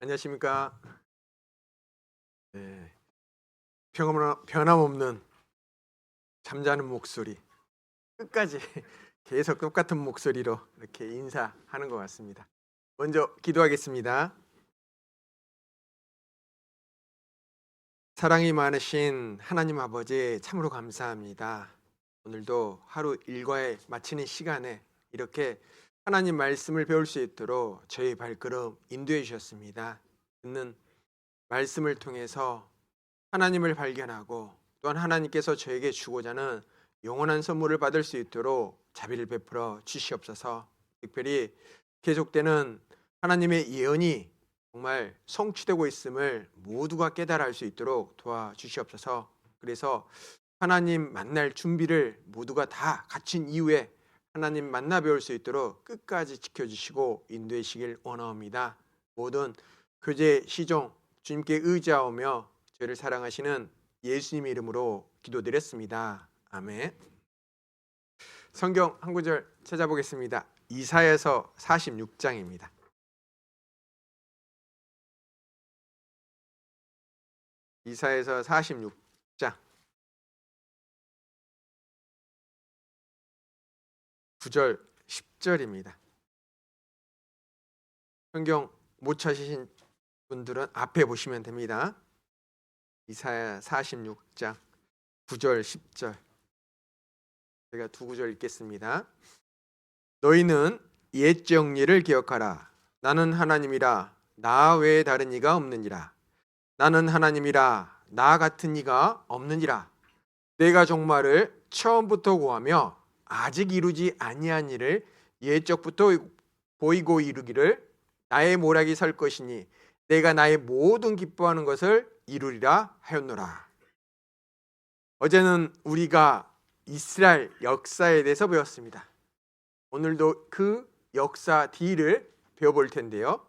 안녕하십니까? 네, 변함없는 잠자는 목소리, 끝까지 계속 똑같은 목소리로 이렇게 인사하는 것 같습니다. 먼저 기도하겠습니다. 사랑이 많으신 하나님 아버지, 참으로 감사합니다. 오늘도 하루 일과에 마치는 시간에 이렇게 하나님 말씀을 배울 수 있도록 저희 발걸음 인도해 주셨습니다. 듣는 말씀을 통해서 하나님을 발견하고 또한 하나님께서 저에게 주고자 하는 영원한 선물을 받을 수 있도록 자비를 베풀어 주시옵소서. 특별히 계속되는 하나님의 예언이 정말 성취되고 있음을 모두가 깨달아 알 수 있도록 도와주시옵소서. 그래서 하나님 만날 준비를 모두가 다 갖춘 이후에 하나님 만나 배울 수 있도록 끝까지 지켜주시고 인도해 주시길 원하옵니다. 모든 교제 시종 주님께 의지하오며 저를 사랑하시는 예수님 이름으로 기도드렸습니다. 아멘. 성경 한 구절 찾아보겠습니다. 이사야서 46장입니다. 이사야서 46장 9절 10절입니다. 성경 못 찾으신 분들은 앞에 보시면 됩니다. 이사야 46장 9절 10절 제가 두 구절 읽겠습니다. 너희는 옛 정리를 기억하라. 나는 하나님이라 나 외에 다른 이가 없느니라. 나는 하나님이라 나 같은 이가 없느니라. 내가 종말을 처음부터 고하며 아직 이루지 아니한 일을 옛적부터 보이고 이루기를 나의 모략이 설 것이니 내가 나의 모든 기뻐하는 것을 이루리라 하였노라. 어제는 우리가 이스라엘 역사에 대해서 배웠습니다. 오늘도 그 역사 뒤를 배워볼 텐데요.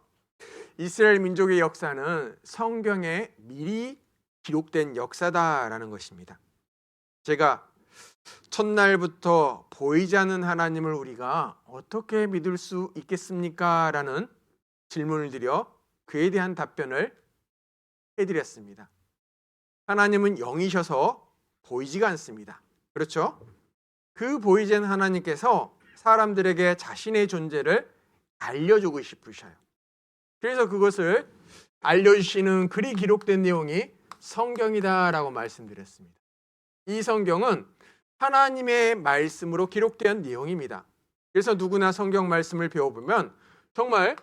이스라엘 민족의 역사는 성경에 미리 기록된 역사다라는 것입니다. 제가 첫날부터 보이지 않는 하나님을 우리가 어떻게 믿을 수 있겠습니까? 라는 질문을 드려 그에 대한 답변을 해드렸습니다. 하나님은 영이셔서 보이지가 않습니다. 그렇죠? 그 보이지 않는 하나님께서 사람들에게 자신의 존재를 알려주고 싶으셔요. 그래서 그것을 알려주시는 글이 기록된 내용이 성경이다라고 말씀드렸습니다. 이 성경은 하나님의 말씀으로 기록된 내용입니다. 그래서 누구나 성경 말씀을 배워보면 정말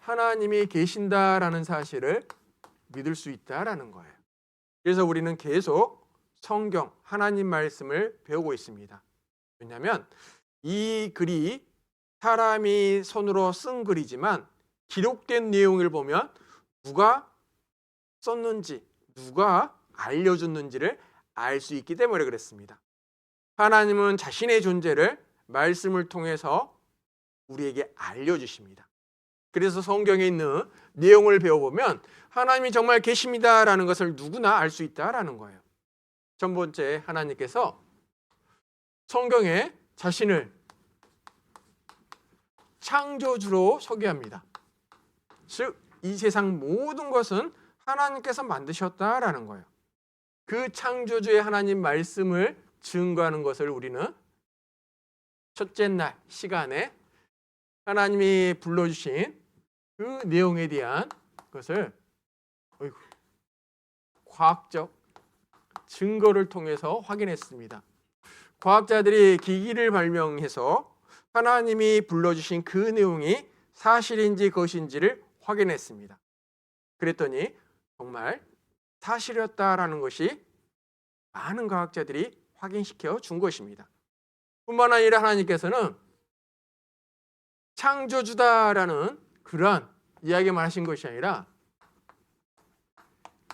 하나님이 계신다라는 사실을 믿을 수 있다라는 거예요. 그래서 우리는 계속 성경, 하나님 말씀을 배우고 있습니다. 왜냐하면 이 글이 사람이 손으로 쓴 글이지만 기록된 내용을 보면 누가 썼는지, 누가 알려줬는지를 알 수 있기 때문에 그랬습니다. 하나님은 자신의 존재를 말씀을 통해서 우리에게 알려주십니다. 그래서 성경에 있는 내용을 배워보면 하나님이 정말 계십니다라는 것을 누구나 알 수 있다라는 거예요. 첫 번째, 하나님께서 성경에 자신을 창조주로 소개합니다. 즉, 이 세상 모든 것은 하나님께서 만드셨다라는 거예요. 그 창조주의 하나님 말씀을 증거하는 것을 우리는 첫째 날 시간에 하나님이 불러주신 그 내용에 대한 것을 과학적 증거를 통해서 확인했습니다. 과학자들이 기기를 발명해서 하나님이 불러주신 그 내용이 사실인지 것인지를 확인했습니다. 그랬더니 정말 사실이었다라는 것이 많은 과학자들이 확인시켜 준 것입니다. 뿐만 아니라 하나님께서는 창조주다라는 그러한 이야기만 하신 것이 아니라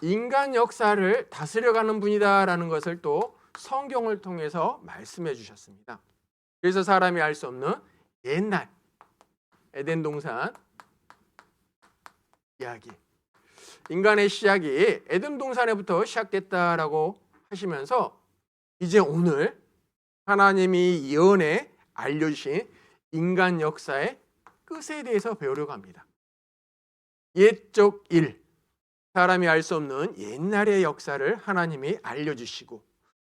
인간 역사를 다스려가는 분이다라는 것을 또 성경을 통해서 말씀해 주셨습니다. 그래서 사람이 알 수 없는 옛날 에덴 동산 이야기, 인간의 시작이 에덴 동산에부터 시작됐다라고 하시면서 이제 오늘 하나님이 예언에 알려주신 인간 역사의 끝에 대해서 배우려고 합니다. 옛적 일, 사람이 알 수 없는 옛날의 역사를 하나님이 알려주시고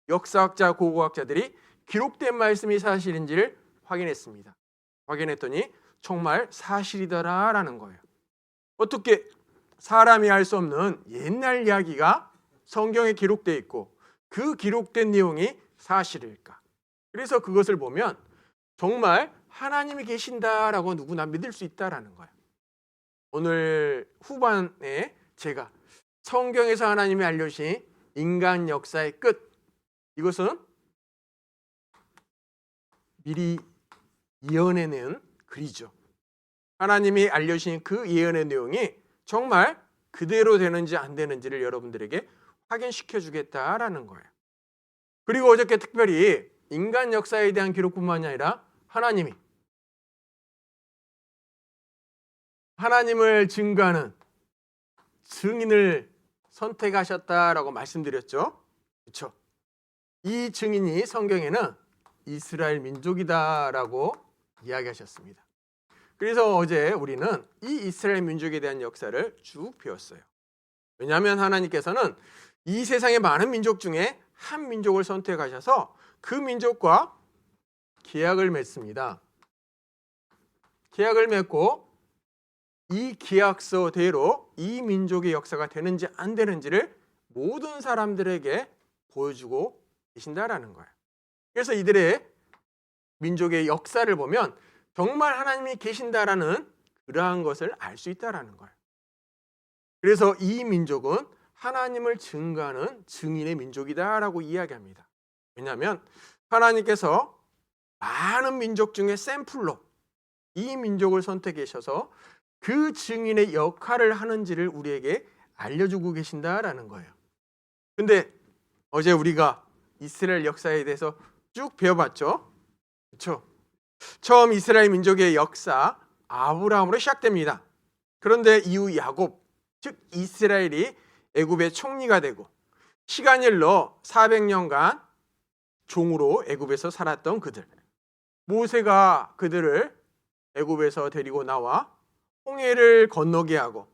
역사학자, 고고학자들이 기록된 말씀이 사실인지를 확인했습니다. 확인했더니 정말 사실이더라라는 거예요. 어떻게 사람이 알 수 없는 옛날 이야기가 성경에 기록되어 있고 그 기록된 내용이 사실일까? 그래서 그것을 보면 정말 하나님이 계신다라고 누구나 믿을 수 있다라는 거예요. 오늘 후반에 제가 성경에서 하나님이 알려주신 인간 역사의 끝, 이것은 미리 예언해낸 글이죠. 하나님이 알려주신 그 예언의 내용이 정말 그대로 되는지 안 되는지를 여러분들에게 확인시켜 주겠다라는 거예요. 그리고 어저께 특별히 인간 역사에 대한 기록뿐만이 아니라 하나님을 증거하는 증인을 선택하셨다라고 말씀드렸죠. 그렇죠? 이 증인이 성경에는 이스라엘 민족이다라고 이야기하셨습니다. 그래서 어제 우리는 이 이스라엘 민족에 대한 역사를 쭉 배웠어요. 왜냐하면 하나님께서는 이 세상의 많은 민족 중에 한 민족을 선택하셔서 그 민족과 계약을 맺습니다. 계약을 맺고 이 계약서대로 이 민족의 역사가 되는지 안 되는지를 모든 사람들에게 보여주고 계신다라는 거예요. 그래서 이들의 민족의 역사를 보면 정말 하나님이 계신다라는 그러한 것을 알 수 있다라는 거예요. 그래서 이 민족은 하나님을 증거하는 증인의 민족이다라고 이야기합니다. 왜냐하면 하나님께서 많은 민족 중에 샘플로 이 민족을 선택하셔서 그 증인의 역할을 하는지를 우리에게 알려주고 계신다라는 거예요. 근데 어제 우리가 이스라엘 역사에 대해서 쭉 배워봤죠? 그렇죠? 처음 이스라엘 민족의 역사 아브라함으로 시작됩니다. 그런데 이후 야곱, 즉 이스라엘이 애굽의 총리가 되고 시간이 흘러 400년간 종으로 애굽에서 살았던 그들, 모세가 그들을 애굽에서 데리고 나와 홍해를 건너게 하고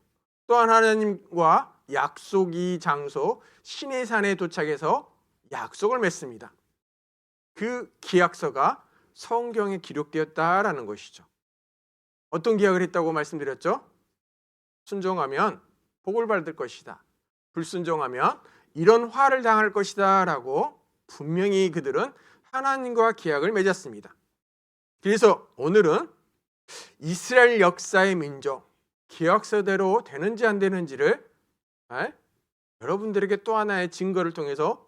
또한 하나님과 약속의 장소 시내산에 도착해서 약속을 맺습니다. 그 기약서가 성경에 기록되었다라는 것이죠. 어떤 기약을 했다고 말씀드렸죠? 순종하면 복을 받을 것이다. 불순종하면 이런 화를 당할 것이다 라고 분명히 그들은 하나님과 기약을 맺었습니다. 그래서 오늘은 이스라엘 역사의 민족, 기약서대로 되는지 안 되는지를 여러분들에게 또 하나의 증거를 통해서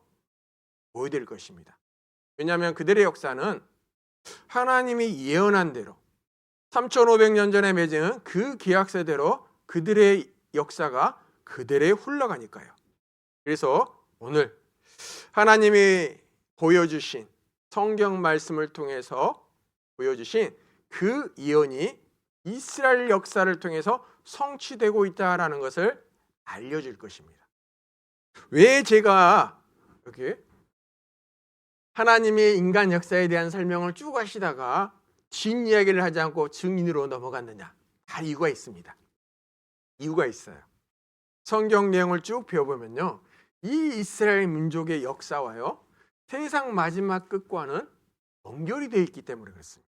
보여드릴 것입니다. 왜냐하면 그들의 역사는 하나님이 예언한 대로 3500년 전에 맺은 그 기약서대로 그들의 역사가 그대로 흘러가니까요. 그래서 오늘 하나님이 보여주신 성경 말씀을 통해서 보여주신 그 예언이 이스라엘 역사를 통해서 성취되고 있다라는 것을 알려줄 것입니다. 왜 제가 여기 하나님의 인간 역사에 대한 설명을 쭉 하시다가 뒷이야기를 하지 않고 증인으로 넘어갔느냐? 다 이유가 있습니다. 이유가 있어요. 성경 내용을 쭉 배워보면요, 이 이스라엘 민족의 역사와요 세상 마지막 끝과는 연결이 되어 있기 때문에 그렇습니다.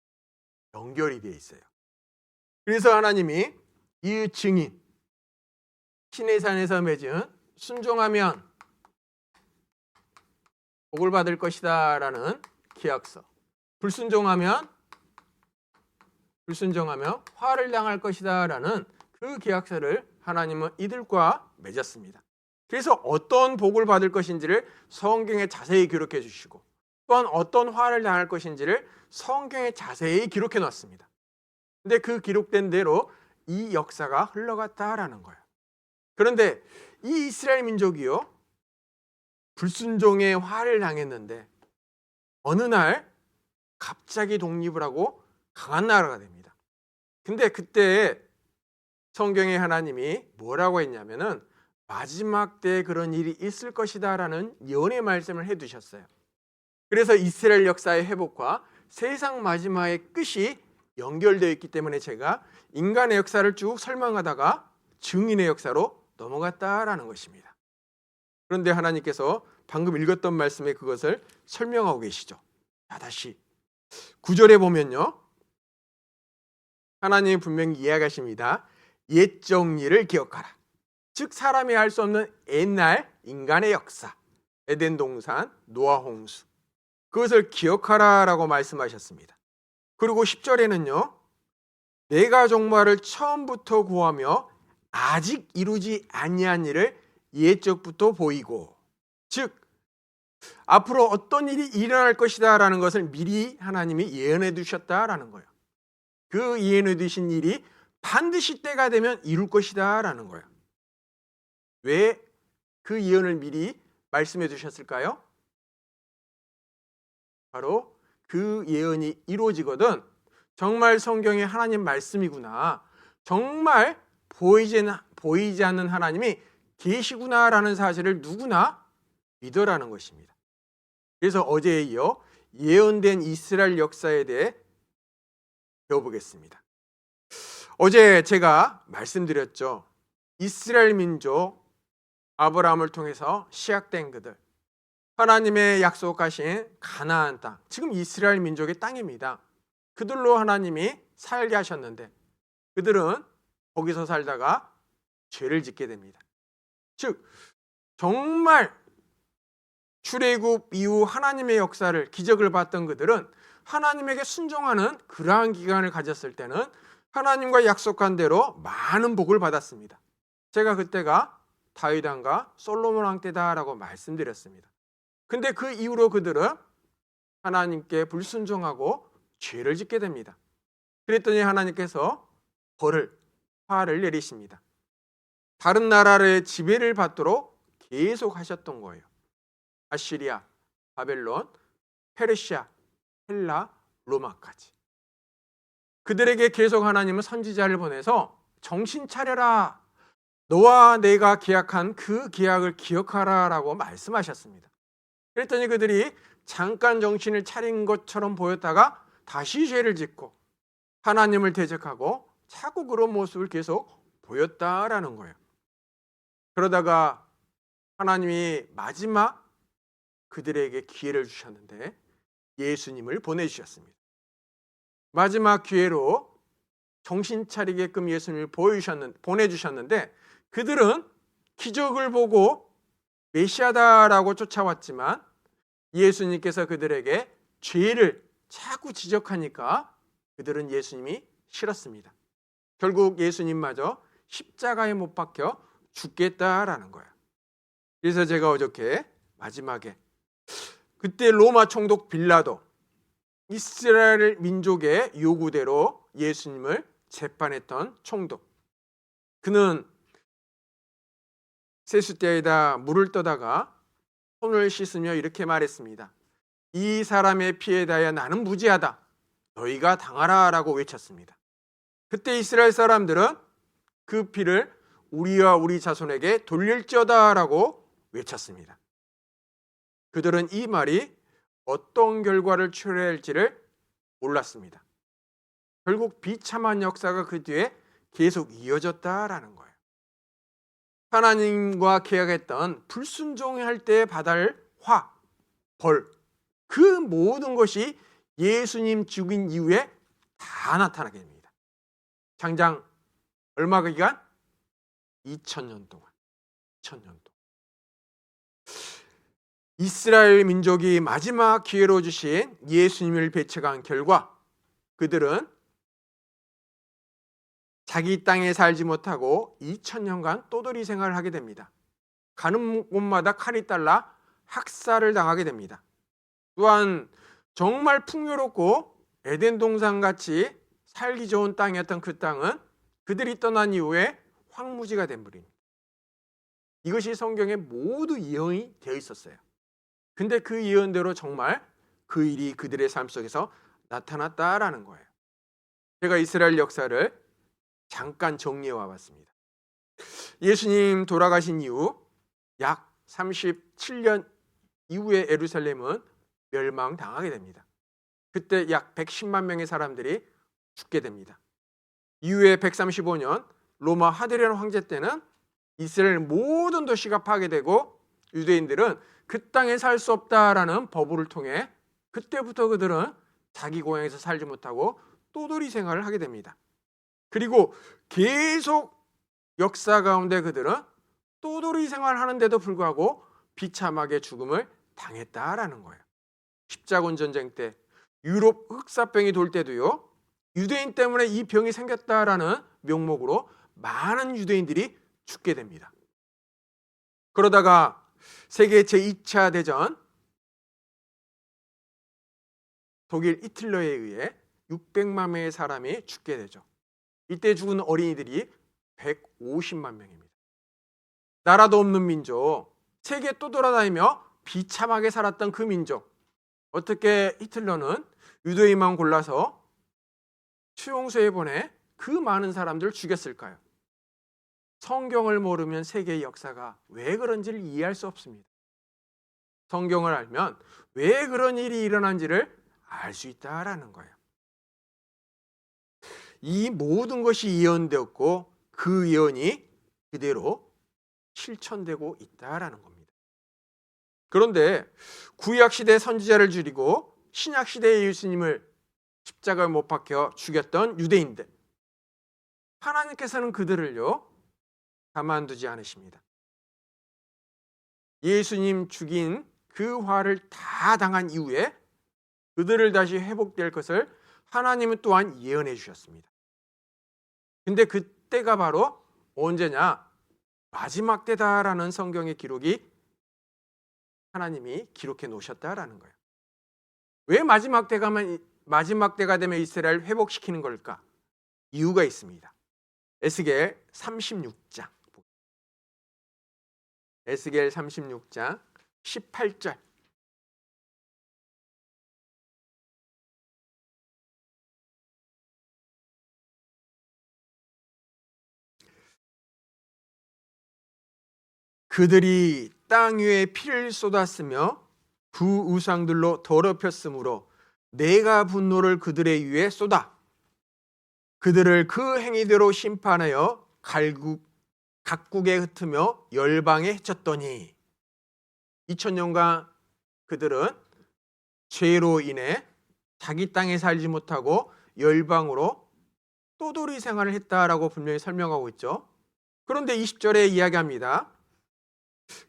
연결이 되어 있어요. 그래서 하나님이 이 증인, 시내산에서 맺은 순종하면 복을 받을 것이다 라는 기약서, 불순종하면 화를 당할 것이다 라는 그 기약서를 하나님은 이들과 맺었습니다. 그래서 어떤 복을 받을 것인지를 성경에 자세히 기록해 주시고 또한 어떤 화를 당할 것인지를 성경에 자세히 기록해 놨습니다. 근데 그 기록된 대로 이 역사가 흘러갔다라는 거예요. 그런데 이 이스라엘 민족이요, 불순종의 화를 당했는데 어느 날 갑자기 독립을 하고 강한 나라가 됩니다. 근데 그때 성경의 하나님이 뭐라고 했냐면은 마지막 때에 그런 일이 있을 것이다 라는 예언의 말씀을 해두셨어요. 그래서 이스라엘 역사의 회복과 세상 마지막의 끝이 연결되어 있기 때문에 제가 인간의 역사를 쭉 설명하다가 증인의 역사로 넘어갔다라는 것입니다. 그런데 하나님께서 방금 읽었던 말씀에 그것을 설명하고 계시죠. 자, 다시 9절에 보면요, 하나님이 분명히 이야기하십니다. 옛 정리를 기억하라. 즉 사람이 할 수 없는 옛날 인간의 역사, 에덴 동산, 노아 홍수, 그것을 기억하라라고 말씀하셨습니다. 그리고 10절에는요, 내가 종말을 처음부터 구하며 아직 이루지 아니한 일을 옛적부터 보이고, 즉 앞으로 어떤 일이 일어날 것이다 라는 것을 미리 하나님이 예언해 두셨다라는 거예요. 그 예언해 두신 일이 반드시 때가 되면 이룰 것이다 라는 거예요. 왜 그 예언을 미리 말씀해 두셨을까요? 바로 그 예언이 이루어지거든 정말 성경의 하나님 말씀이구나, 정말 보이지 않는 하나님이 계시구나라는 사실을 누구나 믿으라는 것입니다. 그래서 어제에 이어 예언된 이스라엘 역사에 대해 배워보겠습니다. 어제 제가 말씀드렸죠. 이스라엘 민족, 아브라함을 통해서 시작된 그들, 하나님의 약속하신 가나안 땅, 지금 이스라엘 민족의 땅입니다. 그들로 하나님이 살게 하셨는데 그들은 거기서 살다가 죄를 짓게 됩니다. 즉 정말 출애굽 이후 하나님의 역사를, 기적을 봤던 그들은 하나님에게 순종하는 그러한 기간을 가졌을 때는 하나님과 약속한 대로 많은 복을 받았습니다. 제가 그때가 다윗 왕과 솔로몬 왕 때다라고 말씀드렸습니다. 근데 그 이후로 그들은 하나님께 불순종하고 죄를 짓게 됩니다. 그랬더니 하나님께서 화를 내리십니다. 다른 나라의 지배를 받도록 계속 하셨던 거예요. 아시리아, 바벨론, 페르시아, 헬라, 로마까지. 그들에게 계속 하나님은 선지자를 보내서 정신 차려라, 너와 내가 계약한 그 계약을 기억하라 라고 말씀하셨습니다. 그랬더니 그들이 잠깐 정신을 차린 것처럼 보였다가 다시 죄를 짓고 하나님을 대적하고 자꾸 그런 모습을 계속 보였다라는 거예요. 그러다가 하나님이 마지막 그들에게 기회를 주셨는데 예수님을 보내주셨습니다. 마지막 기회로 정신 차리게끔 예수님을 보내주셨는데 그들은 기적을 보고 메시아다라고 쫓아왔지만 예수님께서 그들에게 죄를 자꾸 지적하니까 그들은 예수님이 싫었습니다. 결국 예수님마저 십자가에 못 박혀 죽겠다라는 거예요. 그래서 제가 어저께 마지막에 그때 로마 총독 빌라도 이스라엘 민족의 요구대로 예수님을 재판했던 총독, 그는 세숫대에다 물을 떠다가 손을 씻으며 이렇게 말했습니다. 이 사람의 피에 대하여 나는 무죄하다, 너희가 당하라 라고 외쳤습니다. 그때 이스라엘 사람들은 그 피를 우리와 우리 자손에게 돌릴지어다 라고 외쳤습니다. 그들은 이 말이 어떤 결과를 초래할지를 몰랐습니다. 결국 비참한 역사가 그 뒤에 계속 이어졌다라는 거예요. 하나님과 계약했던 불순종할 때 받을 벌, 그 모든 것이 예수님 죽인 이후에 다 나타나게 됩니다. 장장 얼마 기간? 2000년 동안. 이스라엘 민족이 마지막 기회로 주신 예수님을 배척한 결과 그들은 자기 땅에 살지 못하고 2000년간 떠돌이 생활을 하게 됩니다. 가는 곳마다 칼이 달라 학살을 당하게 됩니다. 또한 정말 풍요롭고 에덴 동산같이 살기 좋은 땅이었던 그 땅은 그들이 떠난 이후에 황무지가 된 물입니다. 이것이 성경에 모두 예언이 되어 있었어요. 근데 그 예언대로 정말 그 일이 그들의 삶 속에서 나타났다라는 거예요. 제가 이스라엘 역사를 잠깐 정리해 와봤습니다. 예수님 돌아가신 이후 약 37년 이후에 예루살렘은 멸망당하게 됩니다. 그때 약 110만 명의 사람들이 죽게 됩니다. 이후에 135년 로마 하드리안 황제 때는 이스라엘 모든 도시가 파괴되고 유대인들은 그 땅에 살 수 없다라는 법을 통해 그때부터 그들은 자기 고향에서 살지 못하고 또돌이 생활을 하게 됩니다. 그리고 계속 역사 가운데 그들은 또돌이 생활을 하는데도 불구하고 비참하게 죽음을 당했다라는 거예요. 십자군 전쟁 때 유럽 흑사병이 돌 때도요, 유대인 때문에 이 병이 생겼다라는 명목으로 많은 유대인들이 죽게 됩니다. 그러다가 세계 제2차 대전 독일 히틀러에 의해 600만 명의 사람이 죽게 되죠. 이때 죽은 어린이들이 150만 명입니다. 나라도 없는 민족, 세계 또 돌아다니며 비참하게 살았던 그 민족, 어떻게 히틀러는 유대인만 골라서 수용소에 보내 그 많은 사람들을 죽였을까요? 성경을 모르면 세계의 역사가 왜 그런지를 이해할 수 없습니다. 성경을 알면 왜 그런 일이 일어난지를 알 수 있다라는 거예요. 이 모든 것이 예언되었고 그 예언이 그대로 실천되고 있다라는 겁니다. 그런데 구약시대 선지자를 죽이고 신약시대의 예수님을 십자가에 못 박혀 죽였던 유대인들, 하나님께서는 그들을요 가만두지 않으십니다. 예수님 죽인 그 화를 다 당한 이후에 그들을 다시 회복될 것을 하나님은 또한 예언해 주셨습니다. 근데 그때가 바로 언제냐? 마지막 때다라는 성경의 기록이 하나님이 기록해 놓으셨다라는 거예요. 왜 마지막 때가 되면 이스라엘을 회복시키는 걸까? 이유가 있습니다. 에스겔 36장. 에스겔 36장 18절. 그들이 땅 위에 피를 쏟았으며 부우상들로 더럽혔으므로 내가 분노를 그들의 위에 쏟아 그들을 그 행위대로 심판하여 각국에 흩으며 열방에 헤쳤더니 2000년간 그들은 죄로 인해 자기 땅에 살지 못하고 열방으로 또돌이 생활을 했다라고 분명히 설명하고 있죠. 그런데 20절에 이야기합니다.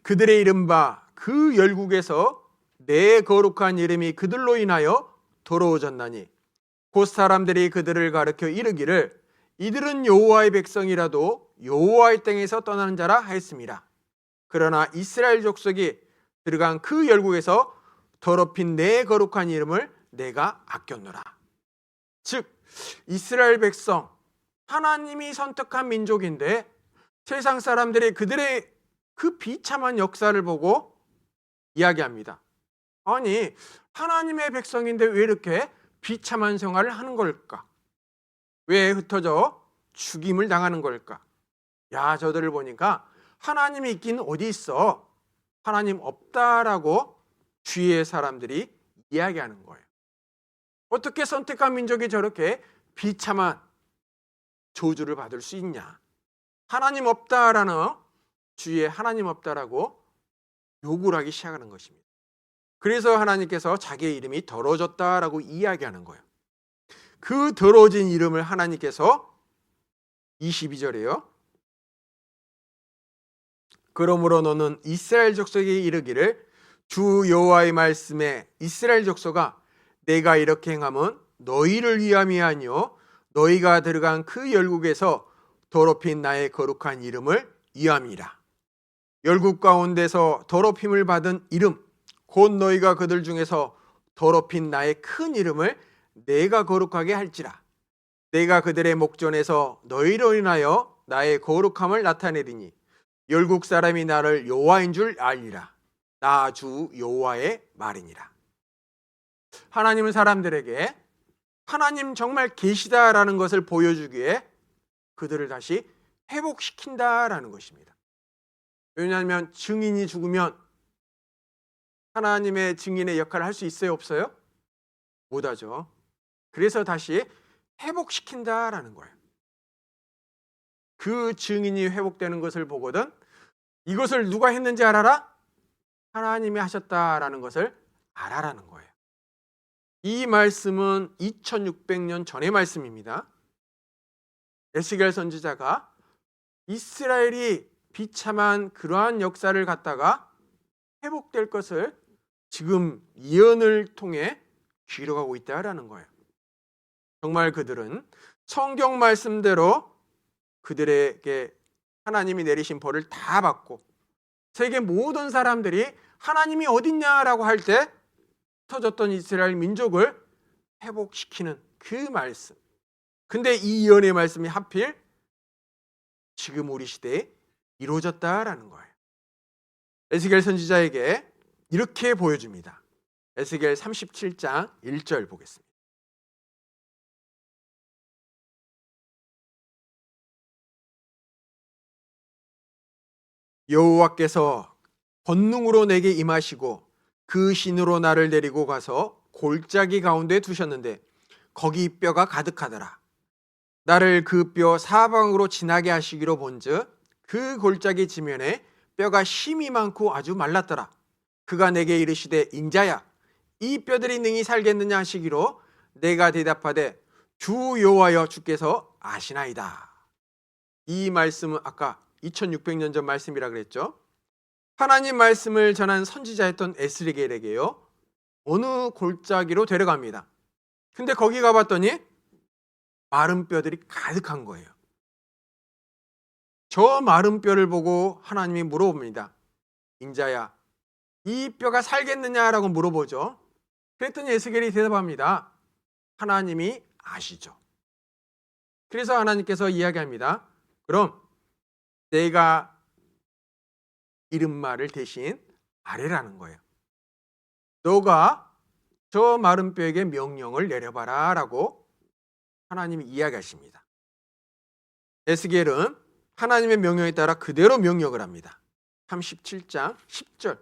그들의 이른바 그 열국에서 내 거룩한 이름이 그들로 인하여 더러워졌나니 곧 사람들이 그들을 가르쳐 이르기를 이들은 여호와의 백성이라도 여호와의 땅에서 떠나는 자라 하였습니다. 그러나 이스라엘 족속이 들어간 그 열국에서 더럽힌 내 거룩한 이름을 내가 아꼈노라. 즉 이스라엘 백성, 하나님이 선택한 민족인데 세상 사람들이 그들의 그 비참한 역사를 보고 이야기합니다. 아니, 하나님의 백성인데 왜 이렇게 비참한 생활을 하는 걸까? 왜 흩어져 죽임을 당하는 걸까? 야, 저들을 보니까 하나님이 있긴 어디 있어? 하나님 없다라고 주위의 사람들이 이야기하는 거예요. 어떻게 선택한 민족이 저렇게 비참한 저주를 받을 수 있냐? 하나님 없다라는 주위에 하나님 없다라고 욕을 하기 시작하는 것입니다. 그래서 하나님께서 자기의 이름이 더러워졌다라고 이야기하는 거예요. 그 더러워진 이름을 하나님께서 22절에요. 그러므로 너는 이스라엘 족속에게 이르기를 주 여호와의 말씀에 이스라엘 족속아 내가 이렇게 행함은 너희를 위함이 아니요 너희가 들어간 그 열국에서 더럽힌 나의 거룩한 이름을 위함이라. 열국 가운데서 더럽힘을 받은 이름 곧 너희가 그들 중에서 더럽힌 나의 큰 이름을 내가 거룩하게 할지라. 내가 그들의 목전에서 너희로 인하여 나의 거룩함을 나타내리니 열국 사람이 나를 여호와인 줄 알리라. 나 주 여호와의 말이니라. 하나님은 사람들에게 하나님 정말 계시다라는 것을 보여주기 위해 그들을 다시 회복시킨다라는 것입니다. 왜냐하면 증인이 죽으면 하나님의 증인의 역할을 할 수 있어요, 없어요? 못하죠. 그래서 다시 회복시킨다라는 거예요. 그 증인이 회복되는 것을 보거든 이것을 누가 했는지 알아라? 하나님이 하셨다라는 것을 알아라는 거예요. 이 말씀은 2600년 전의 말씀입니다. 에스겔 선지자가 이스라엘이 비참한 그러한 역사를 갖다가 회복될 것을 지금 예언을 통해 기록하고 있다라는 거예요. 정말 그들은 성경 말씀대로 그들에게 하나님이 내리신 벌을 다 받고 세계 모든 사람들이 하나님이 어딨냐라고 할 때 흩어졌던 이스라엘 민족을 회복시키는 그 말씀. 근데 이 예언의 말씀이 하필 지금 우리 시대에 이루어졌다라는 거예요. 에스겔 선지자에게 이렇게 보여줍니다. 에스겔 37장 1절 보겠습니다. 여호와께서 권능으로 내게 임하시고 그 신으로 나를 데리고 가서 골짜기 가운데 두셨는데 거기 뼈가 가득하더라. 나를 그 뼈 사방으로 지나게 하시기로 본즉 그 골짜기 지면에 뼈가 심이 많고 아주 말랐더라. 그가 내게 이르시되 인자야 이 뼈들이 능히 살겠느냐 하시기로 내가 대답하되 주 여호와여 주께서 아시나이다. 이 말씀은 아까 2600년 전 말씀이라 그랬죠. 하나님 말씀을 전한 선지자였던 에스겔에게요 어느 골짜기로 데려갑니다. 근데 거기 가봤더니 마른 뼈들이 가득한 거예요. 저 마른 뼈를 보고 하나님이 물어봅니다. 인자야 이 뼈가 살겠느냐라고 물어보죠. 그랬더니 에스겔이 대답합니다. 하나님이 아시죠. 그래서 하나님께서 이야기합니다. 그럼 내가 이른 말을 대신 아래라는 거예요. 너가 저 마른 뼈에게 명령을 내려봐라 라고 하나님이 이야기하십니다. 에스겔은 하나님의 명령에 따라 그대로 명령을 합니다. 37장 10절.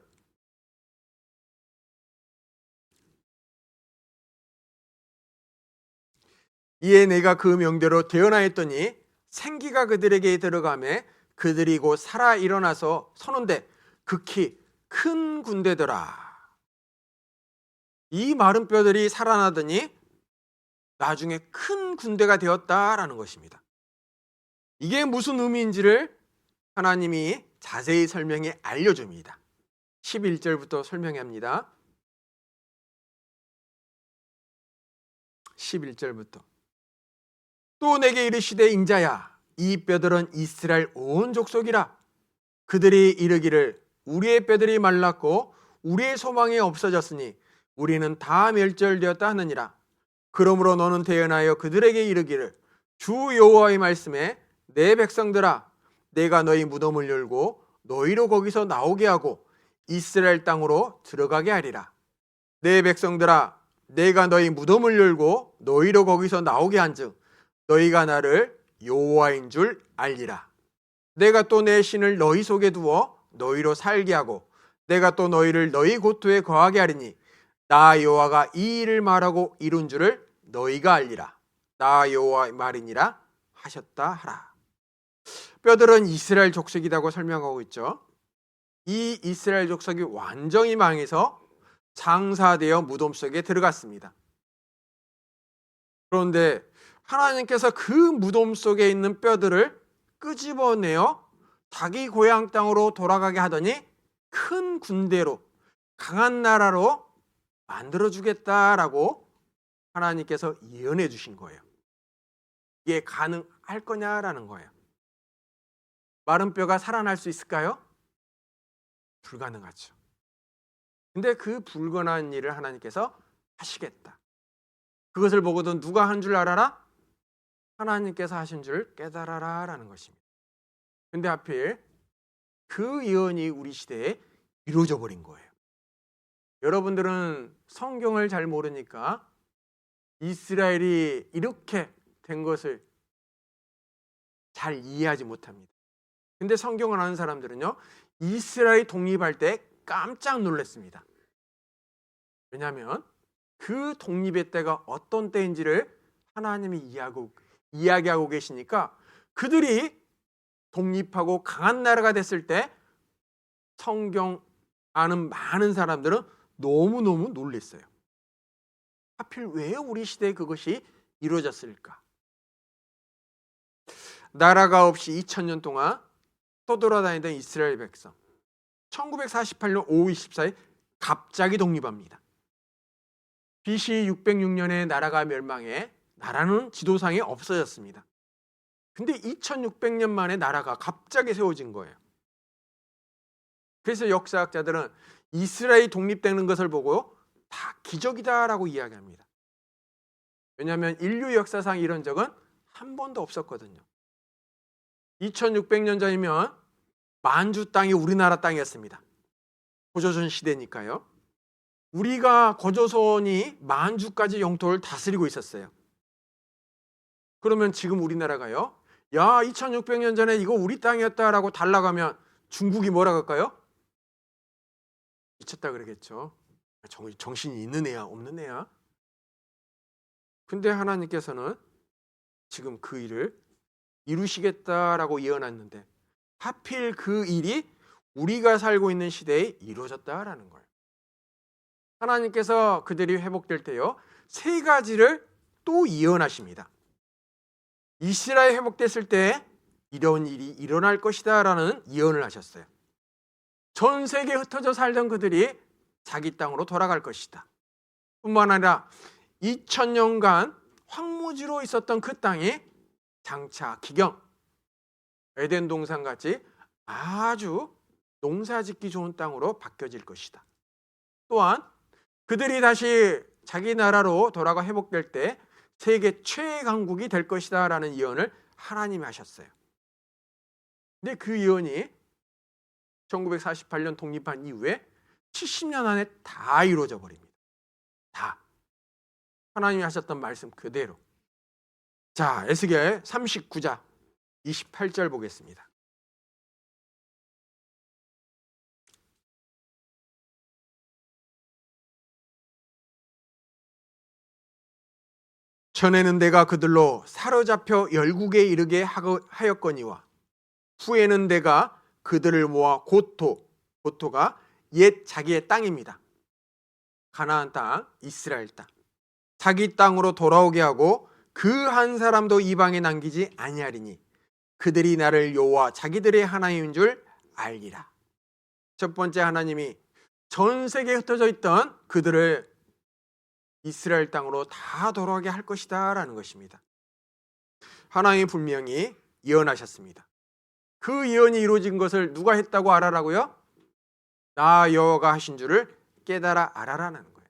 이에 내가 그 명대로 되어나했더니 생기가 그들에게 들어가매 그들이 곧 살아 일어나서 서는데 극히 큰 군대더라. 이 마른 뼈들이 살아나더니 나중에 큰 군대가 되었다라는 것입니다. 이게 무슨 의미인지를 하나님이 자세히 설명해 알려줍니다. 11절부터 설명합니다. 11절부터 또 내게 이르시되 인자야 이 뼈들은 이스라엘 온 족속이라. 그들이 이르기를 우리의 뼈들이 말랐고 우리의 소망이 없어졌으니 우리는 다 멸절되었다 하느니라. 그러므로 너는 대언하여 그들에게 이르기를 주 여호와의 말씀에 내 백성들아 내가 너희 무덤을 열고 너희로 거기서 나오게 하고 이스라엘 땅으로 들어가게 하리라. 내 백성들아 내가 너희 무덤을 열고 너희로 거기서 나오게 한즉 너희가 나를 여호와인 줄 알리라. 내가 또 내 신을 너희 속에 두어 너희로 살게 하고 내가 또 너희를 너희 고토에 거하게 하리니 나 여호와가 이 일을 말하고 이룬 줄을 너희가 알리라. 나 여호와의 말이니라 하셨다 하라. 뼈들은 이스라엘 족속이라고 설명하고 있죠. 이 이스라엘 족속이 완전히 망해서 장사되어 무덤 속에 들어갔습니다. 그런데 하나님께서 그 무덤 속에 있는 뼈들을 끄집어내어 자기 고향 땅으로 돌아가게 하더니 큰 군대로 강한 나라로 만들어주겠다라고 하나님께서 예언해 주신 거예요. 이게 가능할 거냐라는 거예요. 마른 뼈가 살아날 수 있을까요? 불가능하죠. 근데 그 불가능한 일을 하나님께서 하시겠다. 그것을 보고도 누가 한 줄 알아라? 하나님께서 하신 줄 깨달아라 라는 것입니다. 근데 하필 그 예언이 우리 시대에 이루어져 버린 거예요. 여러분들은 성경을 잘 모르니까 이스라엘이 이렇게 된 것을 잘 이해하지 못합니다. 근데 성경을 아는 사람들은요, 이스라엘이 독립할 때 깜짝 놀랐습니다. 왜냐하면 그 독립의 때가 어떤 때인지를 하나님이 이야기하고 계시니까 그들이 독립하고 강한 나라가 됐을 때 성경 아는 많은 사람들은 너무너무 놀랐어요. 하필 왜 우리 시대에 그것이 이루어졌을까? 나라가 없이 2000년 동안 떠돌아다니던 이스라엘 백성, 1948년 5월 24일 갑자기 독립합니다. BC 606년에 나라가 멸망해 나라는 지도상에 없어졌습니다. 근데 2600년 만에 나라가 갑자기 세워진 거예요. 그래서 역사학자들은 이스라엘이 독립되는 것을 보고 다 기적이다라고 이야기합니다. 왜냐하면 인류 역사상 이런 적은 한 번도 없었거든요. 2600년 전이면 만주 땅이 우리나라 땅이었습니다. 고조선 시대니까요. 우리가 고조선이 만주까지 영토를 다스리고 있었어요. 그러면 지금 우리나라가요, 야 2600년 전에 이거 우리 땅이었다라고 달라가면 중국이 뭐라 그럴까요? 미쳤다 그러겠죠. 정신이 있는 애야 없는 애야? 근데 하나님께서는 지금 그 일을 이루시겠다라고 예언했는데 하필 그 일이 우리가 살고 있는 시대에 이루어졌다라는 거예요. 하나님께서 그들이 회복될 때요, 세 가지를 또 예언하십니다. 이스라엘 회복됐을 때 이런 일이 일어날 것이다 라는 예언을 하셨어요. 전 세계에 흩어져 살던 그들이 자기 땅으로 돌아갈 것이다. 뿐만 아니라 2000년간 황무지로 있었던 그 땅이 장차 기경, 에덴 동산같이 아주 농사짓기 좋은 땅으로 바뀌어질 것이다. 또한 그들이 다시 자기 나라로 돌아가 회복될 때 세계 최애 강국이 될 것이다 라는 예언을 하나님이 하셨어요. 근데 그 예언이 1948년 독립한 이후에 70년 안에 다 이루어져 버립니다. 다. 하나님이 하셨던 말씀 그대로. 자, 에스겔 39장 28절 보겠습니다. 전에는 내가 그들로 사로잡혀 열국에 이르게 하였거니와 후에는 내가 그들을 모아 고토가 옛 자기의 땅입니다. 가나안 땅, 이스라엘 땅. 자기 땅으로 돌아오게 하고 그 한 사람도 이방에 남기지 아니하리니 그들이 나를 여호와 자기들의 하나님인 줄 알리라. 첫 번째, 하나님이 전 세계에 흩어져 있던 그들을 이스라엘 땅으로 다 돌아오게 할 것이다 라는 것입니다. 하나님이 분명히 예언하셨습니다. 그 예언이 이루어진 것을 누가 했다고 알아라고요? 나 여호와가 하신 줄을 깨달아 알아라는 거예요.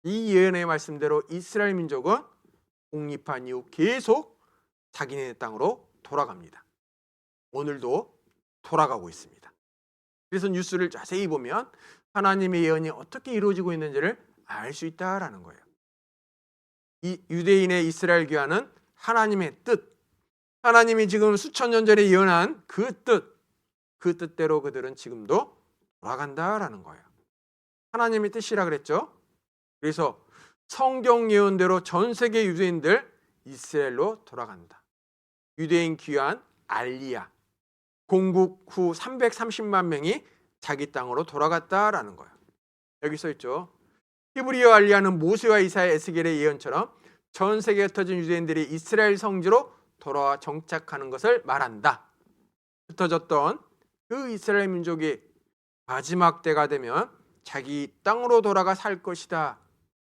이 예언의 말씀대로 이스라엘 민족은 독립한 이후 계속 자기네 땅으로 돌아갑니다. 오늘도 돌아가고 있습니다. 그래서 뉴스를 자세히 보면 하나님의 예언이 어떻게 이루어지고 있는지를 알 수 있다라는 거예요. 이 유대인의 이스라엘 귀환은 하나님의 뜻, 하나님이 지금 수천 년 전에 예언한 그 뜻대로 그들은 지금도 돌아간다라는 거예요. 하나님의 뜻이라 그랬죠. 그래서 성경 예언대로 전 세계 유대인들 이스라엘로 돌아간다. 유대인 귀환 알리야, 공국 후 330만 명이 자기 땅으로 돌아갔다라는 거예요. 여기 써 있죠. 히브리어 알리야는 모세와 이사야, 에스겔의 예언처럼 전 세계에 흩어진 유대인들이 이스라엘 성지로 돌아와 정착하는 것을 말한다. 흩어졌던 그 이스라엘 민족이 마지막 때가 되면 자기 땅으로 돌아가 살 것이다.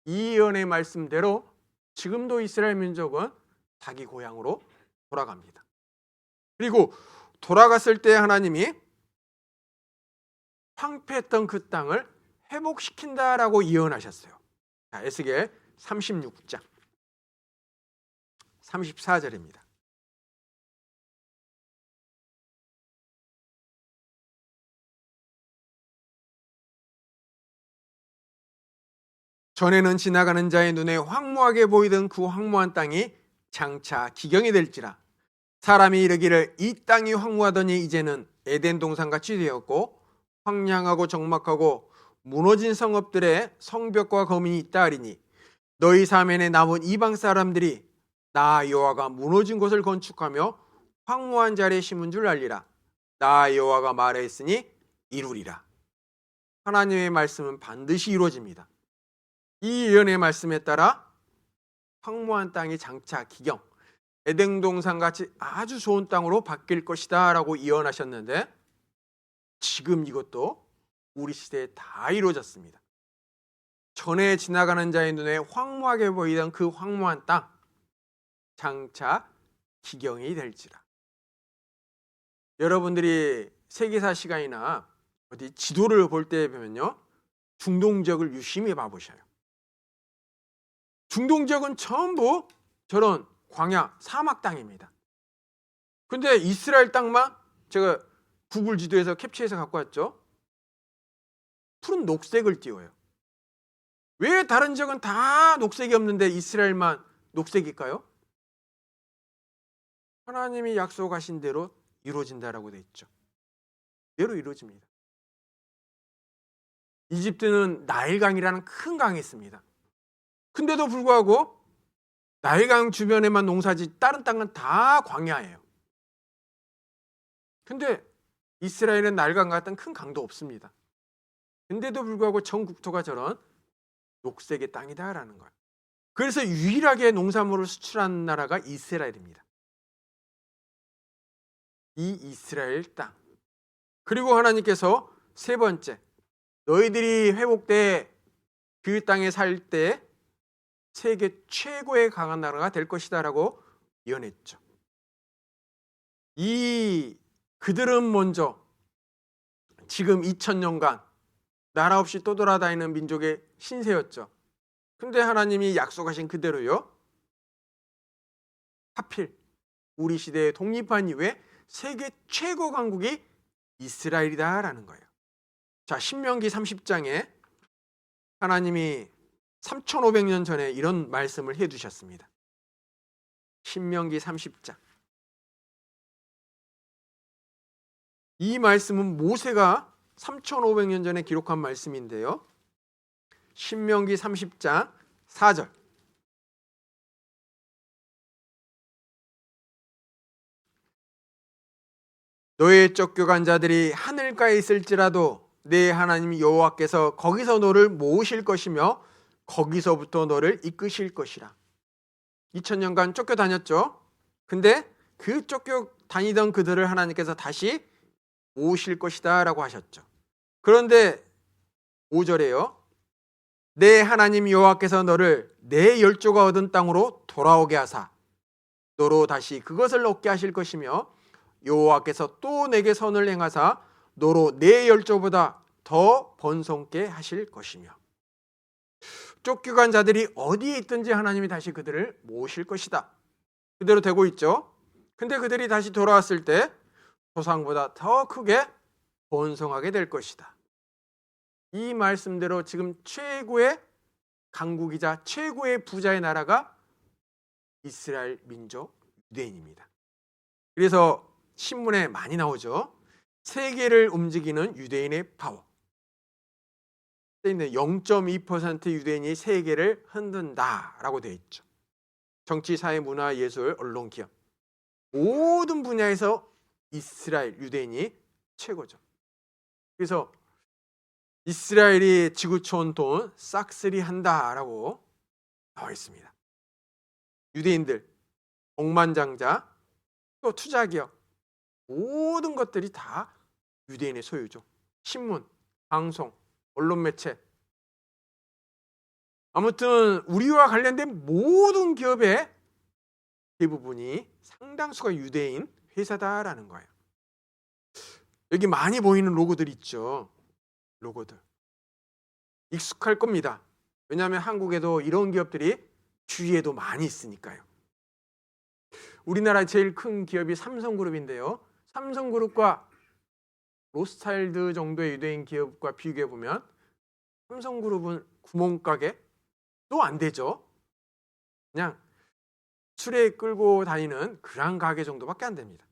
이 예언의 말씀대로 지금도 이스라엘 민족은 자기 고향으로 돌아갑니다. 그리고 돌아갔을 때 하나님이 황폐했던 그 땅을 회복시킨다라고 예언하셨어요. 자, 에스겔 36장 34절입니다. 전에는 지나가는 자의 눈에 황무하게 보이던 그 황무한 땅이 장차 기경이 될지라. 사람이 이르기를 이 땅이 황무하더니 이제는 에덴 동산같이 되었고 황량하고 적막하고 무너진 성읍들의 성벽과 거민이 있다 하리니 너희 사면에 남은 이방 사람들이 나 여호와가 무너진 곳을 건축하며 황무한 자리에 심은 줄 알리라. 나 여호와가 말하였으니 이루리라. 하나님의 말씀은 반드시 이루어집니다. 이 예언의 말씀에 따라 황무한 땅이 장차 기경, 에덴 동산 같이 아주 좋은 땅으로 바뀔 것이다 라고 예언하셨는데 지금 이것도 우리 시대에 다 이루어졌습니다. 전에 지나가는 자의 눈에 황무하게 보이던 그 황무한 땅, 장차 기경이 될지라. 여러분들이 세계사 시간이나 어디 지도를 볼 때 보면요, 중동 지역을 유심히 봐보셔요. 중동 지역은 전부 저런 광야, 사막 땅입니다. 근데 이스라엘 땅만 제가 구글 지도에서 캡처해서 갖고 왔죠. 푸른 녹색을 띄워요. 왜 다른 지역은 다 녹색이 없는데 이스라엘만 녹색일까요? 하나님이 약속하신 대로 이루어진다라고 돼 있죠. 대로 이루어집니다. 이집트는 나일강이라는 큰 강이 있습니다. 근데도 불구하고 나일강 주변에만 농사지 다른 땅은 다 광야예요. 근데 이스라엘은 나일강 같은 큰 강도 없습니다. 근데도 불구하고 전 국토가 저런 녹색의 땅이다라는 거예요. 그래서 유일하게 농산물을 수출하는 나라가 이스라엘입니다. 이 이스라엘 땅. 그리고 하나님께서 세 번째, 너희들이 회복돼 그 땅에 살 때 세계 최고의 강한 나라가 될 것이다 라고 예언했죠. 그들은 먼저 지금 2000년간 나라 없이 떠돌아다니는 민족의 신세였죠. 근데 하나님이 약속하신 그대로요, 하필 우리 시대에 독립한 이후에 세계 최고 강국이 이스라엘이다라는 거예요. 자, 신명기 30장에 하나님이 3500년 전에 이런 말씀을 해두셨습니다. 신명기 30장. 이 말씀은 모세가 3500년 전에 기록한 말씀인데요. 신명기 30장 4절. 너의 쫓겨간 자들이 하늘가에 있을지라도 내 하나님 여호와께서 거기서 너를 모으실 것이며 거기서부터 너를 이끄실 것이라. 2000년간 쫓겨다녔죠. 근데 그 쫓겨다니던 그들을 하나님께서 다시 모으실 것이다 라고 하셨죠. 그런데 5절에요. 내 하나님 여호와께서 너를 내 열조가 얻은 땅으로 돌아오게 하사 너로 다시 그것을 얻게 하실 것이며 여호와께서 또 내게 선을 행하사 너로 내 열조보다 더 번성케 하실 것이며. 쫓겨간 자들이 어디에 있든지 하나님이 다시 그들을 모으실 것이다. 그대로 되고 있죠. 근데 그들이 다시 돌아왔을 때 조상보다 더 크게 번성하게 될 것이다. 이 말씀대로 지금 최고의 강국이자 최고의 부자의 나라가 이스라엘 민족 유대인입니다. 그래서 신문에 많이 나오죠. 세계를 움직이는 유대인의 파워. 0.2% 유대인이 세계를 흔든다라고 되어 있죠. 정치, 사회, 문화, 예술, 언론, 기업 모든 분야에서 이스라엘 유대인이 최고죠. 그래서 이스라엘이 지구촌 돈 싹쓸이 한다라고 나와 있습니다. 유대인들, 억만장자, 또 투자기업 모든 것들이 다 유대인의 소유죠. 신문, 방송, 언론 매체. 아무튼 우리와 관련된 모든 기업의 대부분이 상당수가 유대인 회사다라는 거예요. 여기 많이 보이는 로고들 있죠. 로고들. 익숙할 겁니다. 왜냐하면 한국에도 이런 기업들이 주위에도 많이 있으니까요. 우리나라 제일 큰 기업이 삼성그룹인데요. 삼성그룹과 로스차일드 정도의 유대인 기업과 비교해보면 삼성그룹은 구멍가게도 안 되죠. 그냥 술에 끌고 다니는 그런 가게 정도밖에 안 됩니다.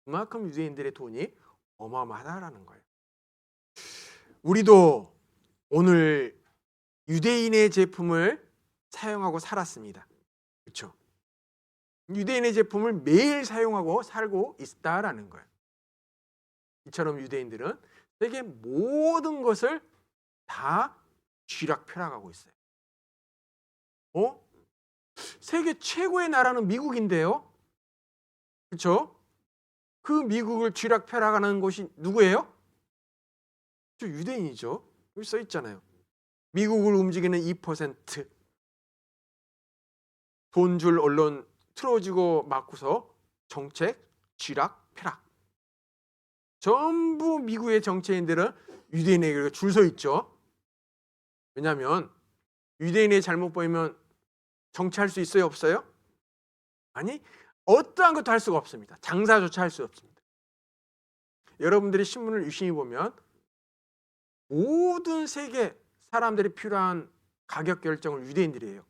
그만큼 유대인들의 돈이 어마어마하다라는 거예요. 우리도 오늘 유대인의 제품을 사용하고 살았습니다. 그렇죠? 유대인의 제품을 매일 사용하고 살고 있다라는 거예요. 이처럼 유대인들은 세계 모든 것을 다 쥐락펴락하고 있어요. 세계 최고의 나라는 미국인데요. 그렇죠? 그 미국을 쥐락펴락하는 곳이 누구예요? 저 유대인이죠. 여기 써 있잖아요. 미국을 움직이는 2%, 돈 줄 언론 틀어지고 맞고서 정책 쥐락펴락. 전부 미국의 정치인들은 유대인에게 줄 서 있죠. 왜냐하면 유대인이 잘못 보이면 정치할 수 있어요, 없어요? 아니, 어떠한 것도 할 수가 없습니다. 장사조차 할 수 없습니다. 여러분들이 신문을 유심히 보면 모든 세계 사람들이 필요한 가격 결정을 유대인들이 해요.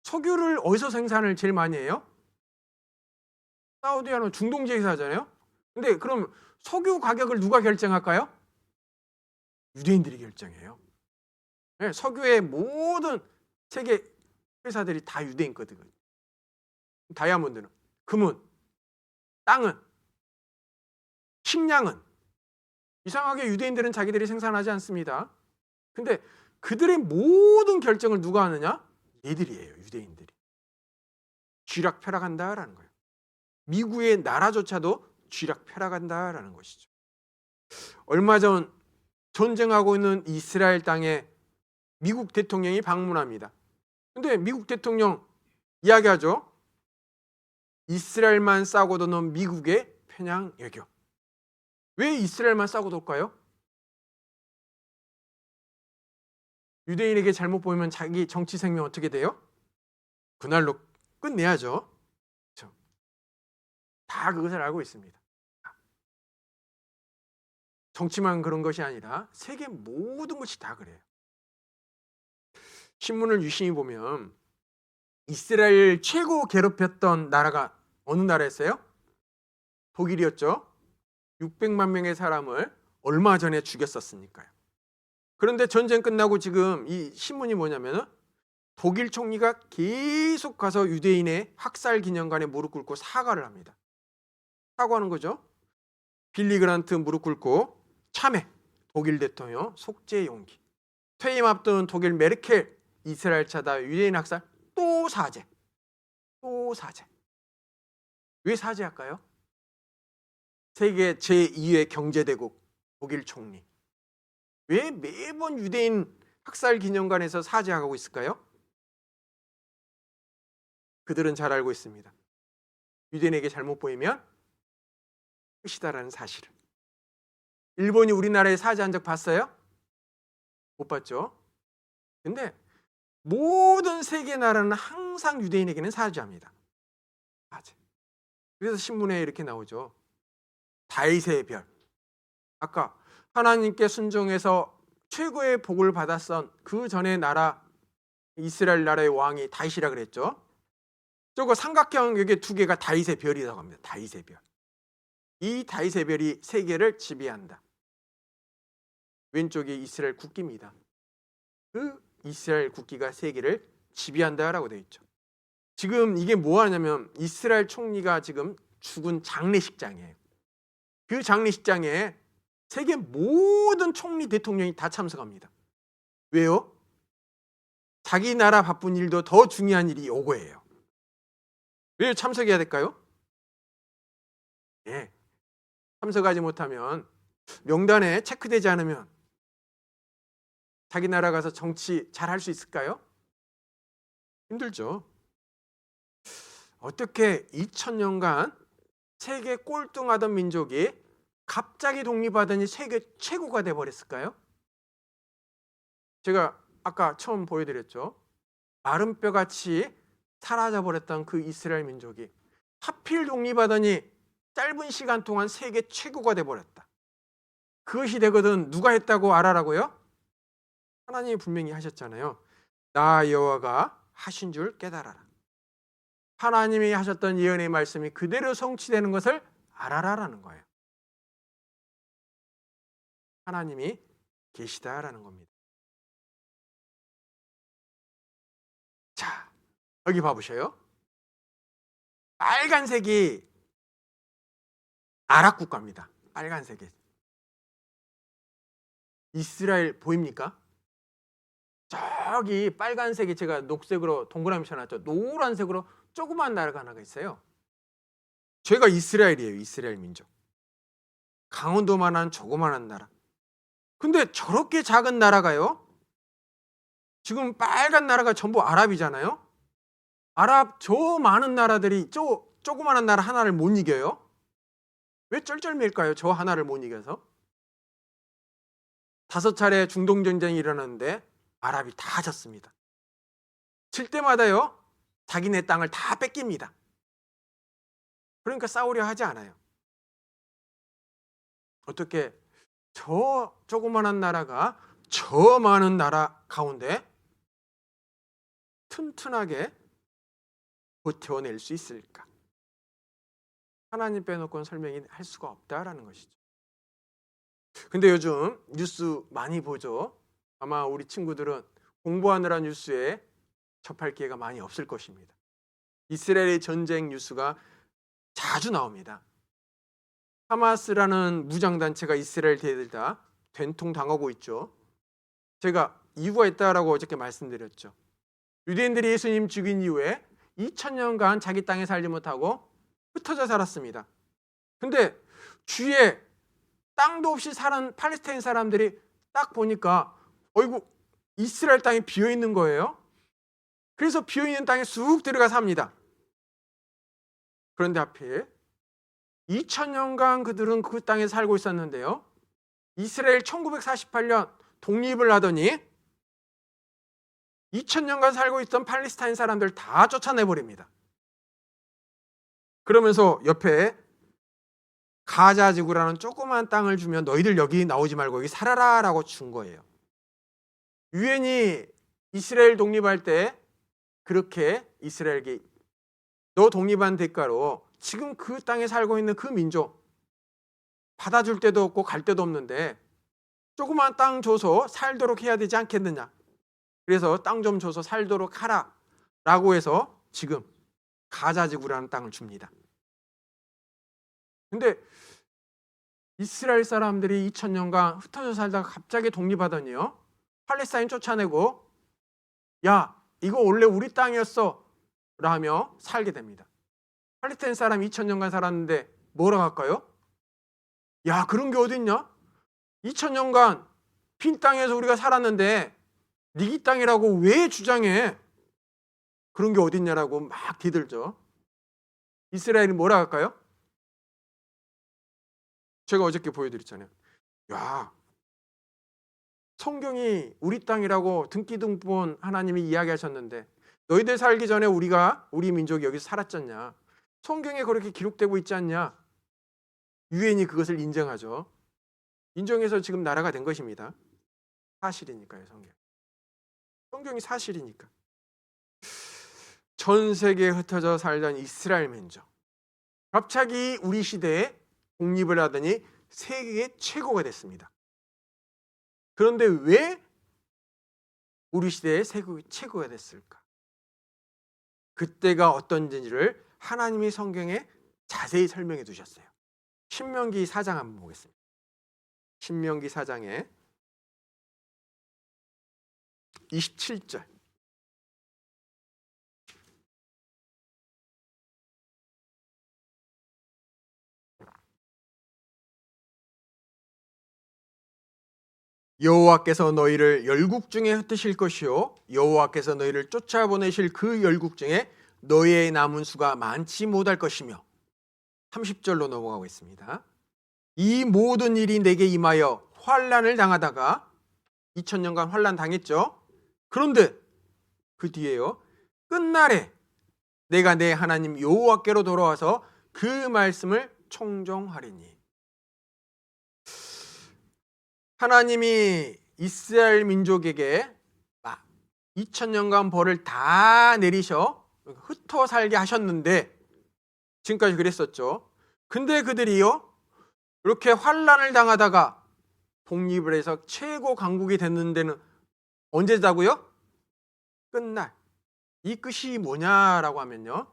석유를 어디서 생산을 제일 많이 해요? 사우디아라비아 중동 지역에서 하잖아요. 근데 그럼 석유 가격을 누가 결정할까요? 유대인들이 결정해요. 네, 석유의 모든 세계 회사들이 다 유대인 거거든요. 다이아몬드는, 금은, 땅은, 식량은 이상하게 유대인들은 자기들이 생산하지 않습니다. 근데 그들의 모든 결정을 누가 하느냐? 얘들이에요. 유대인들이. 쥐락펴락한다라는 거예요. 미국의 나라조차도 쥐락펴락한다라는 것이죠. 얼마 전 전쟁하고 있는 이스라엘 땅에 미국 대통령이 방문합니다. 근데 미국 대통령 이야기하죠. 이스라엘만 싸고 도는 미국의 편향 외교. 왜 이스라엘만 싸고 돌까요? 유대인에게 잘못 보이면 자기 정치 생명 어떻게 돼요? 그날로 끝내야죠. 그렇죠? 다 그것을 알고 있습니다. 정치만 그런 것이 아니라 세계 모든 것이 다 그래요. 신문을 유심히 보면 이스라엘 최고 괴롭혔던 나라가 어느 나라였어요? 독일이었죠. 600만 명의 사람을 얼마 전에 죽였었으니까요. 그런데 전쟁 끝나고 지금 이 신문이 뭐냐면 독일 총리가 계속 가서 유대인의 학살 기념관에 무릎 꿇고 사과를 합니다. 사과하는 거죠. 빌리 그란트 무릎 꿇고 참회, 독일 대통령 속죄의 용기. 퇴임 앞둔 독일 메르켈 이스라엘 차다 유대인 학살 또 사죄. 또 사죄. 왜 사죄할까요? 세계 제2의 경제대국 독일 총리. 왜 매번 유대인 학살 기념관에서 사죄하고 있을까요? 그들은 잘 알고 있습니다. 유대인에게 잘못 보이면 끝이다라는 사실을. 일본이 우리나라에 사죄한 적 봤어요? 못 봤죠? 근데 모든 세계 나라는 항상 유대인에게는 사죄합니다. 사죄. 그래서 신문에 이렇게 나오죠. 다윗의 별. 아까 하나님께 순종해서 최고의 복을 받았던 그 전의 나라 이스라엘 나라의 왕이 다윗이라 그랬죠. 저거 삼각형 여기 두 개가 다윗의 별이라고 합니다. 다윗의 별. 이 다윗의 별이 세계를 지배한다. 왼쪽이 이스라엘 국기입니다. 그 이스라엘 국기가 세계를 지배한다라고 되어 있죠. 지금 이게 뭐 하냐면 이스라엘 총리가 지금 죽은 장례식장이에요. 그 장례식장에 세계 모든 총리 대통령이 다 참석합니다. 왜요? 자기 나라 바쁜 일도 더 중요한 일이 요거예요. 왜 참석해야 될까요? 네. 참석하지 못하면 명단에 체크되지 않으면 자기 나라 가서 정치 잘 할 수 있을까요? 힘들죠. 어떻게 2000년간 세계 꼴등하던 민족이 갑자기 독립하더니 세계 최고가 돼버렸을까요? 제가 아까 처음 보여드렸죠. 마른 뼈같이 사라져버렸던 그 이스라엘 민족이 하필 독립하더니 짧은 시간 동안 세계 최고가 돼버렸다. 그것이 되거든 누가 했다고 알아라고요? 하나님이 분명히 하셨잖아요. 나 여호와가 하신 줄 깨달아라. 하나님이 하셨던 예언의 말씀이 그대로 성취되는 것을 알아라라는 거예요. 하나님이 계시다라는 겁니다. 자, 여기 봐보셔요. 빨간색이 아랍 국가입니다. 빨간색이. 이스라엘 보입니까? 저기 빨간색이 제가 녹색으로 동그라미 쳐놨죠. 노란색으로 조그만 나라가 하나가 있어요. 저희가 이스라엘이에요. 이스라엘 민족. 강원도만한 조그만한 나라. 근데 저렇게 작은 나라가요? 지금 빨간 나라가 전부 아랍이잖아요. 아랍 저 많은 나라들이 조그만한 나라 하나를 못 이겨요? 왜 쩔쩔맬까요? 저 하나를 못 이겨서? 5차례 중동 전쟁이 일어났는데 아랍이 다 졌습니다. 칠 때마다요, 자기네 땅을 다 뺏깁니다. 그러니까 싸우려 하지 않아요. 어떻게 저 조그만한 나라가 저 많은 나라 가운데 튼튼하게 버텨낼 수 있을까? 하나님 빼놓고는 설명이 할 수가 없다라는 것이죠. 근데 요즘 뉴스 많이 보죠. 아마 우리 친구들은 공부하느라 뉴스에 접할 기회가 많이 없을 것입니다. 이스라엘의 전쟁 뉴스가 자주 나옵니다. 하마스라는 무장단체가 이스라엘 대들다 된통당하고 있죠. 제가 이유가 있다라고 어저께 말씀드렸죠. 유대인들이 예수님 죽인 이후에 2000년간 자기 땅에 살지 못하고 흩어져 살았습니다. 근데 주위에 땅도 없이 사는 팔레스타인 사람들이 딱 보니까 어이구 이스라엘 땅이 비어있는 거예요. 그래서 비어있는 땅에 쑥 들어가 삽니다. 그런데 하필 2000년간 그들은 그 땅에 살고 있었는데요, 이스라엘 1948년 독립을 하더니 2000년간 살고 있던 팔레스타인 사람들 다 쫓아내버립니다. 그러면서 옆에 가자 지구라는 조그만 땅을 주면 너희들 여기 나오지 말고 여기 살아라 라고 준 거예요. 유엔이 이스라엘 독립할 때 그렇게 이스라엘에게 너 독립한 대가로 지금 그 땅에 살고 있는 그 민족 받아줄 데도 없고 갈 데도 없는데 조그만 땅 줘서 살도록 해야 되지 않겠느냐. 그래서 땅 좀 줘서 살도록 하라 라고 해서 지금 가자지구라는 땅을 줍니다. 근데 이스라엘 사람들이 2000년간 흩어져 살다가 갑자기 독립하더니요, 팔레스타인 쫓아내고 야 이거 원래 우리 땅이었어 라며 살게 됩니다. 팔레스타인 사람 2000년간 살았는데 뭐라고 할까요? 야 그런 게 어딨냐? 2000년간 빈 땅에서 우리가 살았는데 니기 땅이라고 왜 주장해? 그런 게 어딨냐라고 막 뒤들죠. 이스라엘이 뭐라 할까요? 제가 어저께 보여드렸잖아요. 야 성경이 우리 땅이라고 등기둥본 하나님이 이야기하셨는데 너희들 살기 전에 우리 민족이 여기서 살았잖냐. 성경에 그렇게 기록되고 있지 않냐. 유엔이 그것을 인정하죠. 인정해서 지금 나라가 된 것입니다. 사실이니까요. 성경이 사실이니까. 전 세계에 흩어져 살던 이스라엘 민족, 갑자기 우리 시대에 독립을 하더니 세계 최고가 됐습니다. 그런데 왜 우리 시대에 세계 최고가 됐을까? 그때가 어떤지를 하나님이 성경에 자세히 설명해 두셨어요. 신명기 4장 한번 보겠습니다. 신명기 4장에 27절. 여호와께서 너희를 열국 중에 흩으실 것이요 여호와께서 너희를 쫓아보내실 그 열국 중에 너희의 남은 수가 많지 못할 것이며, 30절로 넘어가고 있습니다. 이 모든 일이 내게 임하여 환난을 당하다가 2000년간 환난 당했죠. 그런데 그 뒤에요, 끝날에 내가 내 하나님 여호와께로 돌아와서 그 말씀을 청종하리니. 하나님이 이스라엘 민족에게 2000년간 벌을 다 내리셔 흩어 살게 하셨는데, 지금까지 그랬었죠. 근데 그들이요 이렇게 환난을 당하다가 독립을 해서 최고 강국이 됐는 데는 언제다고요? 끝날. 이 끝이 뭐냐라고 하면요,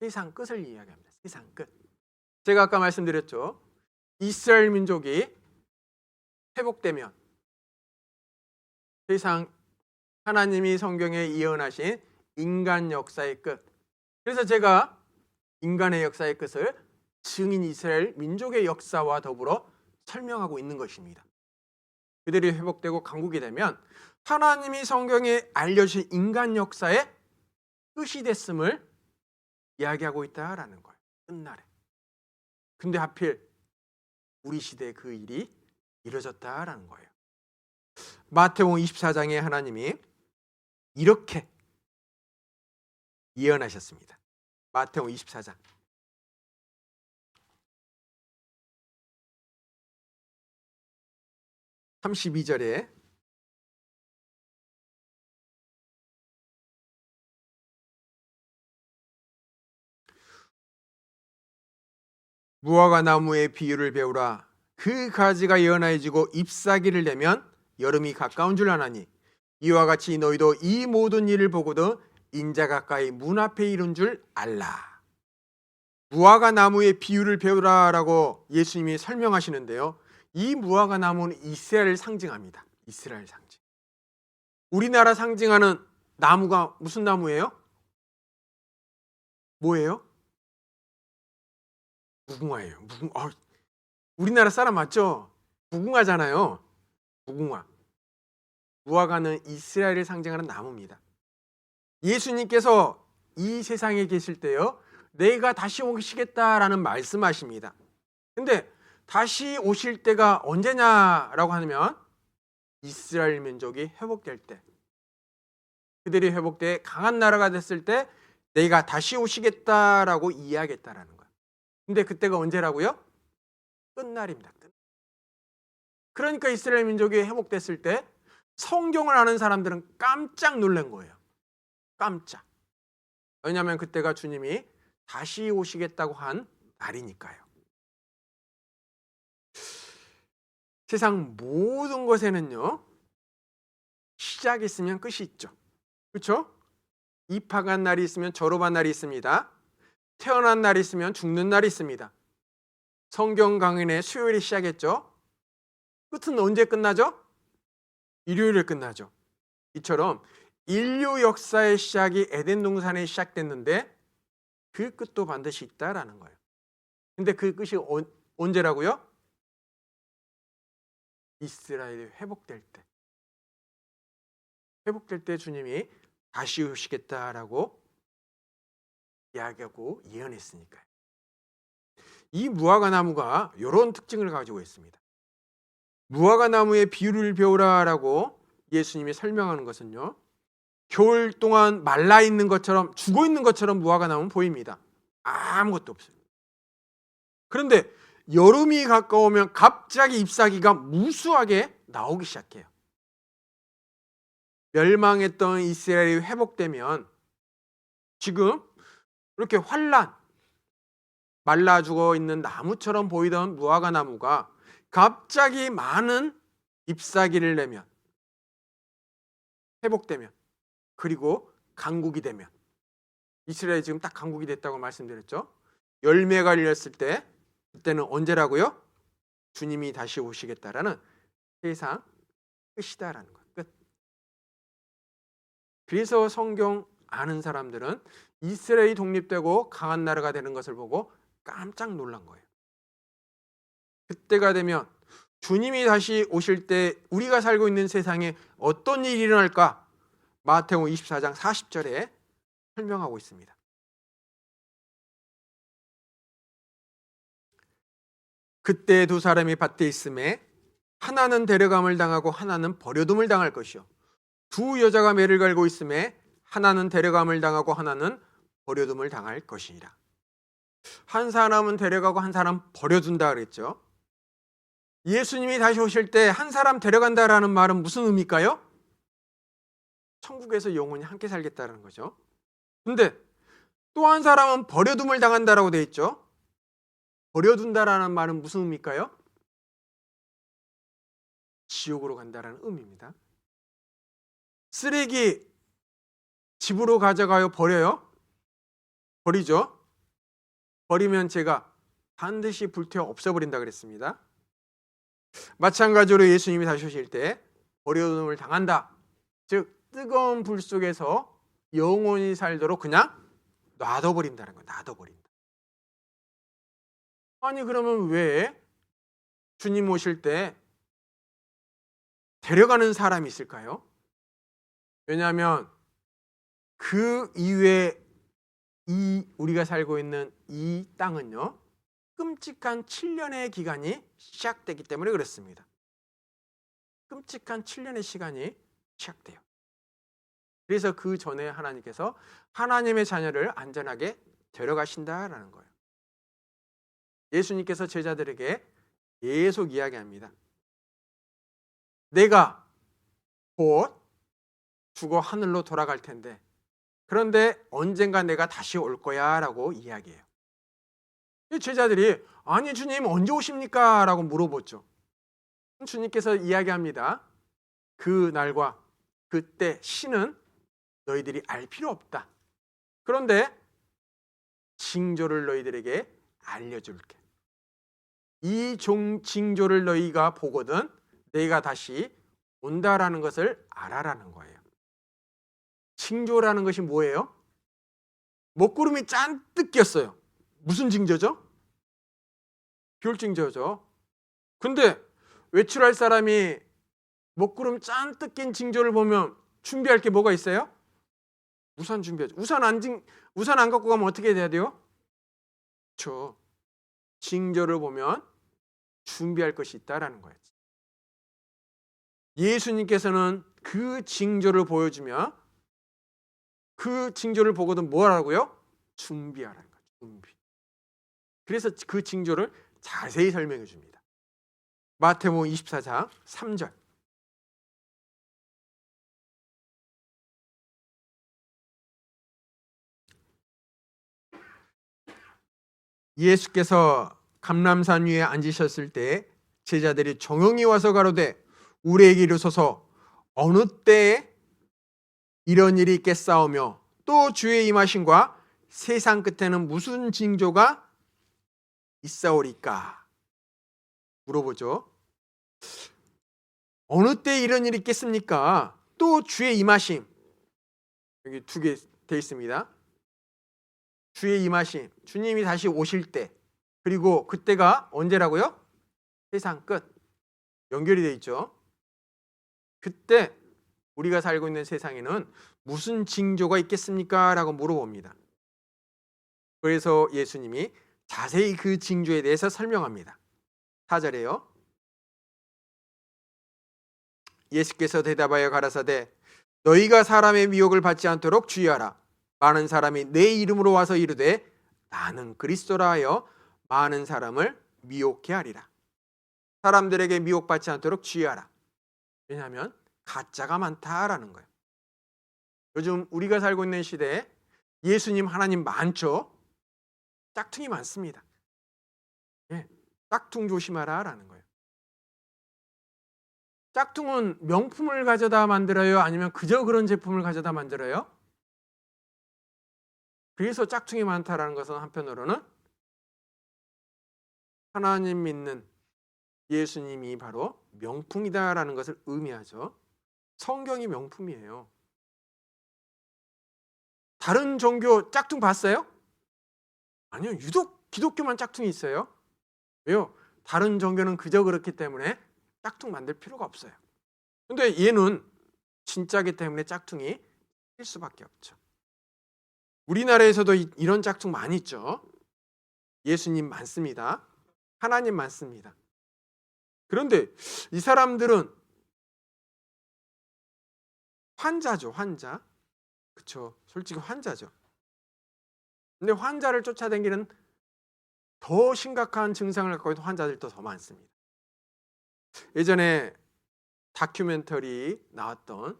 세상 끝을 이야기합니다. 세상 끝. 제가 아까 말씀드렸죠. 이스라엘 민족이 회복되면 세상 하나님이 성경에 예언하신 인간 역사의 끝. 그래서 제가 인간의 역사의 끝을 증인 이스라엘 민족의 역사와 더불어 설명하고 있는 것입니다. 그들이 회복되고 강국이 되면 하나님이 성경에 알려주신 인간 역사의 끝이 됐음을 이야기하고 있다라는 거예요. 끝날에. 근데 하필 우리 시대에 그 일이 이루어졌다라는 거예요. 마태복음 24장에 하나님이 이렇게 예언하셨습니다. 마태복음 24장 32절에 무화과 나무의 비유를 배우라. 그 가지가 연하여지고 잎사귀를 내면 여름이 가까운 줄 아나니 이와 같이 너희도 이 모든 일을 보고도 인자 가까이 문 앞에 이른 줄 알라. 무화과 나무의 비유를 배우라라고 예수님이 설명하시는데요. 이 무화과 나무는 이스라엘을 상징합니다. 이스라엘 상징. 우리나라 상징하는 나무가 무슨 나무예요? 뭐예요? 무궁화예요. 우리나라 사람 맞죠? 무궁화잖아요. 무궁화. 무화과는 이스라엘을 상징하는 나무입니다. 예수님께서 이 세상에 계실 때요, 내가 다시 오시겠다라는 말씀하십니다. 근데 다시 오실 때가 언제냐라고 하면 이스라엘 민족이 회복될 때, 그들이 회복돼 강한 나라가 됐을 때 내가 다시 오시겠다라고 이야기했다라는 거예요. 근데 그때가 언제라고요? 끝날입니다. 그러니까 이스라엘 민족이 회복됐을 때 성경을 아는 사람들은 깜짝 놀란 거예요. 깜짝. 왜냐하면 그때가 주님이 다시 오시겠다고 한 날이니까요. 세상 모든 것에는요, 시작이 있으면 끝이 있죠. 그렇죠? 입학한 날이 있으면 졸업한 날이 있습니다. 태어난 날이 있으면 죽는 날이 있습니다. 성경 강연의 수요일에 시작했죠. 끝은 언제 끝나죠? 일요일에 끝나죠. 이처럼 인류 역사의 시작이 에덴 동산에 시작됐는데 그 끝도 반드시 있다라는 거예요. 근데 그 끝이 언제라고요? 이스라엘이 회복될 때. 회복될 때 주님이 다시 오시겠다라고 이야기하고 예언했으니까요. 이 무화과 나무가 이런 특징을 가지고 있습니다. 무화과 나무의 비유를 배우라라고 예수님이 설명하는 것은요, 겨울 동안 말라 있는 것처럼, 죽어 있는 것처럼 무화과 나무는 보입니다. 아무것도 없어요. 그런데 여름이 가까우면 갑자기 잎사귀가 무수하게 나오기 시작해요. 멸망했던 이스라엘이 회복되면 지금 이렇게 환란, 말라 죽어 있는 나무처럼 보이던 무화과 나무가 갑자기 많은 잎사귀를 내면, 회복되면, 그리고 강국이 되면, 이스라엘이 지금 딱 강국이 됐다고 말씀드렸죠. 열매가 열렸을 때, 그때는 언제라고요? 주님이 다시 오시겠다라는 세상 끝이다라는 거예요. 끝. 그래서 성경 아는 사람들은 이스라엘이 독립되고 강한 나라가 되는 것을 보고 깜짝 놀란 거예요. 그때가 되면 주님이 다시 오실 때 우리가 살고 있는 세상에 어떤 일이 일어날까? 마태복음 24장 40절에 설명하고 있습니다. 그때 두 사람이 밭에 있음에 하나는 데려감을 당하고 하나는 버려둠을 당할 것이요, 두 여자가 매를 갈고 있음에 하나는 데려감을 당하고 하나는 버려둠을 당할 것이니라. 한 사람은 데려가고 한 사람 버려둔다 그랬죠. 예수님이 다시 오실 때 한 사람 데려간다라는 말은 무슨 의미일까요? 천국에서 영원히 함께 살겠다는 거죠. 근데 또 한 사람은 버려둠을 당한다라고 되어 있죠. 버려둔다라는 말은 무슨 의미일까요? 지옥으로 간다라는 의미입니다. 쓰레기 집으로 가져가요? 버려요? 버리죠. 버리면 제가 반드시 불태워 없애버린다 그랬습니다. 마찬가지로 예수님이 다시 오실 때 버림을 당한다. 즉 뜨거운 불 속에서 영원히 살도록 그냥 놔둬버린다는 거예요. 놔둬버린다. 아니 그러면 왜 주님 오실 때 데려가는 사람이 있을까요? 왜냐하면 그 이후에 우리가 살고 있는 이 땅은요, 끔찍한 7년의 기간이 시작되기 때문에 그렇습니다. 끔찍한 7년의 시간이 시작돼요. 그래서 그 전에 하나님께서 하나님의 자녀를 안전하게 데려가신다라는 거예요. 예수님께서 제자들에게 계속 이야기합니다. 내가 곧 죽어 하늘로 돌아갈 텐데, 그런데 언젠가 내가 다시 올 거야 라고 이야기해요. 제자들이 아니 주님 언제 오십니까? 라고 물어보죠. 주님께서 이야기합니다. 그 날과 그때 시는 너희들이 알 필요 없다. 그런데 징조를 너희들에게 알려줄게. 이 징조를 너희가 보거든 내가 다시 온다라는 것을 알아라는 거예요. 징조라는 것이 뭐예요? 먹구름이 잔뜩 꼈어요. 무슨 징조죠? 비올 징조죠. 근데 외출할 사람이 먹구름 잔뜩 낀 징조를 보면 준비할 게 뭐가 있어요? 우산 준비하죠. 우산 안 갖고 가면 어떻게 돼야 돼요? 그렇죠. 징조를 보면 준비할 것이 있다라는 거예요. 예수님께서는 그 징조를 보여주며 그 징조를 보고도 뭐라고요? 준비하라는 거예요. 준비. 그래서 그 징조를 자세히 설명해 줍니다. 마태복음 24장 3절. 예수께서 감람산 위에 앉으셨을 때 제자들이 조용히 와서 가로되 우리에게 이르소서 어느 때에 이런 일이 있겠사오며 또 주의 임하심과 세상 끝에는 무슨 징조가 있사오리까? 물어보죠. 어느 때 이런 일이 있겠습니까? 또 주의 임하심. 여기 두 개 돼 있습니다. 주의 임하심, 주님이 다시 오실 때, 그리고 그때가 언제라고요? 세상 끝. 연결이 돼 있죠. 그때 우리가 살고 있는 세상에는 무슨 징조가 있겠습니까? 라고 물어봅니다. 그래서 예수님이 자세히 그 징조에 대해서 설명합니다. 4절에요. 예수께서 대답하여 가라사대 너희가 사람의 미혹을 받지 않도록 주의하라. 많은 사람이 내 이름으로 와서 이르되 나는 그리스도라 하여 많은 사람을 미혹해 하리라. 사람들에게 미혹받지 않도록 주의하라. 왜냐하면 가짜가 많다라는 거예요. 요즘 우리가 살고 있는 시대에 예수님 하나님 많죠. 짝퉁이 많습니다. 짝퉁 조심하라 라는 거예요. 짝퉁은 명품을 가져다 만들어요? 아니면 그저 그런 제품을 가져다 만들어요? 그래서 짝퉁이 많다라는 것은 한편으로는 하나님 믿는 예수님이 바로 명품이다라는 것을 의미하죠. 성경이 명품이에요. 다른 종교 짝퉁 봤어요? 아니요. 유독 기독교만 짝퉁이 있어요. 왜요? 다른 종교는 그저 그렇기 때문에 짝퉁 만들 필요가 없어요. 근데 얘는 진짜기 때문에 짝퉁이 일 수밖에 없죠. 우리나라에서도 이런 짝퉁 많이 있죠. 예수님 많습니다. 하나님 많습니다. 그런데 이 사람들은 환자죠, 환자. 그렇죠. 솔직히 환자죠. 근데 환자를 쫓아다니는 더 심각한 증상을 갖고 있는 환자들도 더 많습니다. 예전에 다큐멘터리 나왔던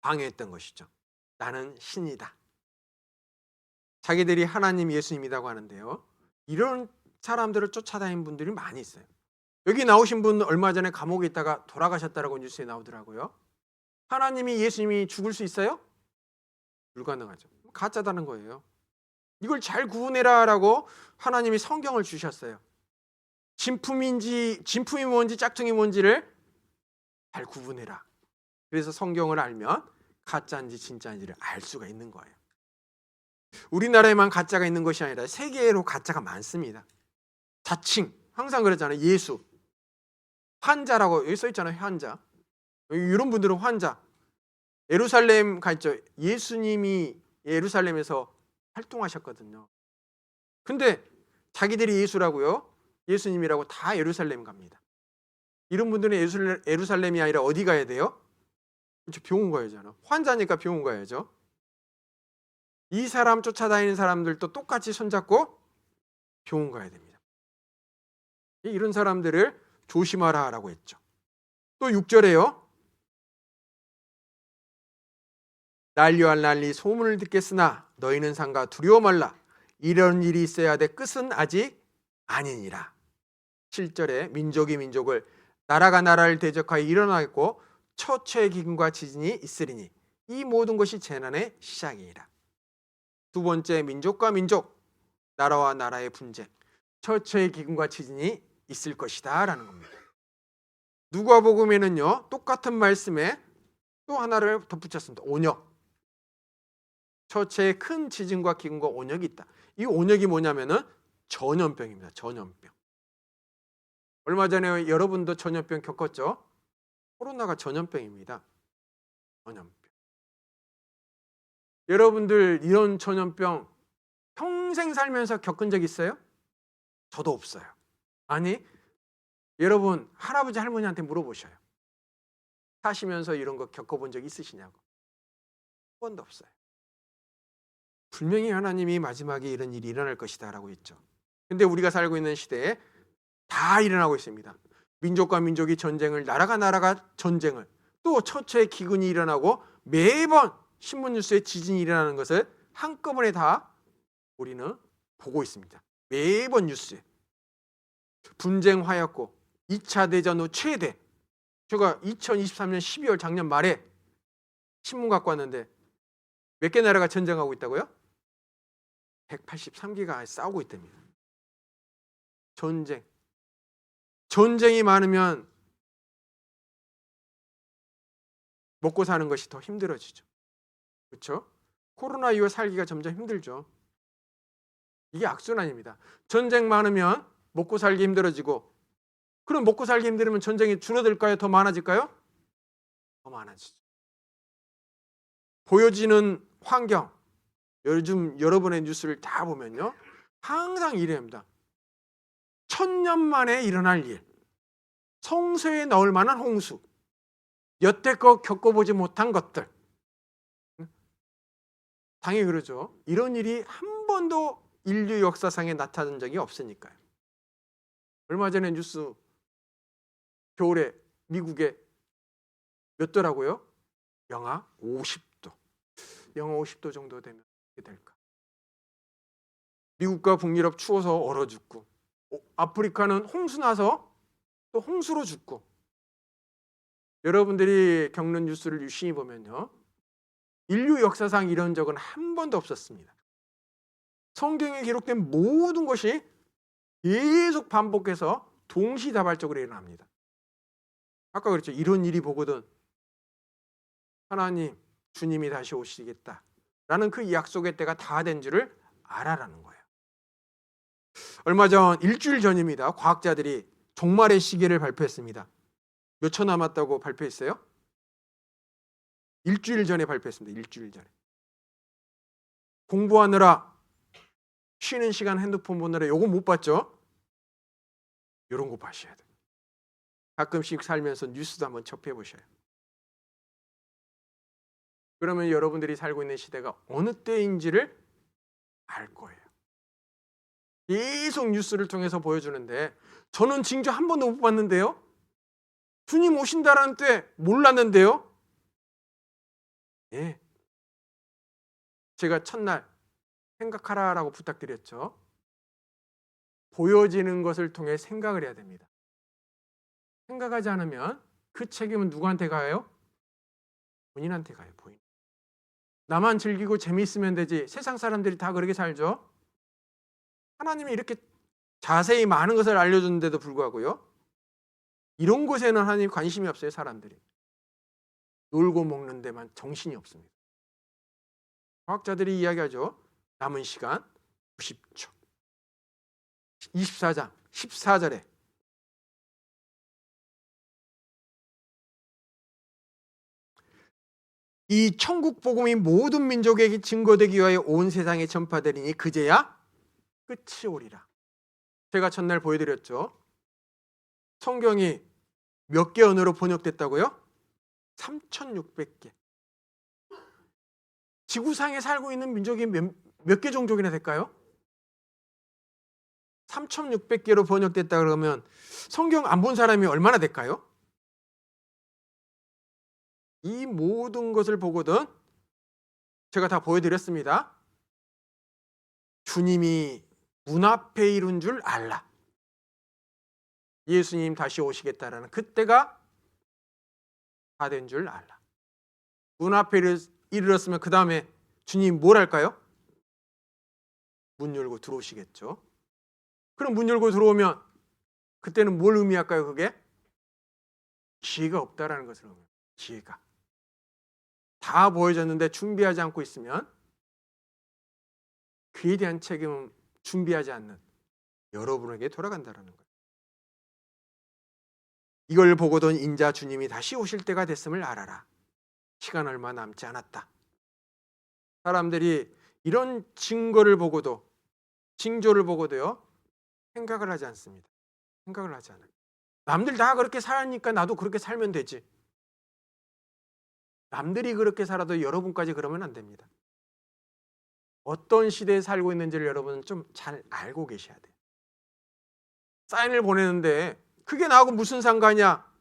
방해했던 것이죠. 나는 신이다. 자기들이 하나님 예수님이라고 하는데요. 이런 사람들을 쫓아다니는 분들이 많이 있어요. 여기 나오신 분 얼마 전에 감옥에 있다가 돌아가셨다라고 뉴스에 나오더라고요. 하나님이 예수님이 죽을 수 있어요? 불가능하죠. 가짜다는 거예요. 이걸 잘 구분해라라고 하나님이 성경을 주셨어요. 진품이 뭔지 짝퉁이 뭔지를 잘 구분해라. 그래서 성경을 알면 가짜인지 진짜인지를 알 수가 있는 거예요. 우리나라에만 가짜가 있는 것이 아니라 세계로 가짜가 많습니다. 자칭 항상 그러잖아요. 예수 환자라고 여기 써 있잖아요. 환자. 이런 분들은 환자. 예루살렘 가 있죠. 예수님이 예루살렘에서 활동하셨거든요. 근데 자기들이 예수라고요. 예수님이라고 다 예루살렘 갑니다. 이런 분들은 예루살렘이 아니라 어디 가야 돼요? 그렇죠. 병원 가야잖아. 환자니까 병원 가야죠. 이 사람 쫓아다니는 사람들도 똑같이 손잡고 병원 가야 됩니다. 이런 사람들을 조심하라라고 했죠. 또 6절에요. 난리와 난리 소문을 듣겠으나 너희는 상가 두려워 말라. 이런 일이 있어야 돼 끝은 아직 아니니라. 7절에 민족이 민족을 나라가 나라를 대적하여 일어나겠고 처처의 기근과 지진이 있으리니 이 모든 것이 재난의 시작이니라. 두 번째, 민족과 민족, 나라와 나라의 분쟁, 처처의 기근과 지진이 있을 것이다 라는 겁니다. 누가복음에는요 똑같은 말씀에 또 하나를 덧붙였습니다. 온역. 처처에 큰 지진과 기근과 온역이 있다. 이 온역이 뭐냐면은 전염병입니다. 전염병. 얼마 전에 여러분도 전염병 겪었죠? 코로나가 전염병입니다. 전염병. 여러분들 이런 전염병 평생 살면서 겪은 적 있어요? 저도 없어요. 아니, 여러분 할아버지 할머니한테 물어보셔요. 사시면서 이런 거 겪어본 적 있으시냐고. 한 번도 없어요. 분명히 하나님이 마지막에 이런 일이 일어날 것이다 라고 했죠. 근데 우리가 살고 있는 시대에 다 일어나고 있습니다. 민족과 민족이 전쟁을, 나라가 전쟁을, 또 처처의 기근이 일어나고 매번 신문 뉴스에 지진이 일어나는 것을 한꺼번에 다 우리는 보고 있습니다. 매번 뉴스에. 분쟁하였고 2차 대전 후 최대. 제가 2023년 12월 작년 말에 신문 갖고 왔는데 몇 개 나라가 전쟁하고 있다고요? 183개가 싸우고 있답니다. 전쟁이 많으면 먹고 사는 것이 더 힘들어지죠. 그렇죠? 코로나 이후 살기가 점점 힘들죠. 이게 악순환입니다. 전쟁 많으면 먹고 살기 힘들어지고, 그럼 먹고 살기 힘들으면 전쟁이 줄어들까요? 더 많아질까요? 더 많아지죠. 보여지는 환경, 요즘 여러분의 뉴스를 다 보면요 항상 이래합니다. 1000년 만에 일어날 일, 성서에 넣을 만한 홍수, 여태껏 겪어보지 못한 것들. 당연히 그러죠. 이런 일이 한 번도 인류 역사상에 나타난 적이 없으니까요. 얼마 전에 뉴스, 겨울에 미국에 몇 도라고요? 영하 50도. 영하 50도 정도 되면 어떻게 될까? 미국과 북유럽 추워서 얼어 죽고, 아프리카는 홍수 나서 또 홍수로 죽고. 여러분들이 겪는 뉴스를 유심히 보면요 인류 역사상 이런 적은 한 번도 없었습니다. 성경에 기록된 모든 것이 계속 반복해서 동시다발적으로 일어납니다. 아까 그랬죠. 이런 일이 보거든 하나님, 주님이 다시 오시겠다라는 그 약속의 때가 다 된 줄을 알아라는 거예요. 얼마 전 일주일 전입니다. 과학자들이 종말의 시계를 발표했습니다. 몇 초 남았다고 발표했어요? 일주일 전에 발표했습니다. 일주일 전에. 공부하느라 쉬는 시간 핸드폰 보느라 요거 못 봤죠? 이런 거 봐셔야 돼요. 가끔씩 살면서 뉴스도 한번 접해 보셔요. 그러면 여러분들이 살고 있는 시대가 어느 때인지를 알 거예요. 계속 뉴스를 통해서 보여주는데 저는 징조 한 번도 못 봤는데요. 주님 오신다라는 때 몰랐는데요. 예. 제가 첫날 생각하라라고 부탁드렸죠. 보여지는 것을 통해 생각을 해야 됩니다. 생각하지 않으면 그 책임은 누구한테 가요? 본인한테 가요. 본인. 나만 즐기고 재미있으면 되지. 세상 사람들이 다 그렇게 살죠. 하나님이 이렇게 자세히 많은 것을 알려주는데도 불구하고요, 이런 곳에는 하나님 관심이 없어요. 사람들이 놀고 먹는 데만 정신이 없습니다. 과학자들이 이야기하죠. 남은 시간 90초. 24장 14절에 이 천국 복음이 모든 민족에게 증거되기 위하여 온 세상에 전파되리니 그제야 끝이 오리라. 제가 첫날 보여드렸죠. 성경이 몇 개 언어로 번역됐다고요? 3,600개. 지구상에 살고 있는 민족이 몇 개 종족이나 될까요? 3,600개로 번역됐다 그러면 성경 안 본 사람이 얼마나 될까요? 이 모든 것을 보거든 제가 다 보여드렸습니다. 주님이 문 앞에 이룬 줄 알라. 예수님 다시 오시겠다라는 그때가 다 된 줄 알라. 문 앞에 이르렀으면 그 다음에 주님 뭘 할까요? 문 열고 들어오시겠죠. 그럼 문 열고 들어오면 그때는 뭘 의미할까요? 그게 기회가 없다라는 것을 의미합니다. 기회가 다 보여졌는데 준비하지 않고 있으면 그에 대한 책임은 준비하지 않는 여러분에게 돌아간다라는 거예요. 이걸 보고도 인자 주님이 다시 오실 때가 됐음을 알아라. 시간 얼마 남지 않았다. 사람들이 이런 증거를 보고도, 징조를 보고도요, 생각을 하지 않습니다. 생각을 하지 않아요. 남들 다 그렇게 사니까 나도 그렇게 살면 되지. 남들이 그렇게 살아도 여러분까지 그러면 안 됩니다. 어떤 시대에 살고 있는지를 여러분은 좀 잘 알고 계셔야 돼요. 사인을 보내는데 그게 나하고 무슨 상관이야?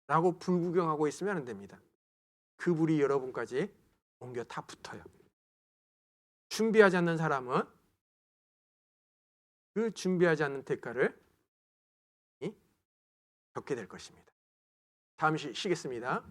라고 불구경하고 있으면 안 됩니다. 그 불이 여러분까지 옮겨 다 붙어요. 준비하지 않는 사람은 그 준비하지 않는 대가를 겪게 될 것입니다. 잠시 쉬겠습니다.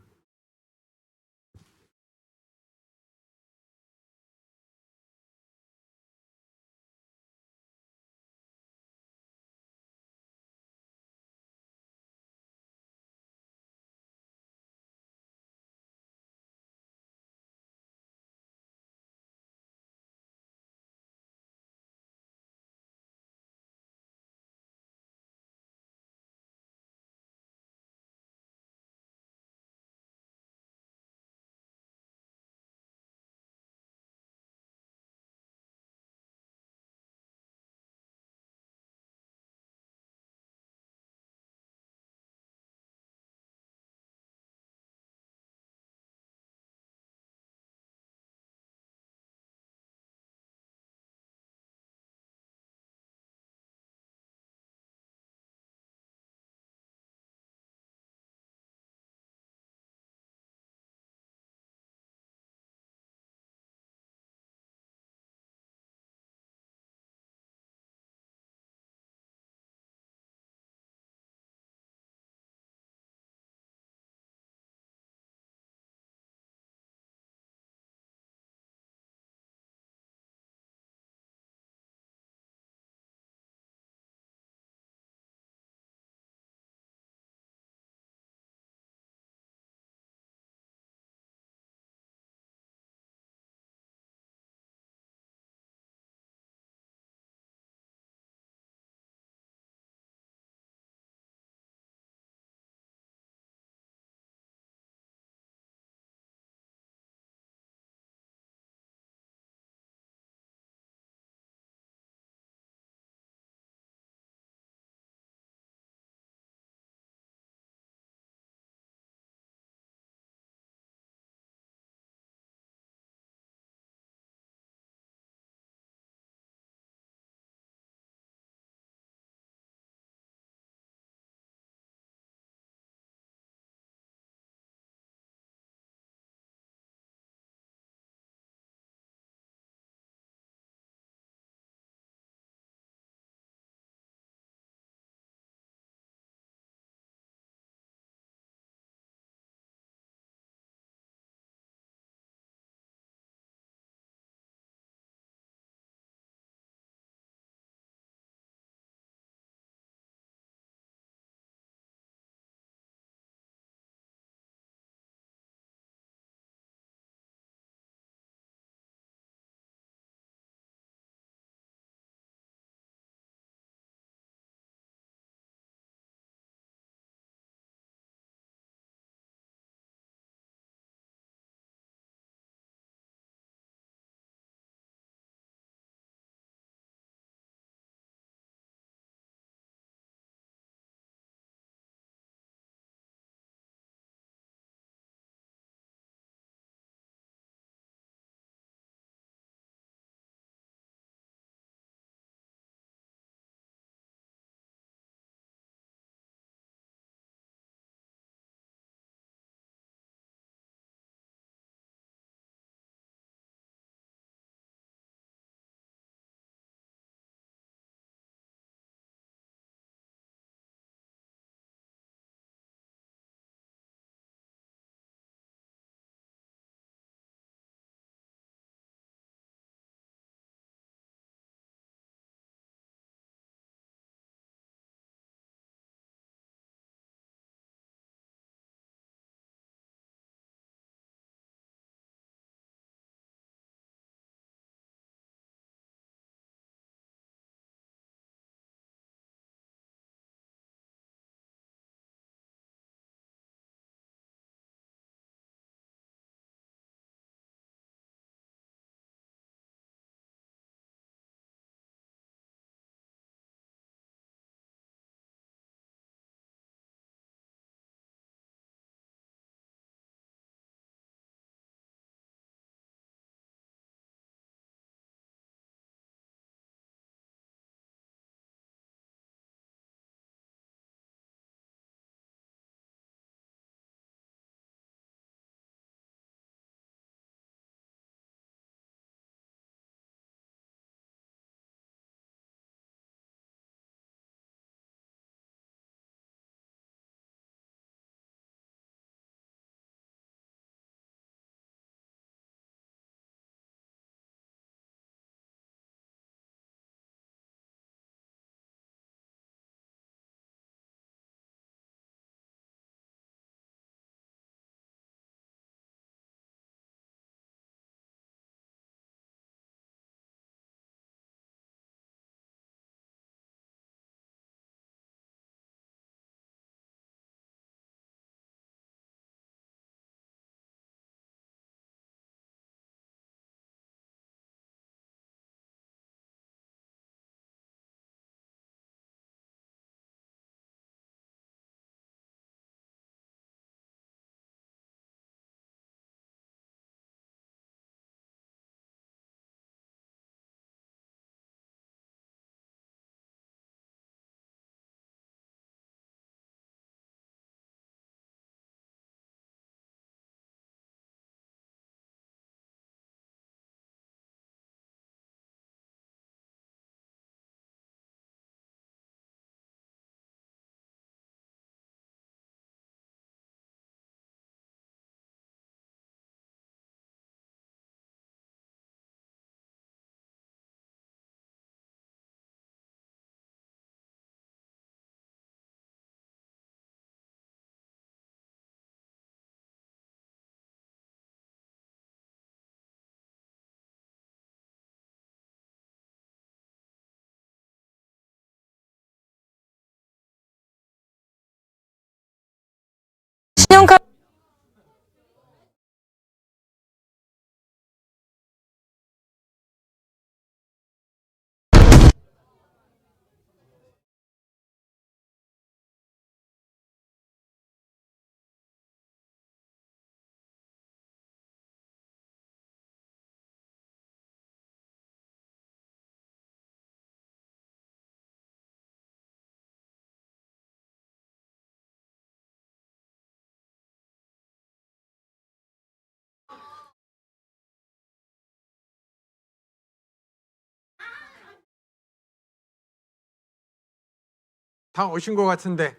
다 오신 것 같은데,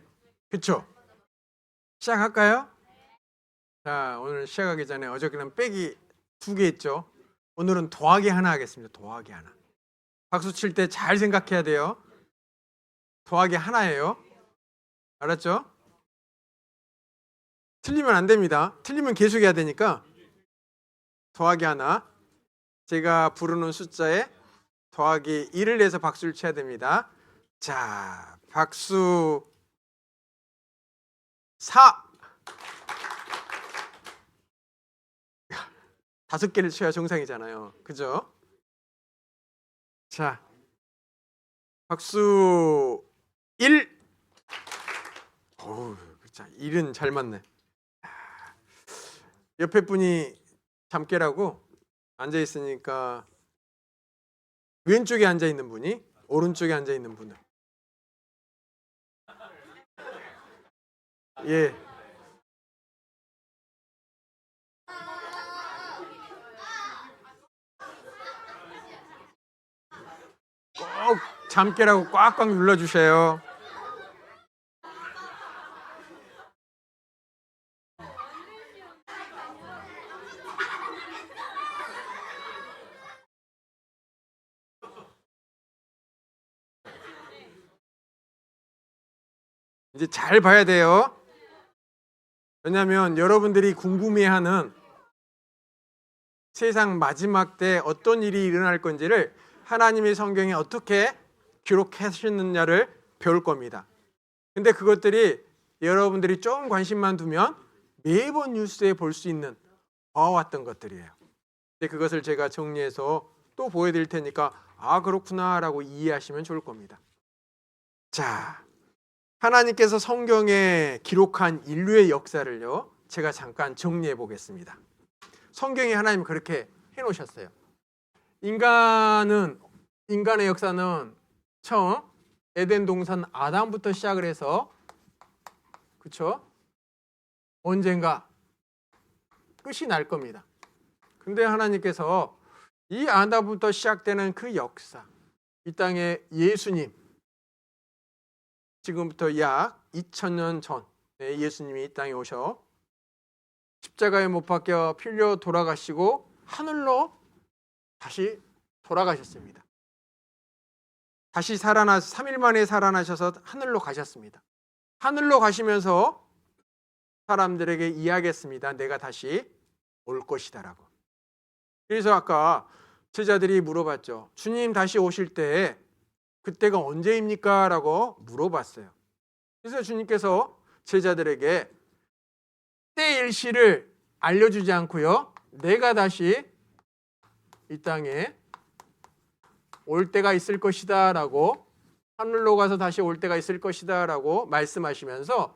그쵸? 시작할까요? 자, 오늘 시작하기 전에 어저께는 빼기 2개 했죠. 오늘은 더하기 하나 하겠습니다. 더하기 하나. 박수 칠 때 잘 생각해야 돼요. 더하기 하나예요. 알았죠? 틀리면 안 됩니다. 틀리면 계속해야 되니까. 더하기 하나. 제가 부르는 숫자에 더하기 1을 내서 박수를 쳐야 됩니다. 자, 박수 4. 5개를 쳐야 정상이잖아요. 그죠? 자, 박수 1. 어우, 자, 1은 잘 맞네. 옆에 분이 잠 깨라고 앉아 있으니까 왼쪽에 앉아 있는 분이 오른쪽에 앉아 있는 분을, 예, 꼭 잠 깨라고 꽉꽉 눌러주세요. 이제 잘 봐야 돼요. 왜냐하면 여러분들이 궁금해하는 세상 마지막 때 어떤 일이 일어날 건지를 하나님의 성경에 어떻게 기록하셨느냐를 배울 겁니다. 근데 그것들이 여러분들이 좀 관심만 두면 매번 뉴스에 볼 수 있는 봐왔던 것들이에요. 근데 그것을 제가 정리해서 또 보여드릴 테니까 아 그렇구나 라고 이해하시면 좋을 겁니다. 자, 하나님께서 성경에 기록한 인류의 역사를요, 제가 잠깐 정리해 보겠습니다. 성경에 하나님 그렇게 해놓으셨어요. 인간의 역사는 처음 에덴 동산 아담부터 시작을 해서, 그렇죠? 언젠가 끝이 날 겁니다. 근데 하나님께서 이 아담부터 시작되는 그 역사, 이 땅에 예수님, 지금부터 약 2000년 전 예수님이 이 땅에 오셔 십자가에 못 박혀 피 흘려 돌아가시고 하늘로 다시 돌아가셨습니다. 다시 3일 만에 살아나셔서 하늘로 가셨습니다. 하늘로 가시면서 사람들에게 이야기했습니다. 내가 다시 올 것이다라고. 그래서 아까 제자들이 물어봤죠. 주님 다시 오실 때 그때가 언제입니까? 라고 물어봤어요. 그래서 주님께서 제자들에게 때일시를 알려주지 않고요, 내가 다시 이 땅에 올 때가 있을 것이다 라고, 하늘로 가서 다시 올 때가 있을 것이다 라고 말씀하시면서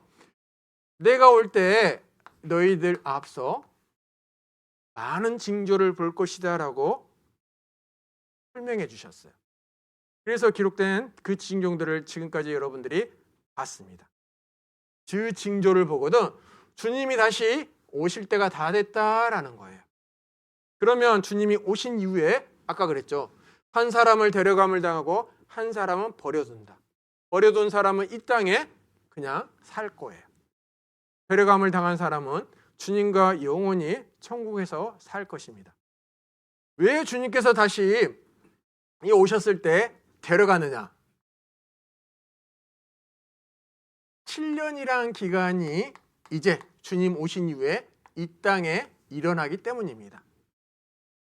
내가 올 때 너희들 앞서 많은 징조를 볼 것이다 라고 설명해 주셨어요. 그래서 기록된 그 징조들을 지금까지 여러분들이 봤습니다. 그 징조를 보거든 주님이 다시 오실 때가 다 됐다라는 거예요. 그러면 주님이 오신 이후에 아까 그랬죠. 한 사람을 데려감을 당하고 한 사람은 버려둔다. 버려둔 사람은 이 땅에 그냥 살 거예요. 데려감을 당한 사람은 주님과 영원히 천국에서 살 것입니다. 왜 주님께서 다시 오셨을 때 데려가느냐? 7년이란 기간이 이제 주님 오신 이후에 이 땅에 일어나기 때문입니다.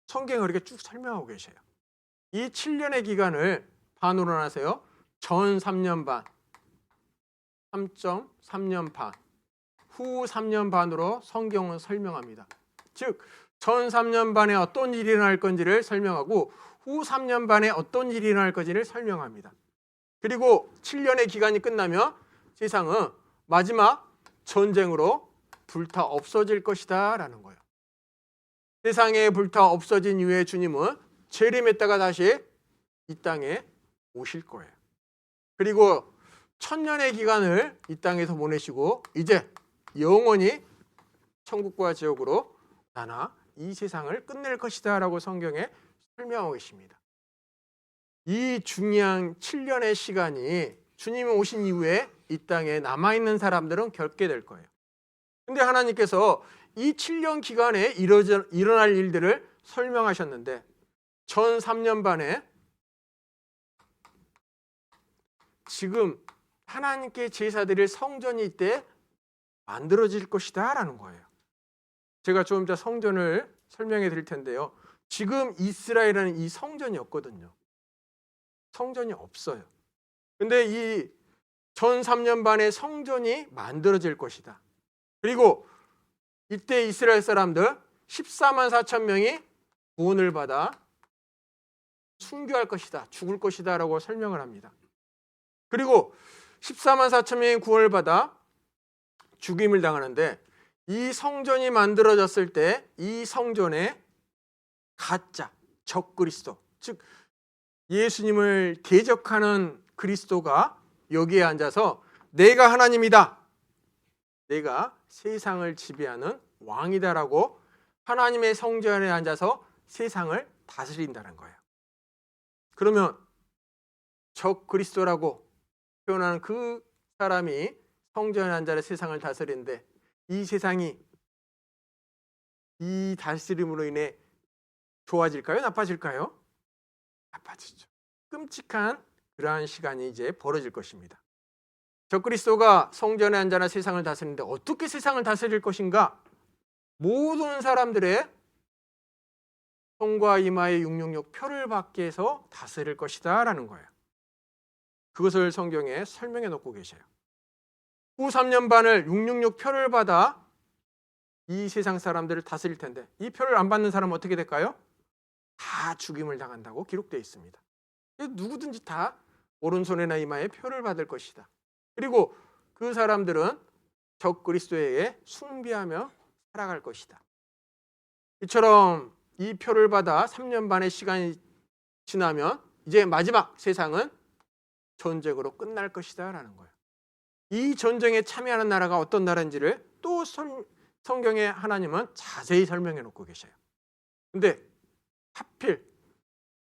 성경을 이렇게 쭉 설명하고 계셔요. 이 7년의 기간을 반으로 나누세요. 전 3년 반, 3.3년 반, 후 3년 반으로 성경은 설명합니다. 즉, 전 3년 반에 어떤 일이 일어날 건지를 설명하고 후 3년 반에 어떤 일이 일어날 건지를 설명합니다. 그리고 7년의 기간이 끝나면 세상은 마지막 전쟁으로 불타 없어질 것이다 라는 거예요. 세상에 불타 없어진 이후에 주님은 재림했다가 다시 이 땅에 오실 거예요. 그리고 1000년의 기간을 이 땅에서 보내시고 이제 영원히 천국과 지옥으로 나나 이 세상을 끝낼 것이다 라고 성경에 설명하고 계십니다. 이 중요한 7년의 시간이 주님이 오신 이후에 이 땅에 남아있는 사람들은 겪게 될 거예요. 근데 하나님께서 이 7년 기간에 일어날 일들을 설명하셨는데 전 3년 반에 지금 하나님께 제사 드릴 성전이 이때 만들어질 것이다 라는 거예요. 제가 좀 이따 성전을 설명해 드릴 텐데요. 지금 이스라엘은 이 성전이 없거든요. 성전이 없어요. 근데 이 전 3년 반에 성전이 만들어질 것이다. 그리고 이때 이스라엘 사람들 14만 4천 명이 구원을 받아 순교할 것이다. 죽을 것이다 라고 설명을 합니다. 그리고 14만 4천 명이 구원을 받아 죽임을 당하는데 이 성전이 만들어졌을 때 이 성전에 가짜 적그리스도, 즉 예수님을 대적하는 그리스도가 여기에 앉아서 내가 하나님이다, 내가 세상을 지배하는 왕이다라고 하나님의 성전에 앉아서 세상을 다스린다는 거예요. 그러면 적그리스도라고 표현하는 그 사람이 성전에 앉아 세상을 다스리는데 이 세상이 이 다스림으로 인해 좋아질까요? 나빠질까요? 나빠지죠. 끔찍한 그러한 시간이 이제 벌어질 것입니다. 적그리스도가 성전에 앉아 세상을 다스리는데 어떻게 세상을 다스릴 것인가? 모든 사람들의 손과 이마에 666 표를 받게 해서 다스릴 것이다 라는 거예요. 그것을 성경에 설명해 놓고 계셔요. 후 3년 반을 666 표를 받아 이 세상 사람들을 다스릴 텐데 이 표를 안 받는 사람은 어떻게 될까요? 다 죽임을 당한다고 기록되어 있습니다. 누구든지 다 오른손이나 이마에 표를 받을 것이다. 그리고 그 사람들은 적그리스도에게 숭배하며 살아갈 것이다. 이처럼 이 표를 받아 3년 반의 시간이 지나면 이제 마지막 세상은 전쟁으로 끝날 것이다 라는 거예요. 이 전쟁에 참여하는 나라가 어떤 나라인지를 또 성경에 하나님은 자세히 설명해 놓고 계셔요. 근데 하필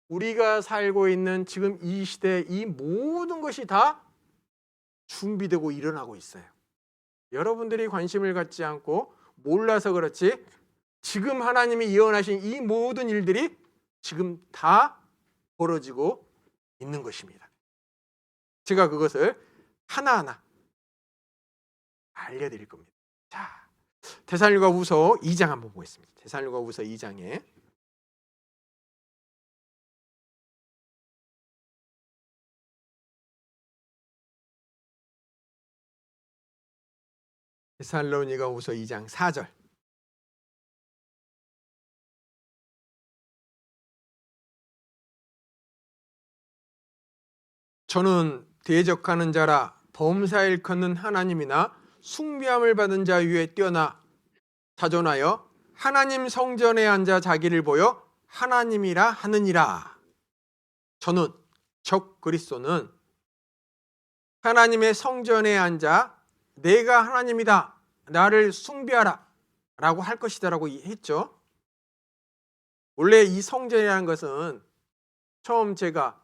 우리가 살고 있는 지금 이 시대에 이 모든 것이 다 준비되고 일어나고 있어요. 여러분들이 관심을 갖지 않고 몰라서 그렇지 지금 하나님이 예언하신 이 모든 일들이 지금 다 벌어지고 있는 것입니다. 제가 그것을 하나하나 알려드릴 겁니다. 자, 데살로니가후서 2장 한번 보겠습니다. 데살로니가후서 2장에 데살로니가후서 2장 4절. 저는 대적하는 자라 범사 일컫는 하나님이나 숭배함을 받은 자 위에 뛰어나 자존하여 하나님 성전에 앉아 자기를 보여 하나님이라 하느니라. 저는 적그리스도는 하나님의 성전에 앉아 내가 하나님이다, 나를 숭배하라 라고 할 것이다 라고 했죠. 원래 이 성전이라는 것은 처음 제가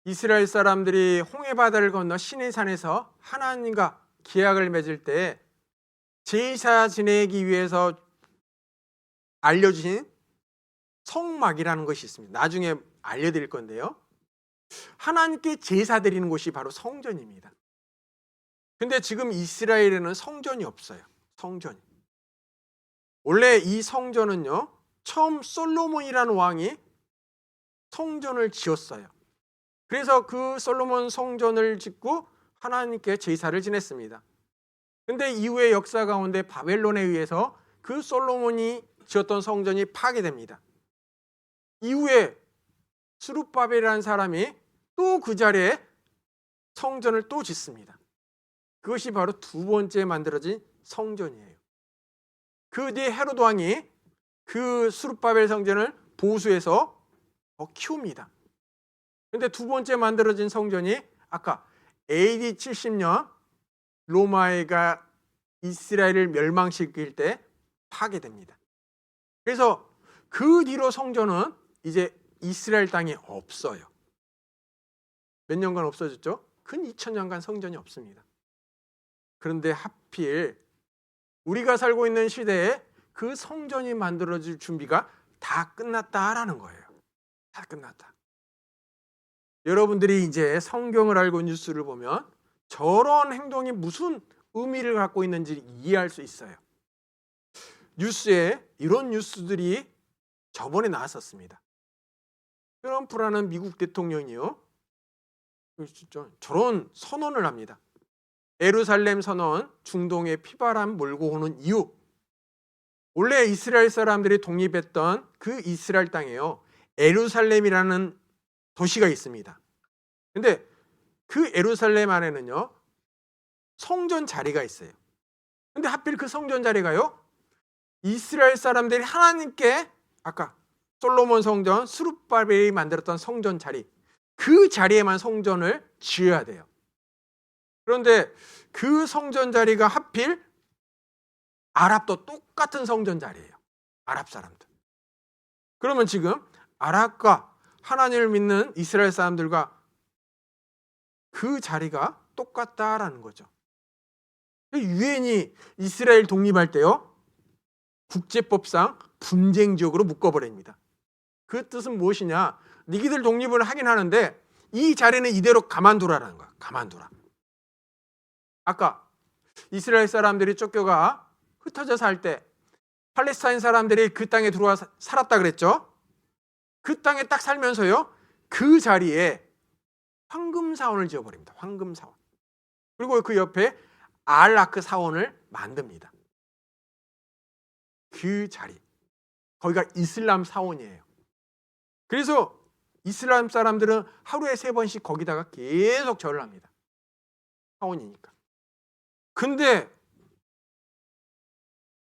이스라엘 사람들이 홍해바다를 건너 시내산에서 하나님과 계약을 맺을 때 제사 지내기 위해서 알려주신 성막이라는 것이 있습니다. 나중에 알려드릴 건데요. 하나님께 제사 드리는 곳이 바로 성전입니다. 근데 지금 이스라엘에는 성전이 없어요. 성전이. 원래 이 성전은요, 처음 솔로몬이라는 왕이 성전을 지었어요. 그래서 그 솔로몬 성전을 짓고 하나님께 제사를 지냈습니다. 근데 이후의 역사 가운데 바벨론에 의해서 그 솔로몬이 지었던 성전이 파괴됩니다. 이후에 스룹바벨이라는 사람이 또 그 자리에 성전을 또 짓습니다. 그것이 바로 두 번째 만들어진 성전이에요. 그 뒤에 헤롯 왕이 그 스룹바벨 성전을 보수해서 더 키웁니다. 그런데 두 번째 만들어진 성전이 아까 AD 70년 로마가 이스라엘을 멸망시킬 때 파괴됩니다. 그래서 그 뒤로 성전은 이제 이스라엘 땅에 없어요. 몇 년간 없어졌죠? 근 2000년간 성전이 없습니다. 그런데 하필 우리가 살고 있는 시대에 그 성전이 만들어질 준비가 다 끝났다라는 거예요. 다 끝났다. 여러분들이 이제 성경을 알고 뉴스를 보면 저런 행동이 무슨 의미를 갖고 있는지 이해할 수 있어요. 뉴스에 이런 뉴스들이 저번에 나왔었습니다. 트럼프라는 미국 대통령이요, 저런 선언을 합니다. 예루살렘 선언, 중동의 피바람 몰고 오는 이유. 원래 이스라엘 사람들이 독립했던 그 이스라엘 땅에요, 예루살렘이라는 도시가 있습니다. 근데 그 예루살렘 안에는요, 성전 자리가 있어요. 근데 하필 그 성전 자리가요, 이스라엘 사람들이 하나님께 아까 솔로몬 성전, 스룹바벨이 만들었던 성전 자리, 그 자리에만 성전을 지어야 돼요. 그런데 그 성전 자리가 하필 아랍도 똑같은 성전 자리예요. 아랍 사람들. 그러면 지금 아랍과 하나님을 믿는 이스라엘 사람들과 그 자리가 똑같다라는 거죠. 유엔이 이스라엘 독립할 때요, 국제법상 분쟁 지역으로 묶어버립니다. 그 뜻은 무엇이냐? 니기들 독립을 하긴 하는데 이 자리는 이대로 가만두라라는 거야. 가만두라. 아까 이스라엘 사람들이 쫓겨가 흩어져 살 때 팔레스타인 사람들이 그 땅에 들어와 살았다 그랬죠. 그 땅에 딱 살면서요, 그 자리에 황금 사원을 지어버립니다. 황금 사원. 그리고 그 옆에 알라크 사원을 만듭니다. 그 자리, 거기가 이슬람 사원이에요. 그래서 이슬람 사람들은 하루에 3번씩 거기다가 계속 절을 합니다. 사원이니까. 근데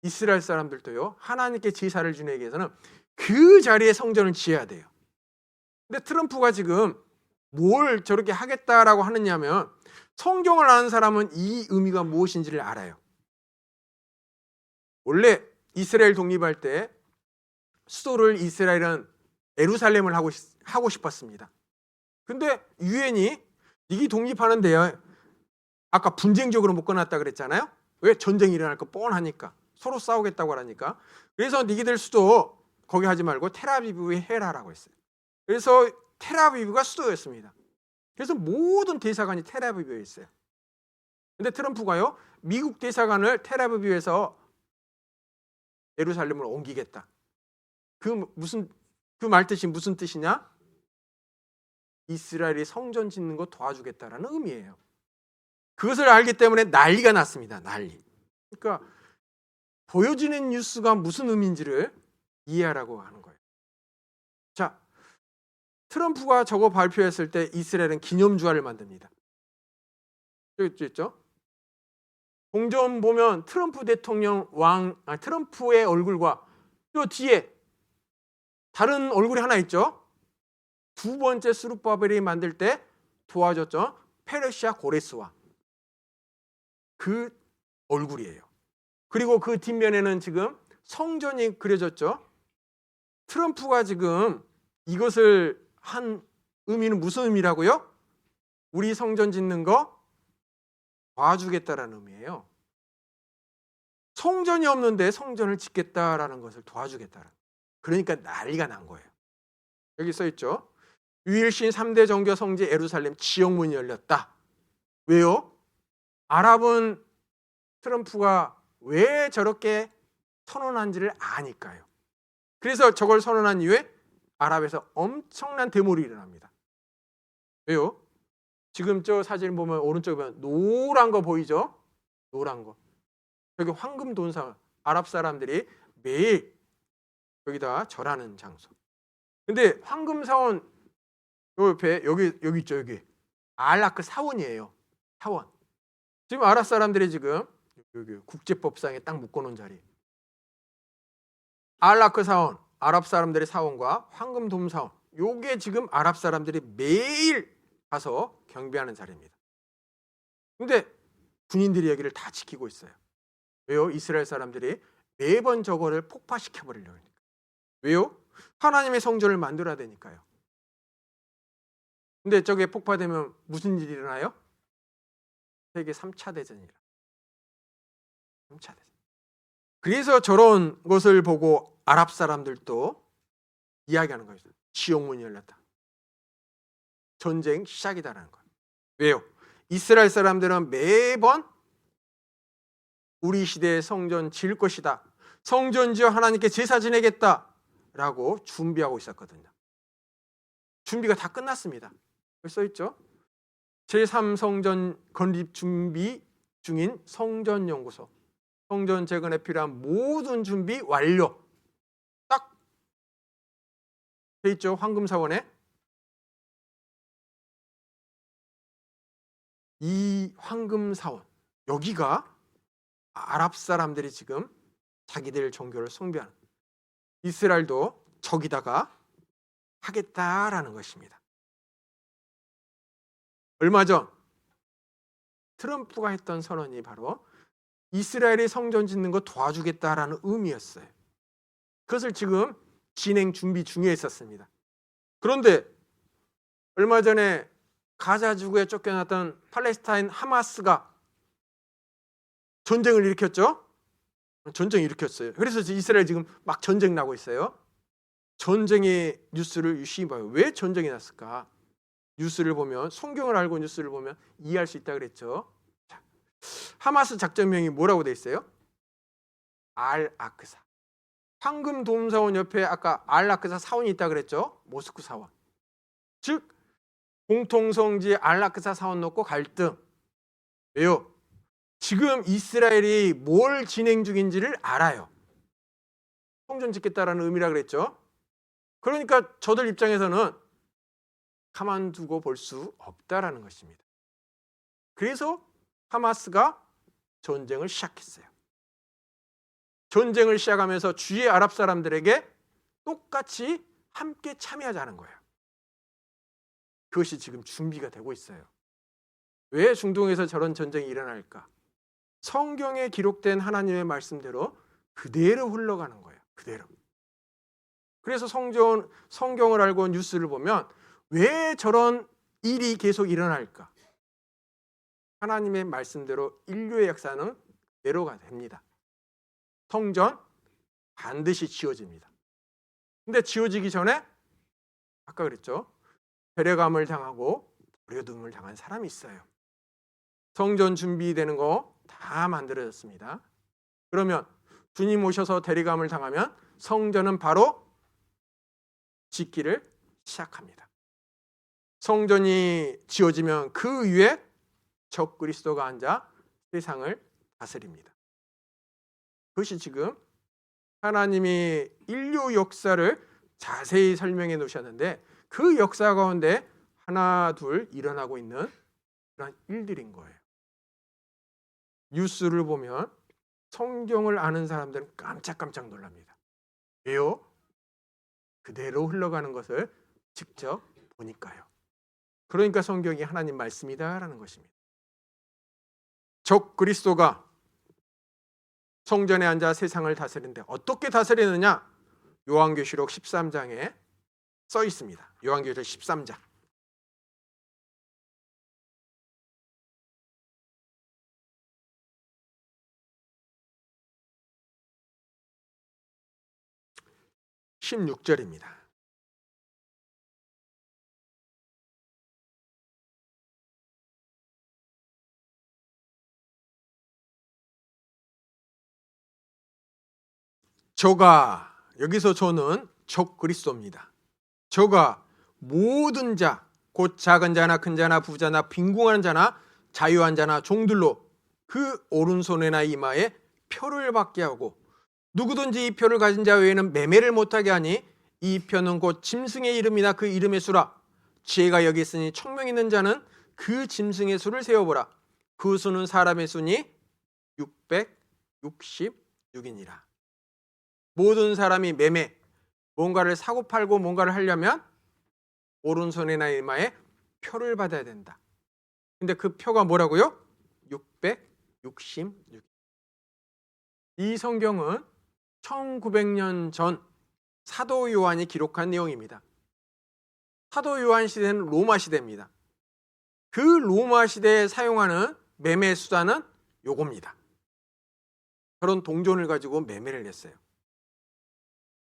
이스라엘 사람들도요, 하나님께 제사를 지내기 위해서는 그 자리에 성전을 지어야 돼요. 근데 트럼프가 지금 뭘 저렇게 하겠다라고 하느냐면, 성경을 아는 사람은 이 의미가 무엇인지를 알아요. 원래 이스라엘 독립할 때 수도를 이스라엘은 예루살렘을 하고 싶었습니다. 근데 유엔이 이게 독립하는데요, 아까 분쟁적으로 묶어놨다 그랬잖아요. 왜? 전쟁이 일어날 거 뻔하니까, 서로 싸우겠다고 하니까. 그래서 니기들 수도 거기 하지 말고 텔아비브에 해라라고 했어요. 그래서 텔아비브가 수도였습니다. 그래서 모든 대사관이 텔아비브에 있어요. 근데 트럼프가요, 미국 대사관을 텔아비브에서 예루살렘으로 옮기겠다. 그 말뜻이 무슨 뜻이냐? 이스라엘이 성전 짓는 거 도와주겠다라는 의미예요. 그것을 알기 때문에 난리가 났습니다. 난리. 그러니까 보여지는 뉴스가 무슨 의미인지를 이해하라고 하는 거예요. 자, 트럼프가 저거 발표했을 때 이스라엘은 기념주화를 만듭니다. 여기 있죠? 공전 보면 트럼프 대통령 트럼프의 얼굴과 저 뒤에 다른 얼굴이 하나 있죠? 2번째 스룹바벨이 만들 때 도와줬죠? 페르시아 고레스와 그 얼굴이에요. 그리고 그 뒷면에는 지금 성전이 그려졌죠? 트럼프가 지금 이것을 한 의미는 무슨 의미라고요? 우리 성전 짓는 거 도와주겠다라는 의미예요. 성전이 없는데 성전을 짓겠다라는 것을 도와주겠다라는. 그러니까 난리가 난 거예요. 여기 써 있죠. 유일신 3대 정교 성지 예루살렘 지역문이 열렸다. 왜요? 아랍은 트럼프가 왜 저렇게 선언한지를 아니까요. 그래서 저걸 선언한 이후에 아랍에서 엄청난 데모를 일어납니다. 왜요? 지금 저 사진 보면 오른쪽에 보면 노란 거 보이죠? 노란 거. 여기 황금 돈사, 아랍 사람들이 매일 여기다 절하는 장소. 근데 황금 사원 요 옆에 여기 있죠, 여기. 알라크 사원이에요. 사원. 지금 아랍 사람들이 지금 여기 국제법상에 딱 묶어놓은 자리. 알라크 사원, 아랍 사람들의 사원과 황금 돔 사원. 요게 지금 아랍 사람들이 매일 가서 경배하는 자리입니다. 근데 군인들이 여기를 다 지키고 있어요. 왜요? 이스라엘 사람들이 매번 저거를 폭파시켜 버리려고 하니까. 왜요? 하나님의 성전을 만들어야 되니까요. 근데 저게 폭파되면 무슨 일이 일어나요? 세계 3차 대전이라. 3차 대전. 그래서 저런 것을 보고 아랍 사람들도 이야기하는 거죠. 지옥문이 열렸다. 전쟁 시작이다라는 거예요. 왜요? 이스라엘 사람들은 매번 우리 시대에 성전 지을 것이다. 성전 지어 하나님께 제사 지내겠다라고 준비하고 있었거든요. 준비가 다 끝났습니다. 써 있죠? 제3성전 건립 준비 중인 성전연구소. 성전 재건에 필요한 모든 준비 완료. 딱 돼 있죠? 황금사원에. 이 황금사원, 여기가 아랍 사람들이 지금 자기들 종교를 숭배하는, 이스라엘도 저기다가 하겠다라는 것입니다. 얼마 전 트럼프가 했던 선언이 바로 이스라엘이 성전 짓는 거 도와주겠다라는 의미였어요. 그것을 지금 진행 준비 중에 있었습니다. 그런데 얼마 전에 가자 지구에 쫓겨났던 팔레스타인 하마스가 전쟁을 일으켰죠. 전쟁을 일으켰어요. 그래서 이스라엘 지금 막 전쟁 나고 있어요. 전쟁의 뉴스를 유심히 봐요. 왜 전쟁이 났을까? 뉴스를 보면, 성경을 알고 뉴스를 보면 이해할 수 있다 그랬죠. 자, 하마스 작전명이 뭐라고 돼 있어요? 알-아크사. 황금 돔 사원 옆에 아까 알-아크사 사원이 있다 그랬죠. 모스크 사원. 즉 공통성지 알-아크사 사원 놓고 갈등. 왜요? 지금 이스라엘이 뭘 진행 중인지를 알아요. 성전 짓겠다라는 의미라 그랬죠. 그러니까 저들 입장에서는 가만두고 볼 수 없다라는 것입니다. 그래서 하마스가 전쟁을 시작했어요. 전쟁을 시작하면서 주위의 아랍 사람들에게 똑같이 함께 참여하자는 거예요. 그것이 지금 준비가 되고 있어요. 왜 중동에서 저런 전쟁이 일어날까? 성경에 기록된 하나님의 말씀대로 그대로 흘러가는 거예요. 그대로. 그래서 성경을 알고 뉴스를 보면 왜 저런 일이 계속 일어날까? 하나님의 말씀대로 인류의 역사는 그대로가 됩니다. 성전 반드시 지어집니다. 근데 지어지기 전에 아까 그랬죠. 배려감을 당하고 버려둠을 당한 사람이 있어요. 성전 준비되는 거 다 만들어졌습니다. 그러면 주님 오셔서 대리감을 당하면 성전은 바로 짓기를 시작합니다. 성전이 지어지면 그 위에 적 그리스도가 앉아 세상을 다스립니다. 그것이 지금 하나님이 인류 역사를 자세히 설명해 놓으셨는데 그 역사 가운데 하나 둘 일어나고 있는 그런 일들인 거예요. 뉴스를 보면 성경을 아는 사람들은 깜짝깜짝 놀랍니다. 왜요? 그대로 흘러가는 것을 직접 보니까요. 그러니까 성경이 하나님 말씀이다라는 것입니다. 적 그리스도가 성전에 앉아 세상을 다스리는데 어떻게 다스리느냐? 요한계시록 13장에 써 있습니다. 요한계시록 13장. (16절입니다) 저가, 여기서 저는 적 그리스도입니다. 저가 모든 자, 곧 작은 자나 큰 자나 부자나 빈궁하는 자나 자유한 자나 종들로 그 오른손에나 이마에 표를 받게 하고 누구든지 이 표를 가진 자 외에는 매매를 못하게 하니 이 표는 곧 짐승의 이름이나 그 이름의 수라. 지혜가 여기 있으니 청명 있는 자는 그 짐승의 수를 세어보라. 그 수는 사람의 수니 666이니라. 모든 사람이 매매, 뭔가를 사고 팔고 뭔가를 하려면 오른손이나 이마에 표를 받아야 된다. 근데 그 표가 뭐라고요? 666. 이 성경은 1900년 전 사도 요한이 기록한 내용입니다. 사도 요한 시대는 로마 시대입니다. 그 로마 시대에 사용하는 매매 수단은 요겁니다. 저런 동전을 가지고 매매를 했어요.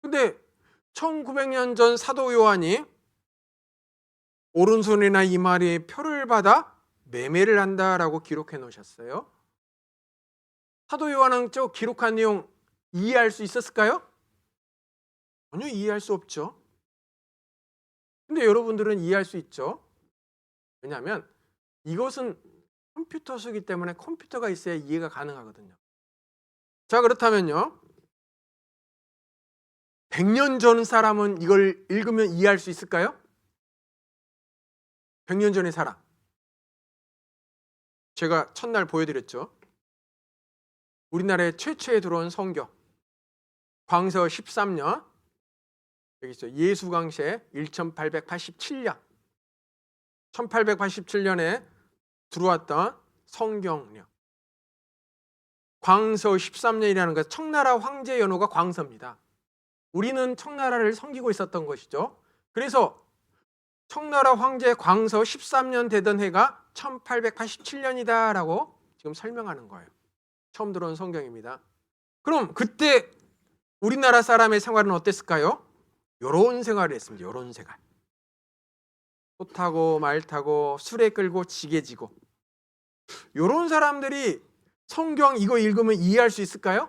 근데 1900년 전 사도 요한이 오른손이나 이마리에 표를 받아 매매를 한다라고 기록해 놓으셨어요. 사도 요한은 저 기록한 내용 이해할 수 있었을까요? 전혀 이해할 수 없죠. 근데 여러분들은 이해할 수 있죠. 왜냐하면 이것은 컴퓨터수기 때문에 컴퓨터가 있어야 이해가 가능하거든요. 자, 그렇다면요. 100년 전 사람은 이걸 읽으면 이해할 수 있을까요? 100년 전의 사람. 제가 첫날 보여드렸죠. 우리나라에 최초에 들어온 성경. 광서 13년. 여기 있어요. 예수광세 1887년. 1887년에 들어왔던 성경요. 광서 13년이라는 것은 청나라 황제 연호가 광서입니다. 우리는 청나라를 섬기고 있었던 것이죠. 그래서 청나라 황제 광서 13년 되던 해가 1887년이다 라고 지금 설명하는 거예요. 처음 들어온 성경입니다. 그럼 그때 우리나라 사람의 생활은 어땠을까요? 요런 생활을 했습니다. 요런 생활. 소 타고 말 타고 수레 끌고 지게 지고. 요런 사람들이 성경 이거 읽으면 이해할 수 있을까요?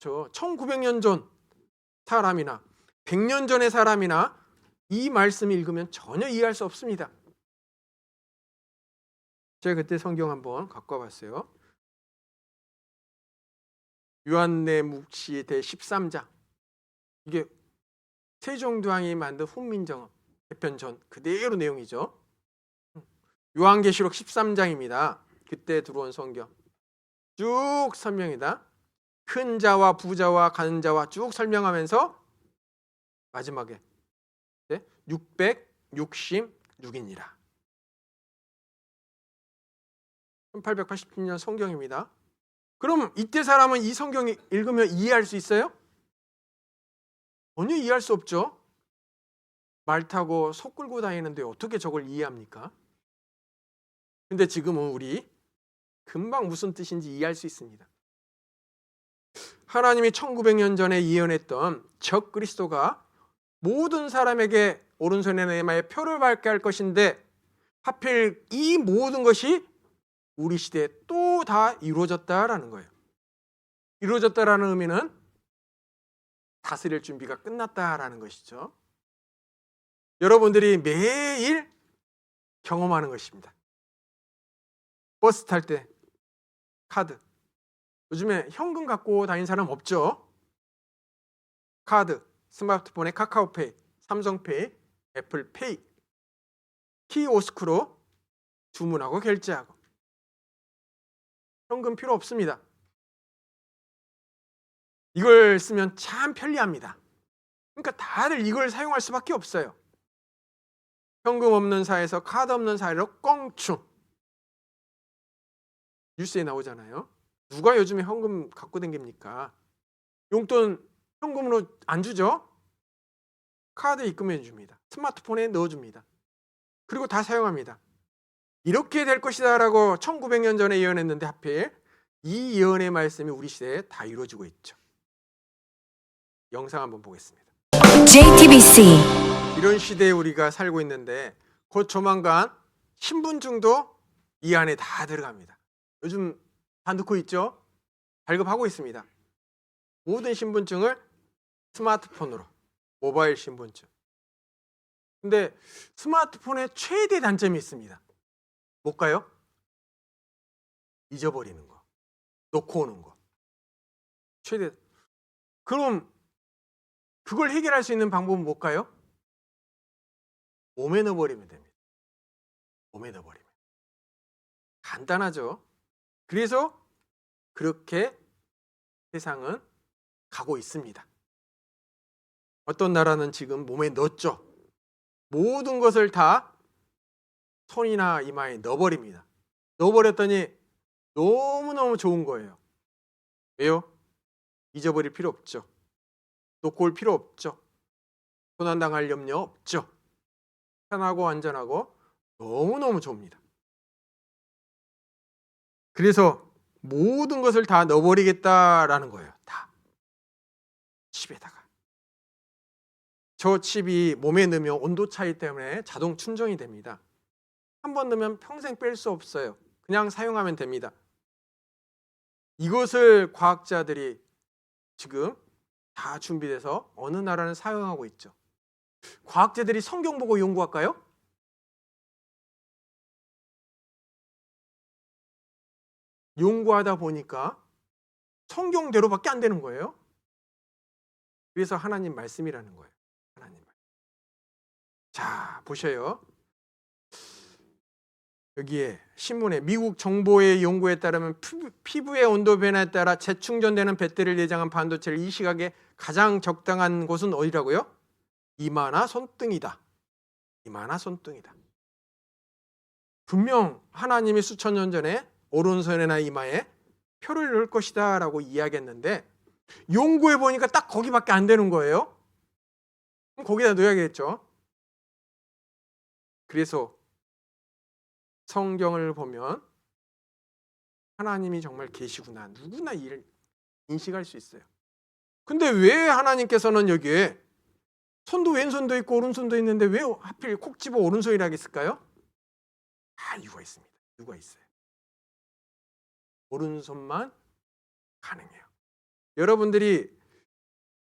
1900년 전 사람이나 100년 전의 사람이나 이 말씀 읽으면 전혀 이해할 수 없습니다. 제가 그때 성경 한번 갖고 와봤어요. 요한네묵시 대 13장. 이게 세종대왕이 만든 훈민정음 개편전 그대로 내용이죠. 요한계시록 13장입니다. 그때 들어온 성경 쭉 설명이다. 큰 자와 부자와 가는 자와 쭉 설명하면서 마지막에 666이니라. 1887년 성경입니다. 그럼 이때 사람은 이 성경 읽으면 이해할 수 있어요? 전혀 이해할 수 없죠. 말 타고 소 끌고 다니는데 어떻게 저걸 이해합니까? 근데 지금은 우리 금방 무슨 뜻인지 이해할 수 있습니다. 하나님이 1900년 전에 예언했던 적 그리스도가 모든 사람에게 오른손에 이마에 표를 받게 할 것인데 하필 이 모든 것이 우리 시대에 또 다 이루어졌다라는 거예요. 이루어졌다라는 의미는 다스릴 준비가 끝났다라는 것이죠. 여러분들이 매일 경험하는 것입니다. 버스 탈 때 카드. 요즘에 현금 갖고 다니는 사람 없죠? 카드, 스마트폰에 카카오페이, 삼성페이, 애플페이, 키오스크로 주문하고 결제하고. 현금 필요 없습니다. 이걸 쓰면 참 편리합니다. 그러니까 다들 이걸 사용할 수밖에 없어요. 현금 없는 사회에서 카드 없는 사회로 껑충. 뉴스에 나오잖아요. 누가 요즘에 현금 갖고 다닙니까? 용돈 현금으로 안 주죠? 카드 입금해 줍니다. 스마트폰에 넣어줍니다. 그리고 다 사용합니다. 이렇게 될 것이다 라고 1900년 전에 예언했는데 하필 이 예언의 말씀이 우리 시대에 다 이루어지고 있죠. 영상 한번 보겠습니다. JTBC 이런 시대에 우리가 살고 있는데 곧 조만간 신분증도 이 안에 다 들어갑니다. 요즘 다 넣고 있죠? 발급하고 있습니다. 모든 신분증을 스마트폰으로, 모바일 신분증. 근데 스마트폰의 최대 단점이 있습니다. 뭘까요? 잊어버리는 거, 놓고 오는 거. 최대. 그럼 그걸 해결할 수 있는 방법은 뭘까요? 몸에 넣어버리면 됩니다. 몸에 넣어버리면. 간단하죠? 그래서 그렇게 세상은 가고 있습니다. 어떤 나라는 지금 몸에 넣었죠. 모든 것을 다 손이나 이마에 넣어버립니다. 넣어버렸더니 너무너무 좋은 거예요. 왜요? 잊어버릴 필요 없죠. 놓고 올 필요 없죠. 도난당할 염려 없죠. 편하고 안전하고 너무너무 좋습니다. 그래서 모든 것을 다 넣어버리겠다라는 거예요. 다. 칩에다가. 저 칩이 몸에 넣으면 온도 차이 때문에 자동 충전이 됩니다. 한번 넣으면 평생 뺄 수 없어요. 그냥 사용하면 됩니다. 이것을 과학자들이 지금 다 준비돼서 어느 나라는 사용하고 있죠. 과학자들이 성경 보고 연구할까요? 연구하다 보니까 성경대로밖에 안 되는 거예요. 그래서 하나님 말씀이라는 거예요. 하나님 말씀. 자, 보셔요. 여기에 신문에 미국 정보의 연구에 따르면 피부의 온도 변화에 따라 재충전되는 배터리를 내장한 반도체를 이 시각에 가장 적당한 곳은 어디라고요? 이마나 손등이다. 이마나 손등이다. 분명 하나님이 수천 년 전에 오른손이나 이마에 표를 넣을 것이다 라고 이야기했는데 연구해 보니까 딱 거기밖에 안 되는 거예요. 그럼 거기다 넣어야겠죠. 그래서 성경을 보면 하나님이 정말 계시구나. 누구나 이를 인식할 수 있어요. 근데 왜 하나님께서는 여기에 손도 왼손도 있고 오른손도 있는데 왜 하필 콕 집어 오른손이라고 했을까요? 이유가 있습니다. 이유가 있어요. 오른손만 가능해요. 여러분들이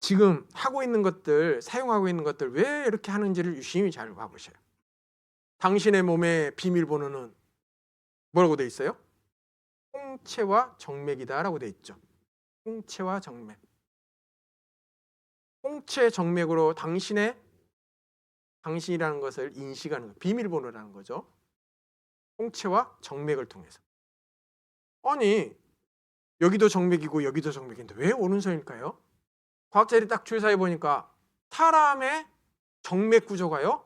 지금 하고 있는 것들, 사용하고 있는 것들 왜 이렇게 하는지를 유심히 잘 봐보셔요. 당신의 몸의 비밀번호는 뭐라고 돼 있어요? 홍채와 정맥이다 라고 돼 있죠. 홍채와 정맥. 홍채 정맥으로 당신이라는 것을 인식하는 비밀번호라는 거죠. 홍채와 정맥을 통해서. 아니, 여기도 정맥이고 여기도 정맥인데 왜 오른손일까요? 과학자들이 딱 조사해 보니까 사람의 정맥 구조가요,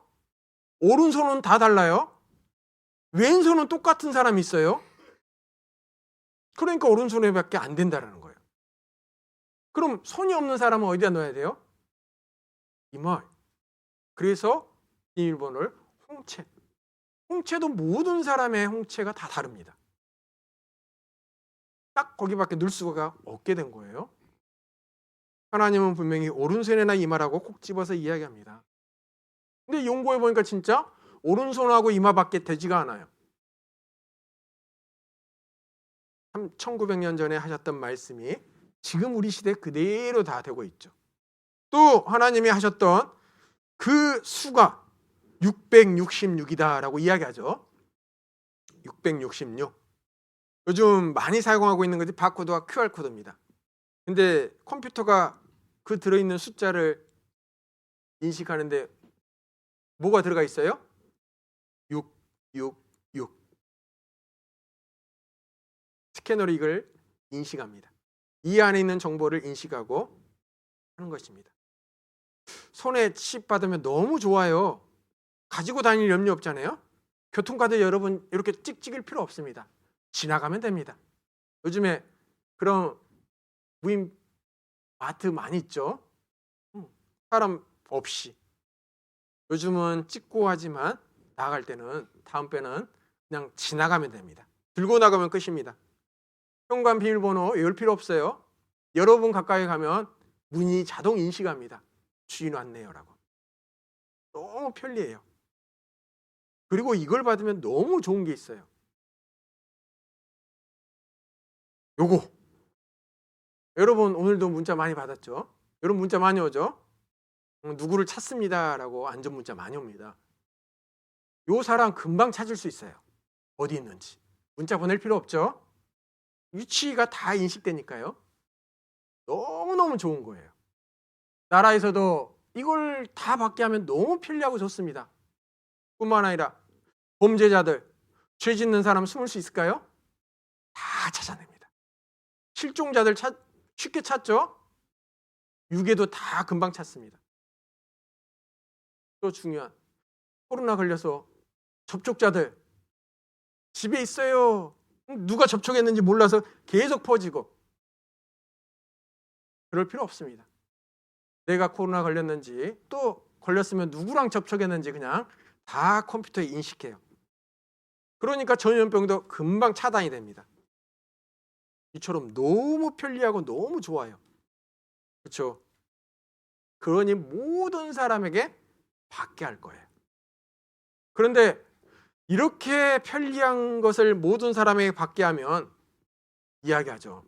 오른손은 다 달라요. 왼손은 똑같은 사람이 있어요. 그러니까 오른손에밖에 안 된다는 거예요. 그럼 손이 없는 사람은 어디다 넣어야 돼요? 이마. 그래서 비밀번호를 홍채. 홍채도 모든 사람의 홍채가 다 다릅니다. 딱 거기밖에 넣을 수가 없게 된 거예요. 하나님은 분명히 오른손이나 이마라고 콕 집어서 이야기합니다. 근데 연구해 보니까 진짜 오른손하고 이마밖에 되지가 않아요. 1900년 전에 하셨던 말씀이 지금 우리 시대 그대로 다 되고 있죠. 또 하나님이 하셨던 그 수가 666이다 라고 이야기하죠. 666. 요즘 많이 사용하고 있는 것이 바코드와 QR코드입니다. 근데 컴퓨터가 그 들어있는 숫자를 인식하는데 뭐가 들어가 있어요? 666. 스캐너로 이걸 인식합니다. 이 안에 있는 정보를 인식하고 하는 것입니다. 손에 칩 받으면 너무 좋아요. 가지고 다닐 염려 없잖아요. 교통카드 여러분 이렇게 찍을 필요 없습니다. 지나가면 됩니다. 요즘에 그런 무인 마트 많이 있죠. 사람 없이. 요즘은 찍고 하지만 나갈 때는 다음번에는 그냥 지나가면 됩니다. 들고 나가면 끝입니다. 현관 비밀번호 열 필요 없어요. 여러분 가까이 가면 문이 자동 인식합니다. 주인 왔네요라고. 너무 편리해요. 그리고 이걸 받으면 너무 좋은 게 있어요. 요거. 여러분 오늘도 문자 많이 받았죠? 여러분 문자 많이 오죠? 누구를 찾습니다라고 안전 문자 많이 옵니다. 요 사람 금방 찾을 수 있어요. 어디 있는지. 문자 보낼 필요 없죠? 위치가 다 인식되니까요. 너무너무 좋은 거예요. 나라에서도 이걸 다 받게 하면 너무 편리하고 좋습니다. 뿐만 아니라 범죄자들, 죄 짓는 사람 숨을 수 있을까요? 다 찾아냅니다. 실종자들 쉽게 찾죠? 유괴도 다 금방 찾습니다. 또 중요한 코로나 걸려서 접촉자들 집에 있어요. 누가 접촉했는지 몰라서 계속 퍼지고 그럴 필요 없습니다. 내가 코로나 걸렸는지 또 걸렸으면 누구랑 접촉했는지 그냥 다 컴퓨터에 인식해요. 그러니까 전염병도 금방 차단이 됩니다. 이처럼 너무 편리하고 너무 좋아요. 그렇죠? 그러니 모든 사람에게 받게 할 거예요. 그런데 이렇게 편리한 것을 모든 사람에게 받게 하면 이야기하죠.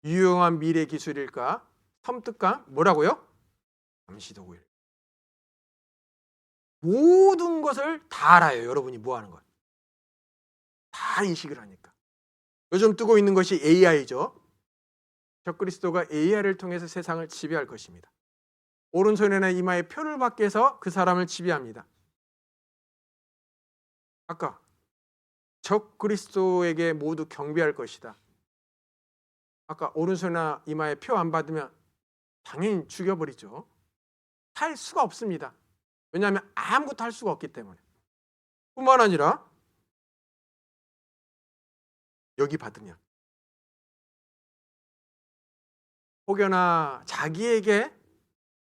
유용한 미래 기술일까? 섬뜩한 뭐라고요? 감시도구일. 모든 것을 다 알아요. 여러분이 뭐 하는 것. 다 인식을 하니까. 요즘 뜨고 있는 것이 AI죠. 적그리스도가 AI를 통해서 세상을 지배할 것입니다. 오른손이나 이마에 표를 받게 해서 그 사람을 지배합니다. 아까 적그리스도에게 모두 경배할 것이다. 아까 오른손이나 이마에 표 안 받으면 당연히 죽여버리죠. 할 수가 없습니다. 왜냐하면 아무것도 할 수가 없기 때문에. 뿐만 아니라 여기 받으면 혹여나 자기에게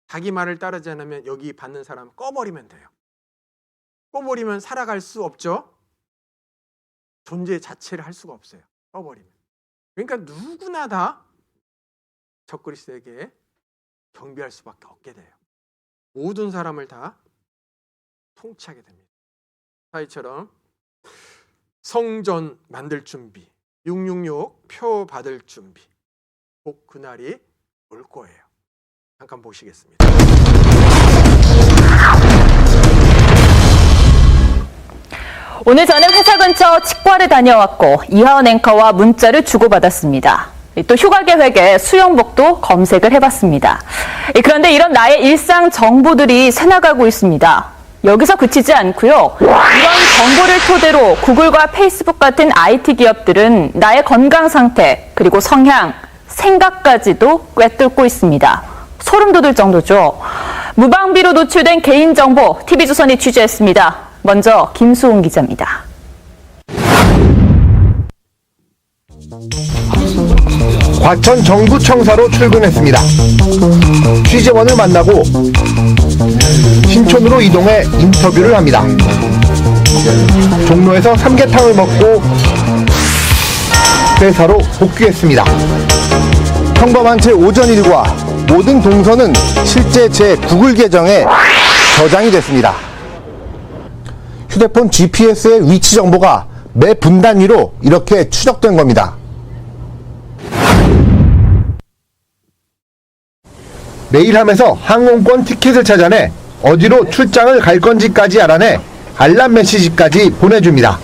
자기 말을 따르지 않으면 여기 받는 사람 꺼버리면 돼요. 꺼버리면 살아갈 수 없죠. 존재 자체를 할 수가 없어요. 꺼버리면. 그러니까 누구나 다 적그리스도에게 경배할 수밖에 없게 돼요. 모든 사람을 다 통치하게 됩니다. 사이처럼 성전 만들 준비, 666 표 받을 준비, 꼭 그날이 올 거예요. 잠깐 보시겠습니다. 오늘 저는 회사 근처 치과를 다녀왔고 이하원 앵커와 문자를 주고받았습니다. 또 휴가 계획에 수영복도 검색을 해봤습니다. 그런데 이런 나의 일상 정보들이 새나가고 있습니다. 여기서 그치지 않고요. 이런 정보를 토대로 구글과 페이스북 같은 IT 기업들은 나의 건강 상태 그리고 성향, 생각까지도 꿰뚫고 있습니다. 소름 돋을 정도죠. 무방비로 노출된 개인정보 TV조선이 취재했습니다. 먼저 김수홍 기자입니다. 과천 정부청사로 출근했습니다. 취재원을 만나고 신촌으로 이동해 인터뷰를 합니다. 종로에서 삼계탕을 먹고 회사로 복귀했습니다. 평범한 제 오전 일과 모든 동선은 실제 제 구글 계정에 저장이 됐습니다. 휴대폰 GPS의 위치 정보가 매 분 단위로 이렇게 추적된 겁니다. 메일함에서 항공권 티켓을 찾아내 어디로 출장을 갈 건지까지 알아내 알람 메시지까지 보내줍니다.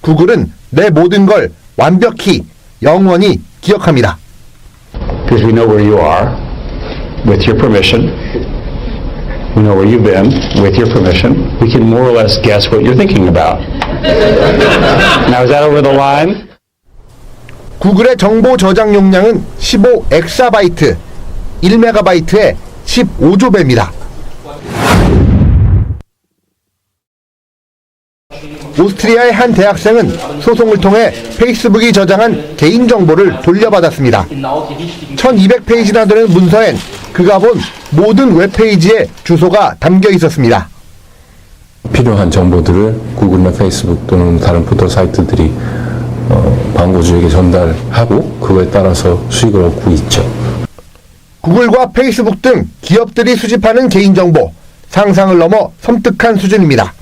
구글은 내 모든 걸 완벽히 영원히 기억합니다. Because we know where you are, with your permission. We know where you've been, with your permission. We can more or less guess what you're thinking about. Now, is that over the line? 구글의 정보 저장 용량은 15엑사바이트, 1메가바이트의 15조 배입니다. 오스트리아의 한 대학생은 소송을 통해 페이스북이 저장한 개인정보를 돌려받았습니다. 1200페이지나 되는 문서엔 그가 본 모든 웹페이지에 주소가 담겨 있었습니다. 필요한 정보들을 구글이나 페이스북 또는 다른 포털 사이트들이 광고주에게 전달하고 그거에 따라서 수익을 얻고 있죠. 구글과 페이스북 등 기업들이 수집하는 개인정보, 상상을 넘어 섬뜩한 수준입니다.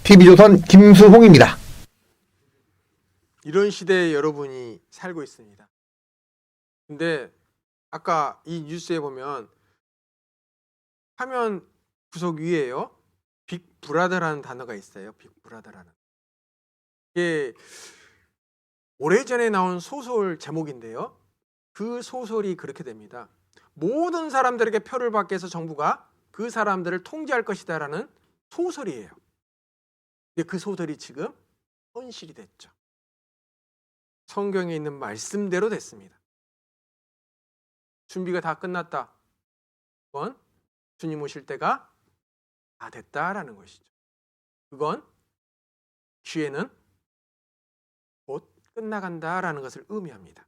TV조선 김수홍입니다. 이런 시대에 여러분이 살고 있습니다. 근데 아까 이 뉴스에 보면 화면 구석 위에요. 빅브라더라는 단어가 있어요. 빅브라더라는. 이게 오래전에 나온 소설 제목인데요. 그 소설이 그렇게 됩니다. 모든 사람들에게 표를 받게 해서 정부가 그 사람들을 통제할 것이다라는 소설이에요. 근데 그 소설이 지금 현실이 됐죠. 성경에 있는 말씀대로 됐습니다. 준비가 다 끝났다. 그건 주님 오실 때가 다 됐다라는 것이죠. 그건 기회는 곧 끝나간다라는 것을 의미합니다.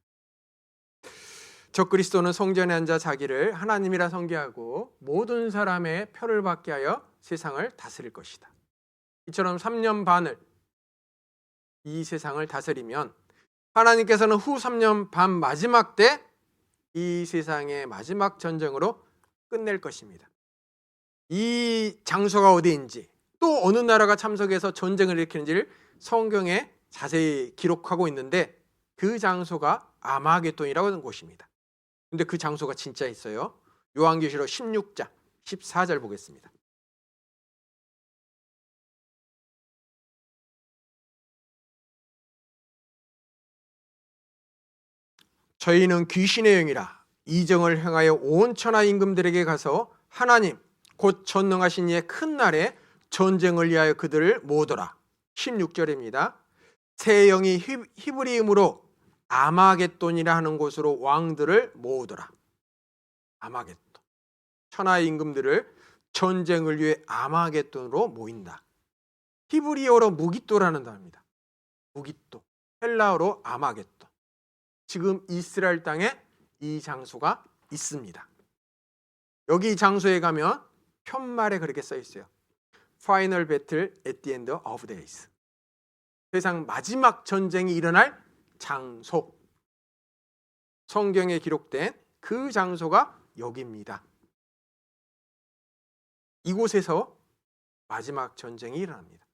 적그리스도는 성전에 앉아 자기를 하나님이라 선교하고 모든 사람의 표를 받게 하여 세상을 다스릴 것이다. 이처럼 3년 반을 이 세상을 다스리면 하나님께서는 후 3년 반 마지막 때 이 세상의 마지막 전쟁으로 끝낼 것입니다. 이 장소가 어디인지 또 어느 나라가 참석해서 전쟁을 일으키는지를 성경에 자세히 기록하고 있는데 그 장소가 아마겟돈이라고 하는 곳입니다. 근데 그 장소가 진짜 있어요. 요한계시록 16장 14절 보겠습니다. 저희는 귀신의 영이라 이정을 행하여 온 천하 임금들에게 가서 하나님 곧 전능하신 이의 큰 날에 전쟁을 위하여 그들을 모으더라. 16절입니다. 새 영이 히브리음으로 아마겟돈이라 하는 곳으로 왕들을 모으더라. 아마겟돈. 천하의 임금들을 전쟁을 위해 아마겟돈으로 모인다. 히브리어로 무기또라는 단어입니다. 무기또. 헬라어로 아마겟돈. 지금 이스라엘 땅에 이 장소가 있습니다. 여기 장소에 가면 편말에 그렇게 써 있어요. Final battle at the end of days. 세상 마지막 전쟁이 일어날 장소. 성경에 기록된 그 장소가 여기입니다. 이곳에서 마지막 전쟁이 일어납니다.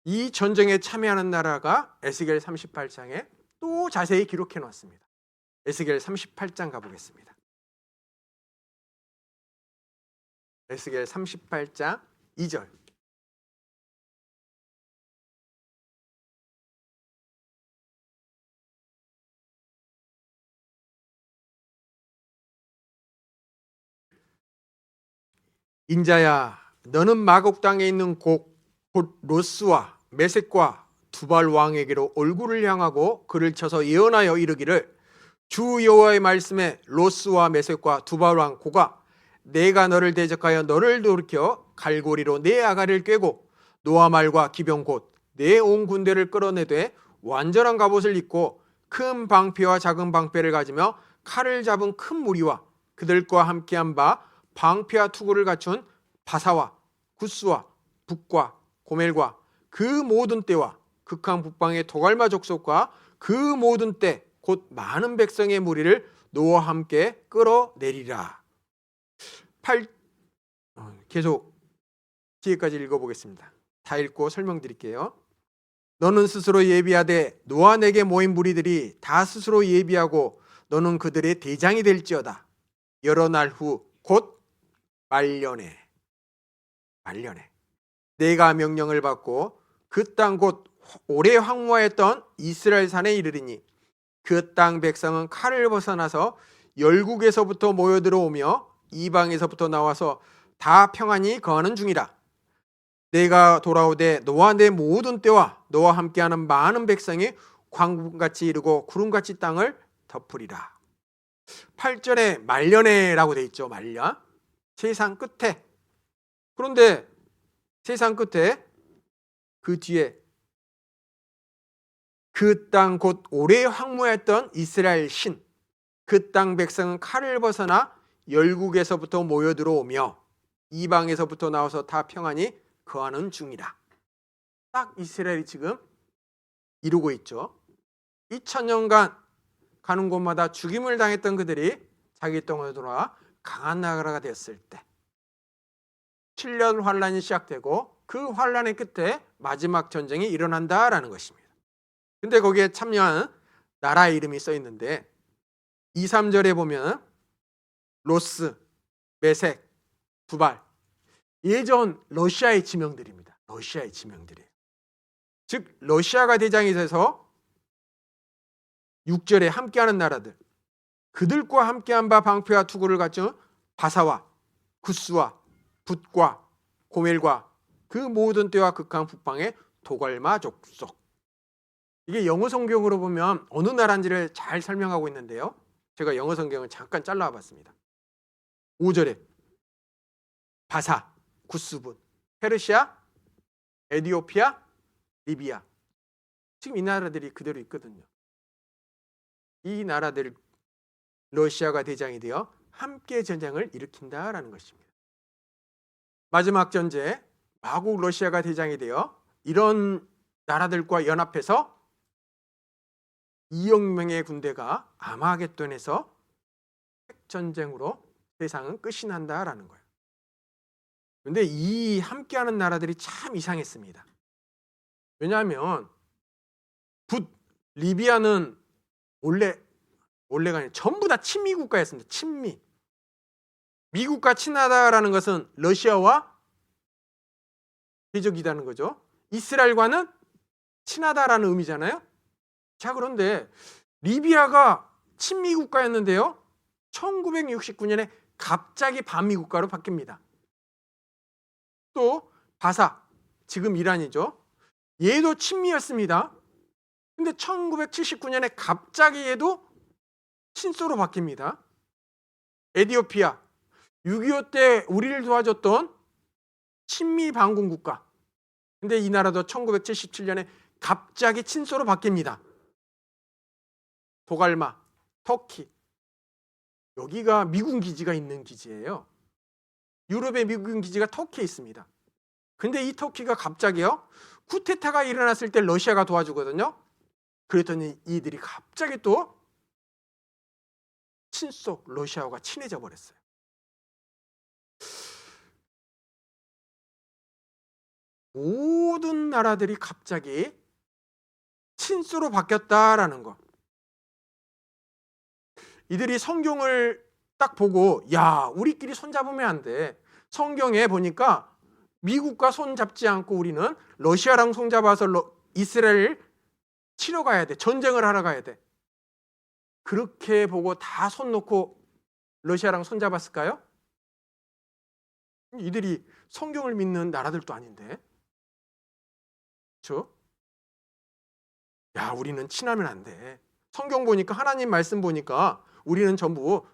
이 전쟁에 참여하는 나라가 에스겔 38장에 또 자세히 기록해 놨습니다. 에스겔 38장 가보겠습니다. 에스겔 38장 2절. 인자야, 너는 마곡 땅에 있는 곧 로스와 메섹과 두발 왕에게로 얼굴을 향하고 그를 쳐서 예언하여 이르기를 주 여호와의 말씀에 로스와 메섹과 두발 왕 고가 내가 너를 대적하여 너를 돌이켜 갈고리로 내 아가를 꿰고 노아 말과 기병 곧 내 온 군대를 끌어내되 완전한 갑옷을 입고 큰 방패와 작은 방패를 가지며 칼을 잡은 큰 무리와 그들과 함께한 바 방패와 투구를 갖춘 바사와 구스와 북과 고멜과 그 모든 때와 극한 북방의 도갈마 족속과 그 모든 때 곧 많은 백성의 무리를 노아와 함께 끌어내리라. 계속 뒤에까지 읽어보겠습니다. 다 읽고 설명드릴게요. 너는 스스로 예비하되 노아 내게 모인 무리들이 다 스스로 예비하고 너는 그들의 대장이 될지어다. 여러 날 후 곧 말년에 내가 명령을 받고 그 땅 곧 오래 황무하였던 이스라엘 산에 이르리니 그 땅 백성은 칼을 벗어나서 열국에서부터 모여들어오며 이방에서부터 나와서 다 평안히 거하는 중이라. 내가 돌아오되 노아 내 모든 때와 너와 함께하는 많은 백성이 광군같이 이르고 구름같이 땅을 덮으리라. 8절에 말년에라고 돼 있죠. 말년. 세상 끝에. 그런데 세상 끝에 그 뒤에 그 땅 곧 오래 황무했던 이스라엘 신, 그 땅 백성은 칼을 벗어나 열국에서부터 모여 들어오며 이방에서부터 나와서 다 평안히 거하는 중이라. 딱 이스라엘이 지금 이루고 있죠. 2000년간 가는 곳마다 죽임을 당했던 그들이 자기 땅으로 돌아와 강한 나라가 되었을 때 7년 환란이 시작되고 그 환란의 끝에 마지막 전쟁이 일어난다라는 것입니다. 근데 거기에 참여한 나라의 이름이 써 있는데 2, 3절에 보면 로스, 메색, 두발, 예전 러시아의 지명들입니다. 러시아의 지명들이에요. 즉 러시아가 대장이 돼서 6절에 함께하는 나라들, 그들과 함께한 바 방패와 투구를 갖춘 바사와 구스와 붓과 고멜과 그 모든 때와 극한 북방의 도갈마 족속. 이게 영어 성경으로 보면 어느 나라인지를 잘 설명하고 있는데요. 제가 영어 성경을 잠깐 잘라와 봤습니다. 5절에 바사, 구스분, 페르시아, 에디오피아, 리비아. 지금 이 나라들이 그대로 있거든요. 이 나라들 러시아가 대장이 되어 함께 전쟁을 일으킨다라는 것입니다. 마지막 전쟁 마곡 러시아가 대장이 되어 이런 나라들과 연합해서 2억 명의 군대가 아마겟돈에서 핵전쟁으로 세상은 끝이 난다라는 거예요. 그런데 이 함께하는 나라들이 참 이상했습니다. 왜냐하면 리비아는 원래가 아니라 전부 다 친미 국가였습니다. 친미. 미국과 친하다라는 것은 러시아와 대적이라는 거죠. 이스라엘과는 친하다라는 의미잖아요. 자, 그런데 리비아가 친미 국가였는데요. 1969년에 갑자기 반미 국가로 바뀝니다. 또 바사, 지금 이란이죠. 얘도 친미였습니다. 근데 1979년에 갑자기 얘도 친소로 바뀝니다. 에티오피아, 6.25 때 우리를 도와줬던 친미 반공 국가. 근데 이 나라도 1977년에 갑자기 친소로 바뀝니다. 도갈마, 터키. 여기가 미군 기지가 있는 기지예요. 유럽의 미군 기지가 터키에 있습니다. 근데 이 터키가 갑자기요, 쿠데타가 일어났을 때 러시아가 도와주거든요. 그랬더니 이들이 갑자기 또 친소 러시아와 친해져 버렸어요. 모든 나라들이 갑자기 친소로 바뀌었다라는 거. 이들이 성경을 딱 보고, 야, 우리끼리 손잡으면 안 돼. 성경에 보니까 미국과 손잡지 않고 우리는 러시아랑 손잡아서 이스라엘 치러 가야 돼. 전쟁을 하러 가야 돼. 그렇게 보고 다 손 놓고 러시아랑 손잡았을까요? 이들이 성경을 믿는 나라들도 아닌데. 그렇죠? 야, 우리는 친하면 안 돼. 성경 보니까, 하나님 말씀 보니까 우리는 전부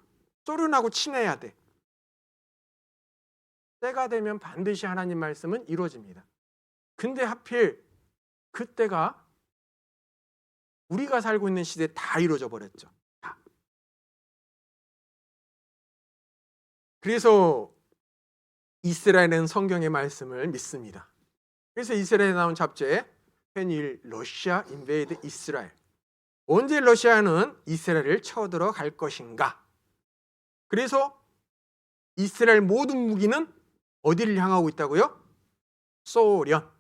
소련하고 친해야 돼. 때가 되면 반드시 하나님 말씀은 이루어집니다. 근데 하필 그때가 우리가 살고 있는 시대에 다 이루어져 버렸죠. 다. 그래서 이스라엘은 성경의 말씀을 믿습니다. 그래서 이스라엘에 나온 잡지에 펜일 러시아 인베이드 이스라엘. 언제 러시아는 이스라엘을 쳐들어갈 것인가? 그래서 이스라엘 모든 무기는 어디를 향하고 있다고요? 소련.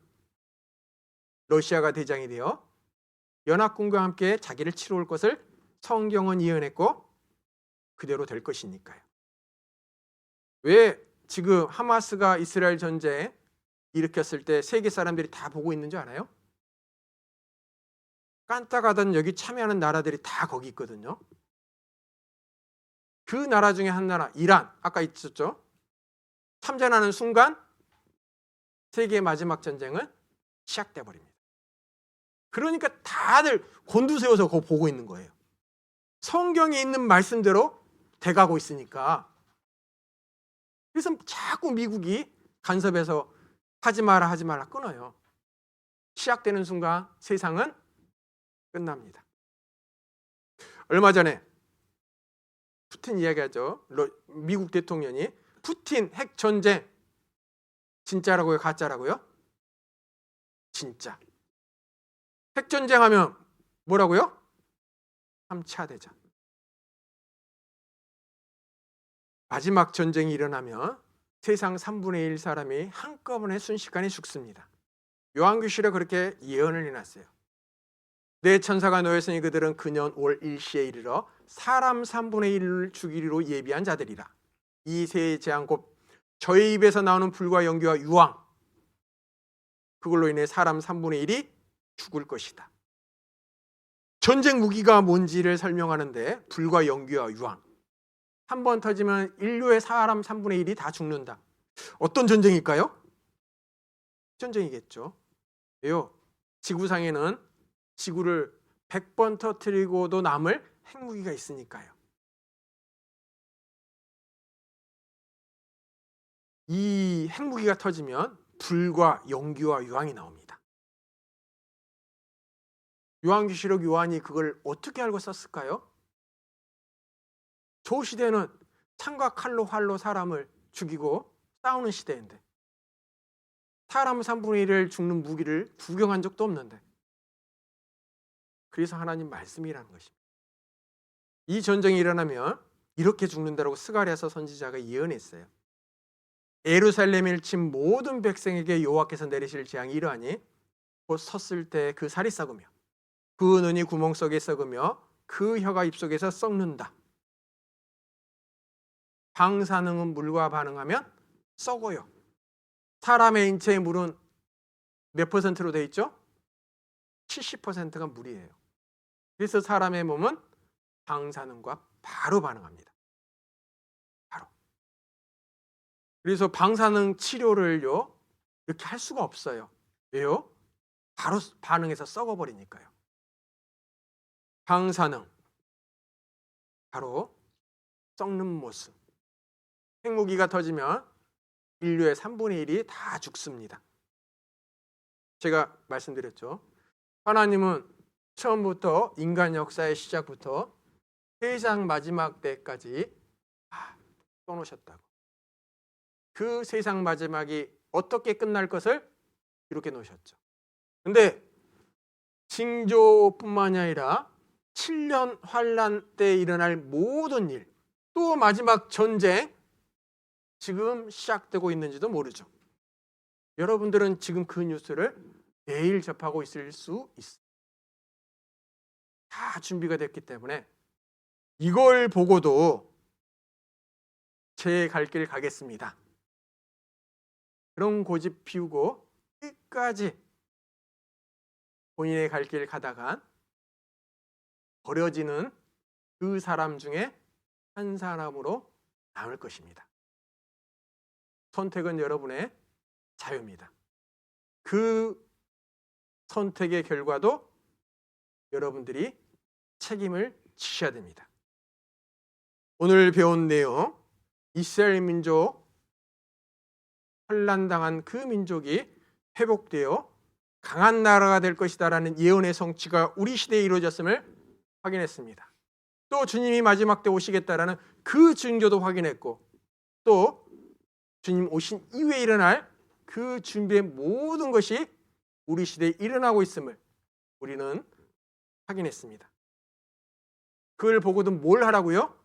러시아가 대장이 되어 연합군과 함께 자기를 치러 올 것을 성경은 예언했고 그대로 될 것이니까요. 왜 지금 하마스가 이스라엘 전쟁 일으켰을 때 세계 사람들이 다 보고 있는 줄 알아요? 깐딱하던 여기 참여하는 나라들이 다 거기 있거든요. 그 나라 중에 한 나라, 이란, 아까 있었죠? 참전하는 순간 세계의 마지막 전쟁은 시작돼 버립니다. 그러니까 다들 곤두세워서 그거 보고 있는 거예요. 성경에 있는 말씀대로 돼가고 있으니까. 그래서 자꾸 미국이 간섭해서 하지 마라 끊어요. 시작되는 순간 세상은 끝납니다. 얼마 전에 푸틴 이야기하죠. 미국 대통령이 푸틴 핵전쟁 진짜라고요? 가짜라고요? 진짜. 핵전쟁 하면 뭐라고요? 3차 대전. 마지막 전쟁이 일어나면 세상 3분의 1 사람이 한꺼번에 순식간에 죽습니다. 요한계시록에 그렇게 예언을 해놨어요. 내 천사가 놓였으니 그들은 그년 올 일시에 이르러 사람 3분의 1을 죽이리로 예비한 자들이라. 이 세 재앙 곧 저의 입에서 나오는 불과 연기와 유황, 그걸로 인해 사람 3분의 1이 죽을 것이다. 전쟁 무기가 뭔지를 설명하는데 불과 연기와 유황, 한 번 터지면 인류의 사람 3분의 1이 다 죽는다. 어떤 전쟁일까요? 전쟁이겠죠. 왜요? 지구상에는 지구를 100번 터뜨리고도 남을 핵무기가 있으니까요. 이 핵무기가 터지면 불과 연기와 유황이 나옵니다. 요한계시록 요한이 그걸 어떻게 알고 썼을까요? 저 시대는 창과 칼로 활로 사람을 죽이고 싸우는 시대인데 사람 3분의 1을 죽는 무기를 구경한 적도 없는데, 그래서 하나님 말씀이라는 것입니다. 이 전쟁이 일어나면 이렇게 죽는다라고 스가랴서 선지자가 예언했어요. 예루살렘을 친 모든 백성에게 여호와께서 내리실 재앙이 이러하니 곧 섰을 때 그 살이 썩으며 그 눈이 구멍 속에 썩으며 그 혀가 입속에서 썩는다. 방사능은 물과 반응하면 썩어요. 사람의 인체의 물은 몇 퍼센트로 되어 있죠? 70%가 물이에요. 그래서 사람의 몸은 방사능과 바로 반응합니다. 바로. 그래서 방사능 치료를요, 이렇게 할 수가 없어요. 왜요? 바로 반응해서 썩어버리니까요. 방사능, 바로 썩는 모습. 핵무기가 터지면 인류의 3분의 1이 다 죽습니다. 제가 말씀드렸죠. 하나님은 처음부터 인간 역사의 시작부터 세상 마지막 때까지 써놓으셨다고. 그 세상 마지막이 어떻게 끝날 것을 이렇게 놓으셨죠. 근데 징조뿐만이 아니라 7년 환란 때 일어날 모든 일, 또 마지막 전쟁, 지금 시작되고 있는지도 모르죠. 여러분들은 지금 그 뉴스를 매일 접하고 있을 수 있어요. 다 준비가 됐기 때문에 이걸 보고도 제 갈 길 가겠습니다, 그런 고집 피우고 끝까지 본인의 갈 길 가다가 버려지는 그 사람 중에 한 사람으로 남을 것입니다. 선택은 여러분의 자유입니다. 그 선택의 결과도 여러분들이 책임을 지셔야 됩니다. 오늘 배운 내용, 이스라엘 민족, 환난당한 그 민족이 회복되어 강한 나라가 될 것이다라는 예언의 성취가 우리 시대에 이루어졌음을 확인했습니다. 또 주님이 마지막 때 오시겠다라는 그 징조도 확인했고, 또 주님 오신 이후에 일어날 그 준비의 모든 것이 우리 시대에 일어나고 있음을 우리는 확인했습니다. 그걸 보고도 뭘 하라고요?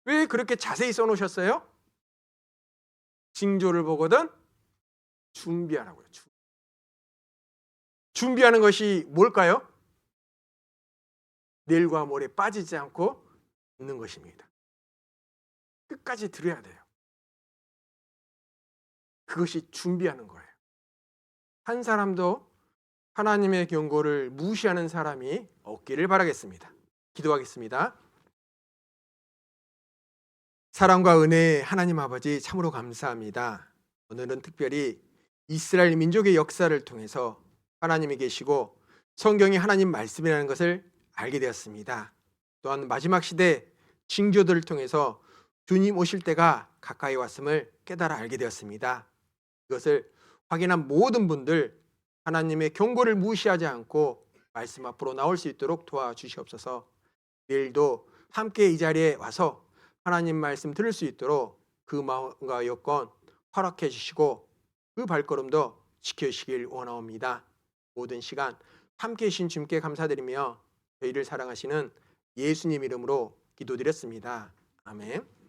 왜 그렇게 자세히 써놓으셨어요? 징조를 보거든 준비하라고요. 준비하는 것이 뭘까요? 내일과 모레 빠지지 않고 있는 것입니다. 끝까지 들어야 돼요. 그것이 준비하는 거예요. 한 사람도 하나님의 경고를 무시하는 사람이 없기를 바라겠습니다. 기도하겠습니다. 사랑과 은혜의 하나님 아버지, 참으로 감사합니다. 오늘은 특별히 이스라엘 민족의 역사를 통해서 하나님이 계시고 성경이 하나님 말씀이라는 것을 알게 되었습니다. 또한 마지막 시대 징조들을 통해서 주님 오실 때가 가까이 왔음을 깨달아 알게 되었습니다. 이것을 확인한 모든 분들, 하나님의 경고를 무시하지 않고 말씀 앞으로 나올 수 있도록 도와주시옵소서. 내일도 함께 이 자리에 와서 하나님 말씀 들을 수 있도록 그 마음과 여건 허락해 주시고 그 발걸음도 지켜주시길 원하옵니다. 모든 시간 함께 계신 주님께 감사드리며 저희를 사랑하시는 예수님 이름으로 기도드렸습니다. 아멘.